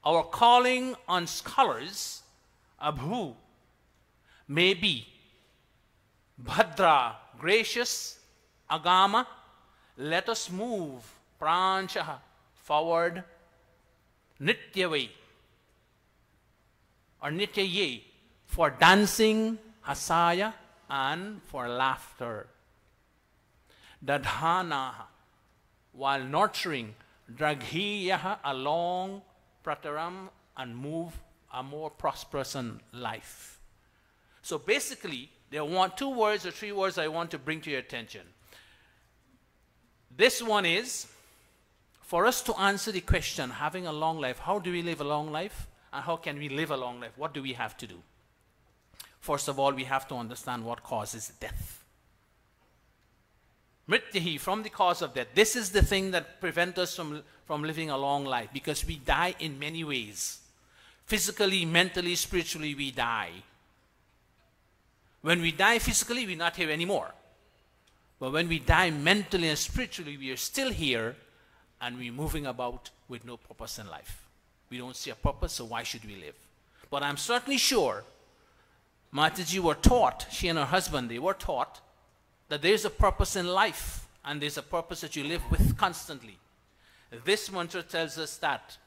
our calling on scholars, abhu, may be bhadra, gracious, agama, let us move, pranchaha, forward, nityavai, or nityaye, for dancing, hasaya, and for laughter. Dadhana, while nurturing, draghiyaha, along, prataram, and move a more prosperous life. So basically, there are 2 words or 3 words I want to bring to your attention. This one is, for us to answer the question, having a long life, how do we live a long life? And how can we live a long life? What do we have to do? First of all, we have to understand what causes death. Mrityahi, from the cause of death. This is the thing that prevents us from living a long life, because we die in many ways. Physically, mentally, spiritually, we die. When we die physically, we're not here anymore. But when we die mentally and spiritually, we are still here, and we're moving about with no purpose in life. We don't see a purpose, so why should we live? But I'm certainly sure Mataji were taught, she and her husband, they were taught that there's a purpose in life, and there's a purpose that you live with constantly. This mantra tells us that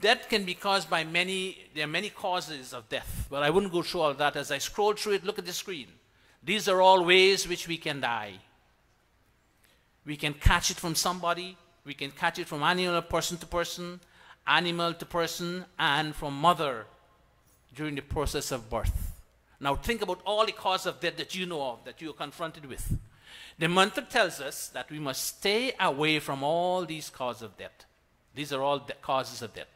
death can be caused by there are many causes of death, but I wouldn't go through all that. As I scroll through it, look at the screen. These are all ways which we can die. We can catch it from somebody, we can catch it from person to person, animal to person, and from mother during the process of birth. Now think about all the causes of death that you know of, that you are confronted with. The mantra tells us that we must stay away from all these causes of death. These are all the causes of death.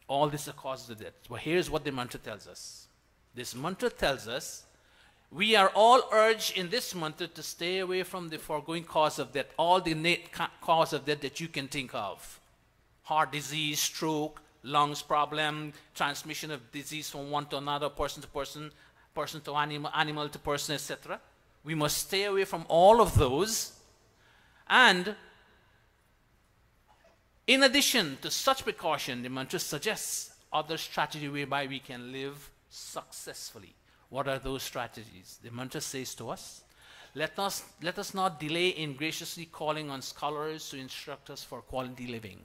All these are causes of death. Well, here's what the mantra tells us. This mantra tells us we are all urged in this mantra to stay away from the foregoing cause of death, all the cause of death that you can think of. Heart disease, stroke, lungs problem, transmission of disease from one to another, person to person, person to animal, animal to person, etc. We must stay away from all of those. And in addition to such precaution, the mantra suggests other strategy whereby we can live successfully. What are those strategies? The mantra says to us, let us not delay in graciously calling on scholars to instruct us for quality living.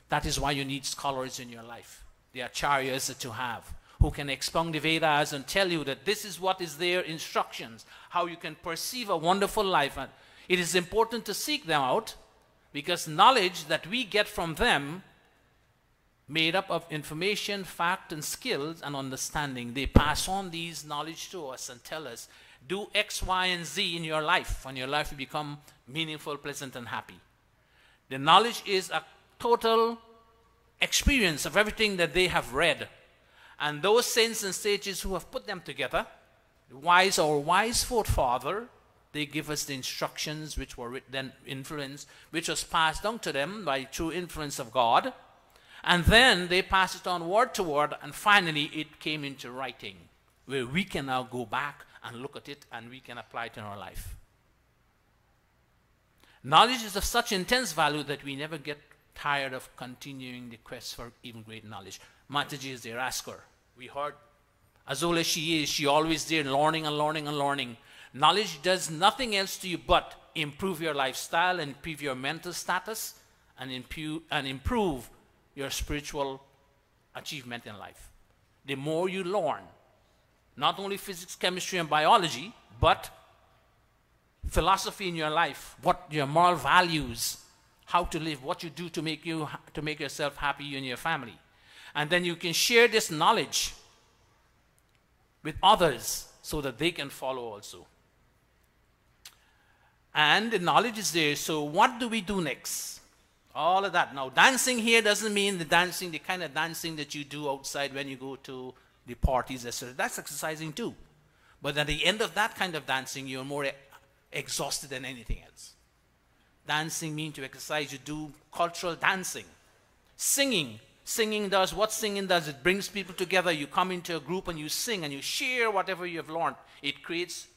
That is why you need scholars in your life. The acharyas that you have, who can expound the Vedas and tell you that this is what is their instructions, how you can perceive a wonderful life. And it is important to seek them out, because knowledge that we get from them, made up of information, fact, and skills and understanding, they pass on these knowledge to us and tell us, do X, Y, and Z in your life, and your life will become meaningful, pleasant, and happy. The knowledge is a total experience of everything that they have read. And those saints and sages who have put them together, our wise forefather, they give us the instructions which were then influenced, which was passed down to them by true influence of God. And then they pass it on word to word, and finally it came into writing, where we can now go back and look at it and we can apply it in our life. Knowledge is of such intense value that we never get tired of continuing the quest for even greater knowledge. Mataji is there, ask her. We heard, as old as she is, she always there learning and learning and learning. Knowledge does nothing else to you but improve your lifestyle, and improve your mental status, and improve your spiritual achievement in life. The more you learn, not only physics, chemistry, and biology, but philosophy in your life, what your moral values, how to live, what you do to make yourself happy, you and your family. And then you can share this knowledge with others so that they can follow also. And the knowledge is there, so what do we do next? All of that. Now, dancing here doesn't mean the kind of dancing that you do outside when you go to the parties, etc. That's exercising too. But at the end of that kind of dancing, you're more exhausted than anything else. Dancing means to exercise. You do cultural dancing. Singing. Singing does what singing does. It brings people together. You come into a group and you sing and you share whatever you have learned. It creates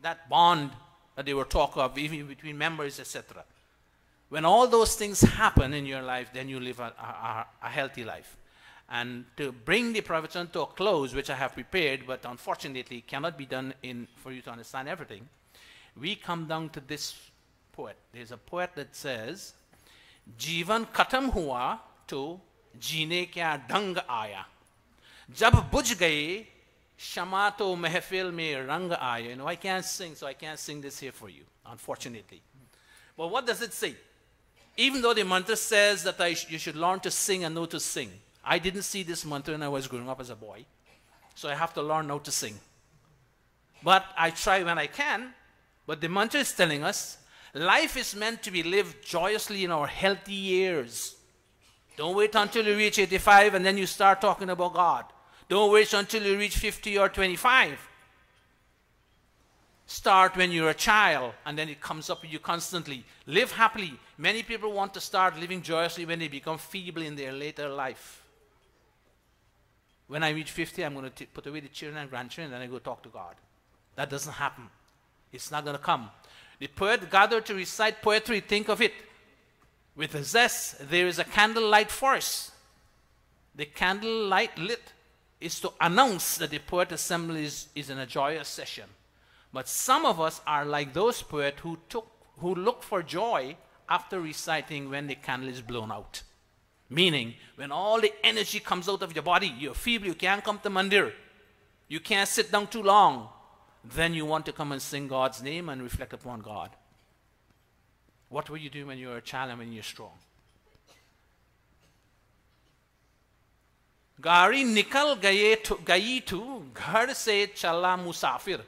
that bond that they were talking of, even between members, etc. When all those things happen in your life, then you live a healthy life. And to bring the pravachan to a close, which I have prepared, but unfortunately cannot be done for you to understand everything, we come down to this poet. There's a poet that says, Jivan khatam hua to jeene kya dang aaya. Jab bujh gaye, shama to mehfil mein rang aaya. You know, I can't sing, so I can't sing this here for you, unfortunately. But what does it say? Even though the mantra says that you should learn to sing and know to sing, I didn't see this mantra when I was growing up as a boy, so I have to learn how to sing. But I try when I can. But the mantra is telling us, life is meant to be lived joyously in our healthy years. Don't wait until you reach 85 and then you start talking about God. Don't wait until you reach 50 or 25. Start when you're a child, and then it comes up with you constantly. Live happily. Many people want to start living joyously when they become feeble in their later life. When I reach 50, I'm going to put away the children and grandchildren, and then I go talk to God. That doesn't happen. It's not going to come. The poet gathered to recite poetry. Think of it. With a zest, there is a candlelight first. The candlelight lit is to announce that the poet assembly is in a joyous session. But some of us are like those poets who look for joy after reciting when the candle is blown out. Meaning, when all the energy comes out of your body, you're feeble, you can't come to mandir, you can't sit down too long, then you want to come and sing God's name and reflect upon God. What were you doing when you were a child and when you're strong? गाड़ी निकल गई तू घर से चला मुसाफिर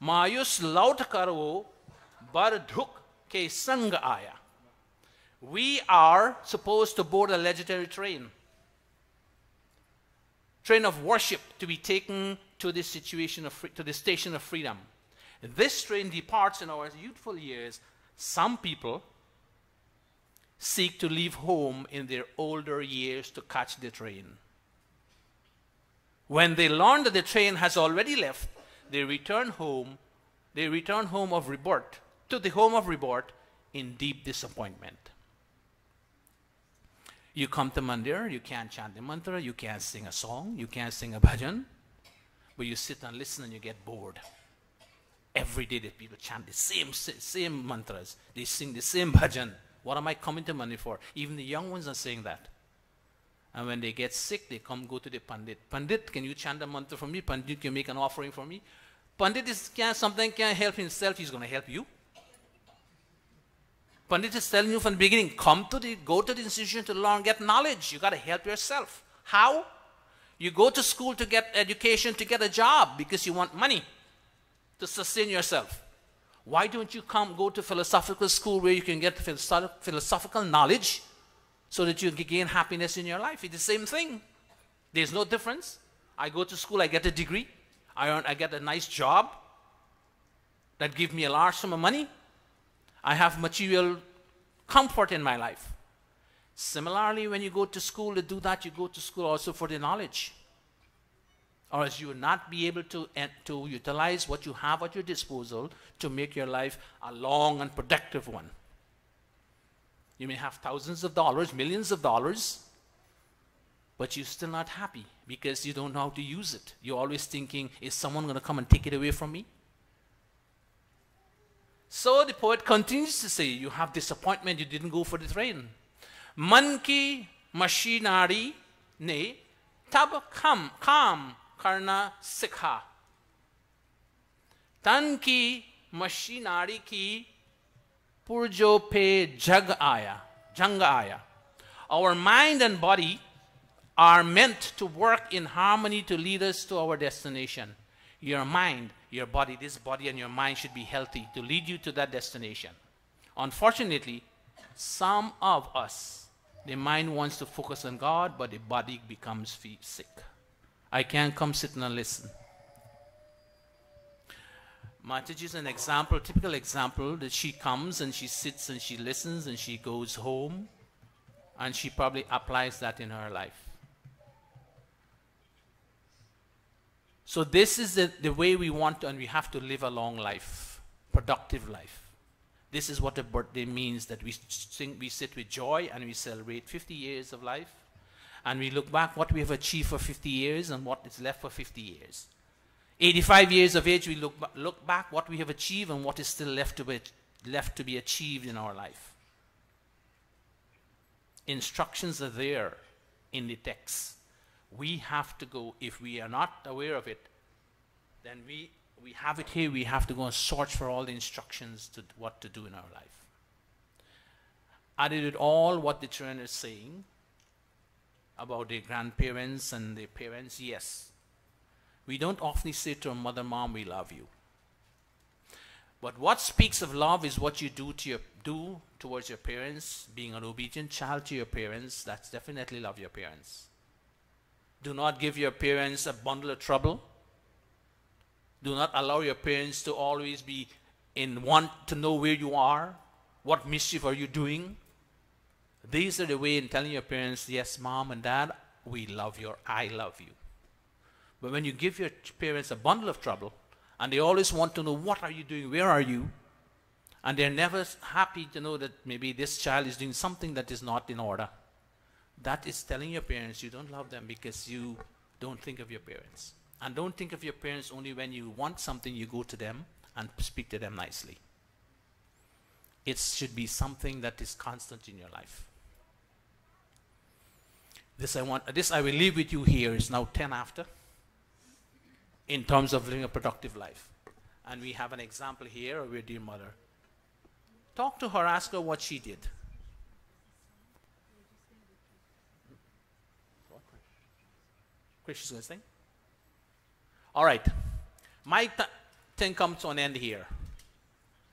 मायूस लौट कर वो बरधुक के संग आया. We are supposed to board a legendary train of worship to be taken to this to the station of freedom. This train departs in our youthful years. Some people seek to leave home in their older years to catch the train. When they learn that the train has already left, they return home of rebirth, to the home of rebirth in deep disappointment. You come to mandir, you can't chant the mantra, you can't sing a song, you can't sing a bhajan, but you sit and listen and you get bored. Every day that people chant the same mantras, they sing the same bhajan. What am I coming to mandir for? Even the young ones are saying that. And when they get sick, they go to the Pandit. Pandit, can you chant a mantra for me? Pandit, can you make an offering for me? Pandit can't help himself, he's going to help you. Pandit is telling you from the beginning, go to the institution to learn, get knowledge. You got to help yourself. How? You go to school to get education, to get a job because you want money to sustain yourself. Why don't you go to philosophical school where you can get philosophical knowledge so that you can gain happiness in your life? It's the same thing. There's no difference. I go to school, I get a degree, I get a nice job that gives me a large sum of money. I have material comfort in my life. Similarly, when you go to school to do that, you go to school also for the knowledge. Or else you will not be able to utilize what you have at your disposal to make your life a long and productive one. You may have thousands of dollars, millions of dollars, but you're still not happy because you don't know how to use it. You're always thinking, is someone going to come and take it away from me? So the poet continues to say, you have disappointment, you didn't go for the train. Man ki machinery ne tab kam karna sikha. Tan ki machinery ki purjo pe jang aya. Our mind and body are meant to work in harmony to lead us to our destination. Your mind, your body, this body and your mind should be healthy to lead you to that destination. Unfortunately, some of us, the mind wants to focus on God, but the body becomes sick. I can't come sit and listen. Mataji is an example, typical example, that she comes and she sits and she listens and she goes home and she probably applies that in her life. So this is the way we want to, and we have to live a long life, productive life. This is what a birthday means, that we sit with joy and we celebrate 50 years of life. And we look back what we have achieved for 50 years and what is left for 50 years. 85 years of age, we look back what we have achieved and what is still left to be achieved in our life. Instructions are there in the text. We have to go. If we are not aware of it, then we have it here. We have to go and search for all the instructions to what to do in our life. Added it all what the children are saying about their grandparents and their parents, yes. We don't often say to a mother, Mom, we love you. But what speaks of love is what you do towards your parents. Being an obedient child to your parents, that's definitely love your parents. Do not give your parents a bundle of trouble. Do not allow your parents to always want to know where you are. What mischief are you doing? These are the way in telling your parents, yes, Mom and Dad, we love you, or I love you. But when you give your parents a bundle of trouble, and they always want to know, what are you doing, where are you? And they're never happy to know that maybe this child is doing something that is not in order. That is telling your parents you don't love them because you don't think of your parents. And don't think of your parents only when you want something, you go to them and speak to them nicely. It should be something that is constant in your life. This I will leave with you here. It's now 10 after. In terms of living a productive life. And we have an example here of your dear mother. Talk to her, ask her what she did. Chris is going to sing? All right. My thing comes to an end here.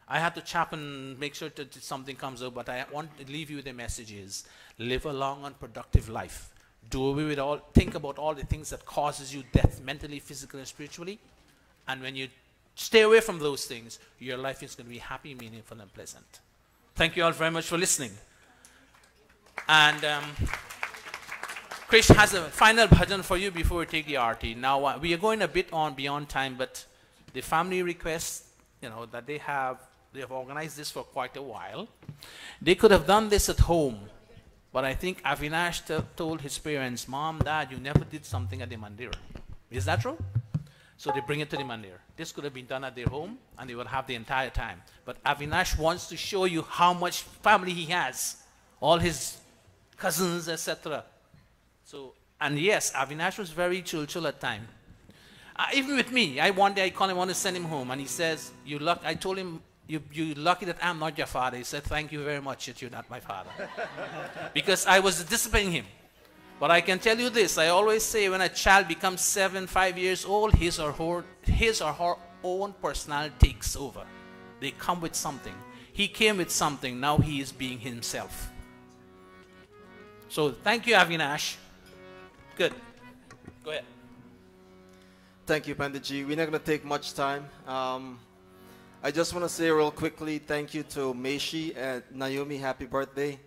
I had to chop and make sure that something comes up, but I want to leave you with the message is, live a long and productive life. Do away with all, think about all the things that causes you death, mentally, physically, and spiritually. And when you stay away from those things, your life is going to be happy, meaningful, and pleasant. Thank you all very much for listening. And Krish has a final bhajan for you before we take the arti. Now, we are going a bit on beyond time, but the family requests, you know, that they have organized this for quite a while. They could have done this at home, but I think Avinash told his parents, Mom, Dad, you never did something at the mandir. Is that true? So they bring it to the mandir. This could have been done at their home, and they would have the entire time. But Avinash wants to show you how much family he has, all his cousins, etc. So, and yes, Avinash was very chill at time. Even with me, one day I called him, I want to send him home, and he says, I told him, you're lucky that I'm not your father. He said, thank you very much that you're not my father. Because I was disciplining him. But I can tell you this, I always say when a child becomes 5 years old, his or her own personality takes over. They come with something. He came with something, now he is being himself. So thank you, Avinash. Good. Go ahead. Thank you, Panditji. We're not going to take much time. I just want to say real quickly, thank you to Meishi and Naomi. Happy birthday.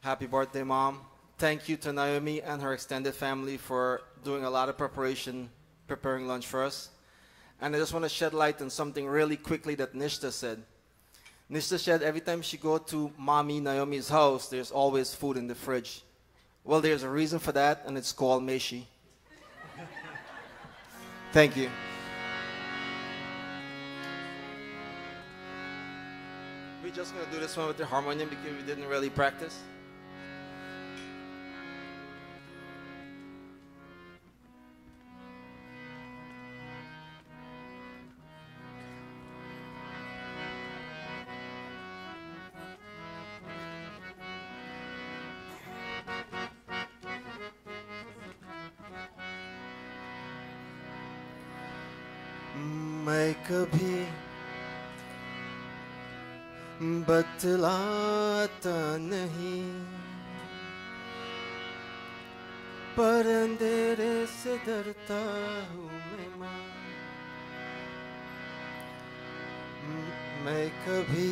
Happy birthday, Mom. Thank you to Naomi and her extended family for doing a lot of preparing lunch for us. And I just want to shed light on something really quickly that Nishta said. Nishta said every time she go to Mommy Naomi's house, there's always food in the fridge. Well, there's a reason for that, and it's called Meishi. Thank you. We're just going to do this one with the harmonium because we didn't really practice. मैं कभी बतलाता नहीं पर अंधेरे से डरता हूँ मैं कभी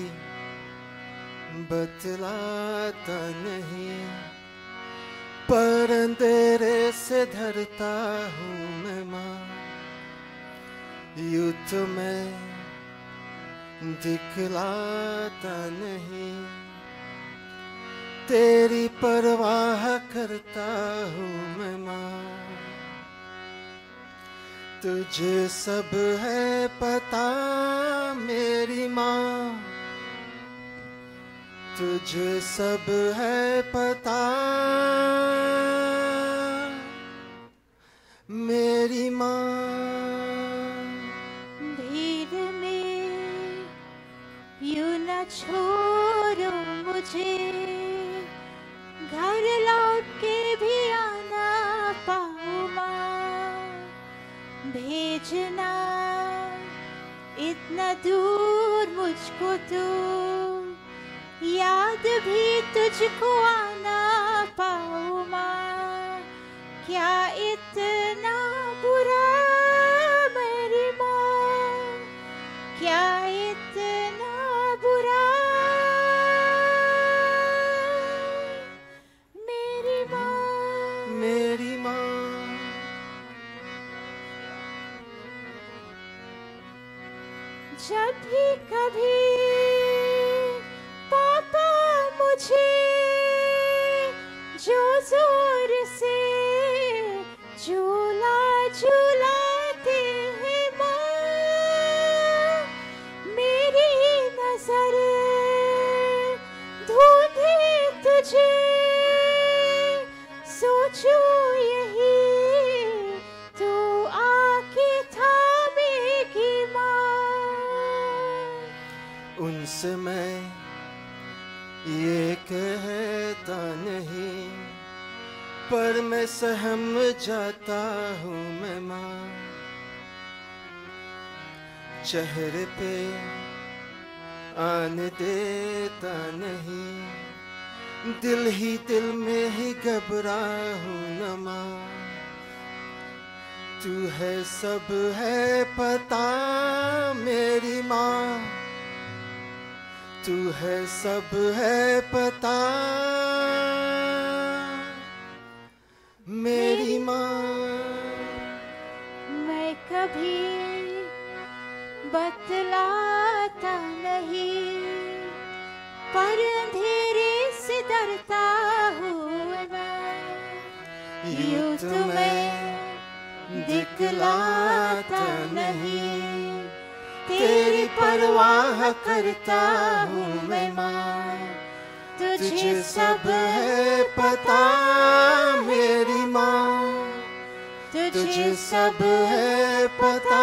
बतलाता नहीं पर अंधेरे से डरता हूँ मैं माँ यूं तो मैं दिखलाता नहीं तेरी परवाह करता हूँ मैं माँ तुझे सब है पता मेरी माँ तुझे सब है पता मेरी माँ यूं न छोड़ो मुझे घर लौट के भी आना पाऊँ माँ भेजना इतना दूर मुझको तो याद भी तुझको आना पाऊँ माँ क्या इतना बुरा मेरी माँ क्या इतना बुरा मेरी माँ जब भी कभी ये कहता नहीं, पर मैं सहम जाता हूँ मैं माँ। चेहरे पे आने देता नहीं, दिल ही दिल में ही घबरा हूँ न माँ। तू है सब है पता मेरी माँ, तू है सब है पता मेरी माँ। मैं कभी बतलाता नहीं, पर अंधेरे से डरता हूँ मैं। यूं तो मैं दिखलाता नहीं, तेरी परवाह करता हूँ मैं माँ। तुझे सब है पता मेरी माँ, तुझे सब है पता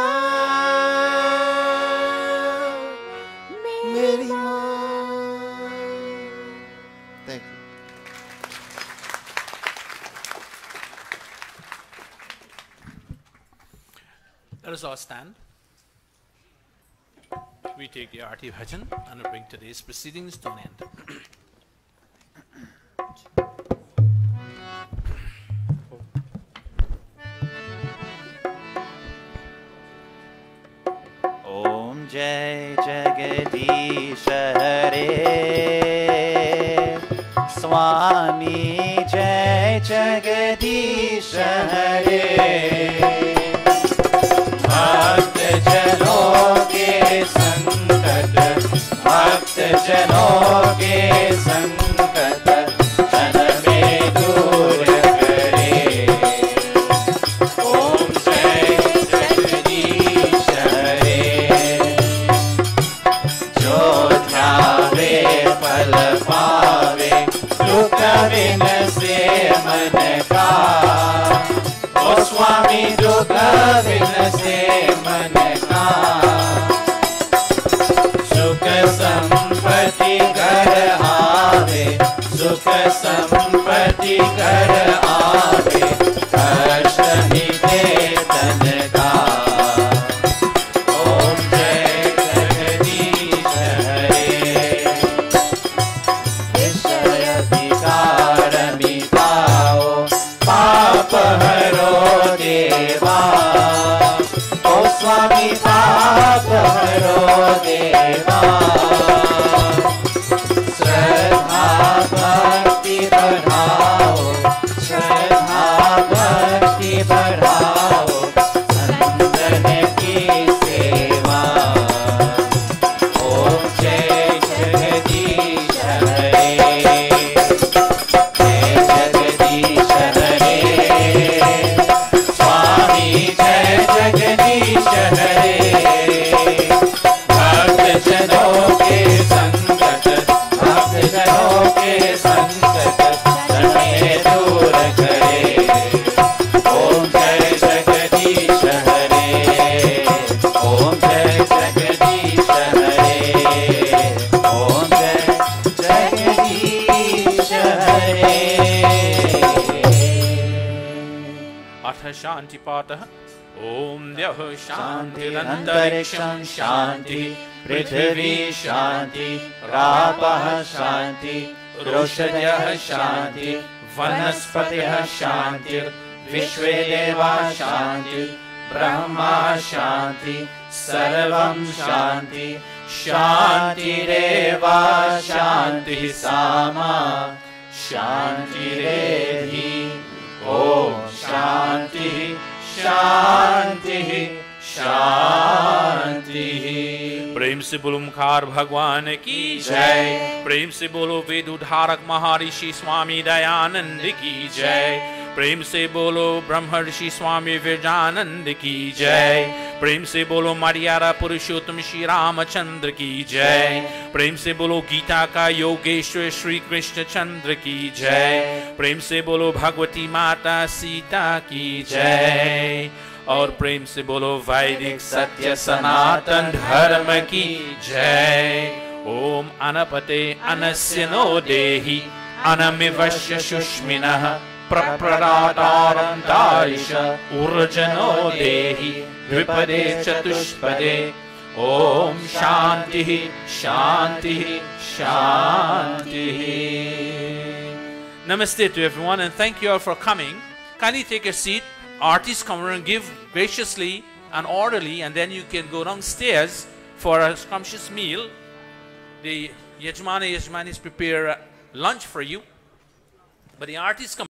मेरी माँ। Thank you. Let us all stand. We take the Arti Bhajan and bring today's proceedings to an end. Om Jai Jagadish Hare, Swami Jai Jagadish Hare. भक्त जनों के संकट, भक्त जनों के संकट जन में दूर करे। ओम जय जगदीश हरे। जो ध्यावे फल पावे, दुख बिन से मन का। ओ स्वामी दुख बिन से मन का। सुख संपत्ति घर आवे, सुख संपत्ति घर आवे, कष्ट ही दे तन का। ओम जय जगदीश हरे। विषय विकार मिटाओ, पाप हरो देवा। ओ स्वामी पाप हरो देवा। श्रद्धा भक्ति बढ़ाओ, श्रद्धा भक्ति बढ़ाओ, संतन की सेवा। ओम जय जगदीश हरे। जय जगदीश हरे। स्वामी जय जगदीश हरे। भक्त जनों के संकट, भक्त जनों के संकट जन में दूर करे। ओम जय जगदीश हरे। ओम जय जगदीश हरे। ओम जय जगदीश हरे। अथ शांति पाठः। ओम द्यौः शान्तिरन्तरिक्षं शान्ति, पृथिवी शांति, रापः शांति, रोषधयः शांति, वनस्पतयः शांति, विश्वे देवा शांति, ब्रह्मा शांति, सर्वं शांति। शांतिरेव शांतिः सामा शांतिरेधि। ओम शांति शांति शांति। प्रेम से बोलो मुखार भगवान की जय। प्रेम से बोलो वेद उद्धारक महर्षि स्वामी दयानंद की जय। प्रेम से बोलो ब्रह्मर्षि स्वामी विवेकानंद की जय। प्रेम से बोलो मर्यादा पुरुषोत्तम श्री रामचंद्र की जय। प्रेम से बोलो गीता का योगेश्वर श्री कृष्ण चंद्र की जय। प्रेम से बोलो भगवती माता सीता की जय। और प्रेम से बोलो वैदिक सत्य सनातन धर्म की जय। Om Anapate Anasya no Dehi Anamivasya Shushminah Prapradaram Darisha Urjano Dehi Dvipade Chatushpade Om Shanti Shanti Shanti. Namaste to everyone, and thank you all for coming. Kindly take a seat. Artists come around and give graciously and orderly, and then you can go downstairs for a scrumptious meal. The Yajmanis prepare lunch for you, but the artists come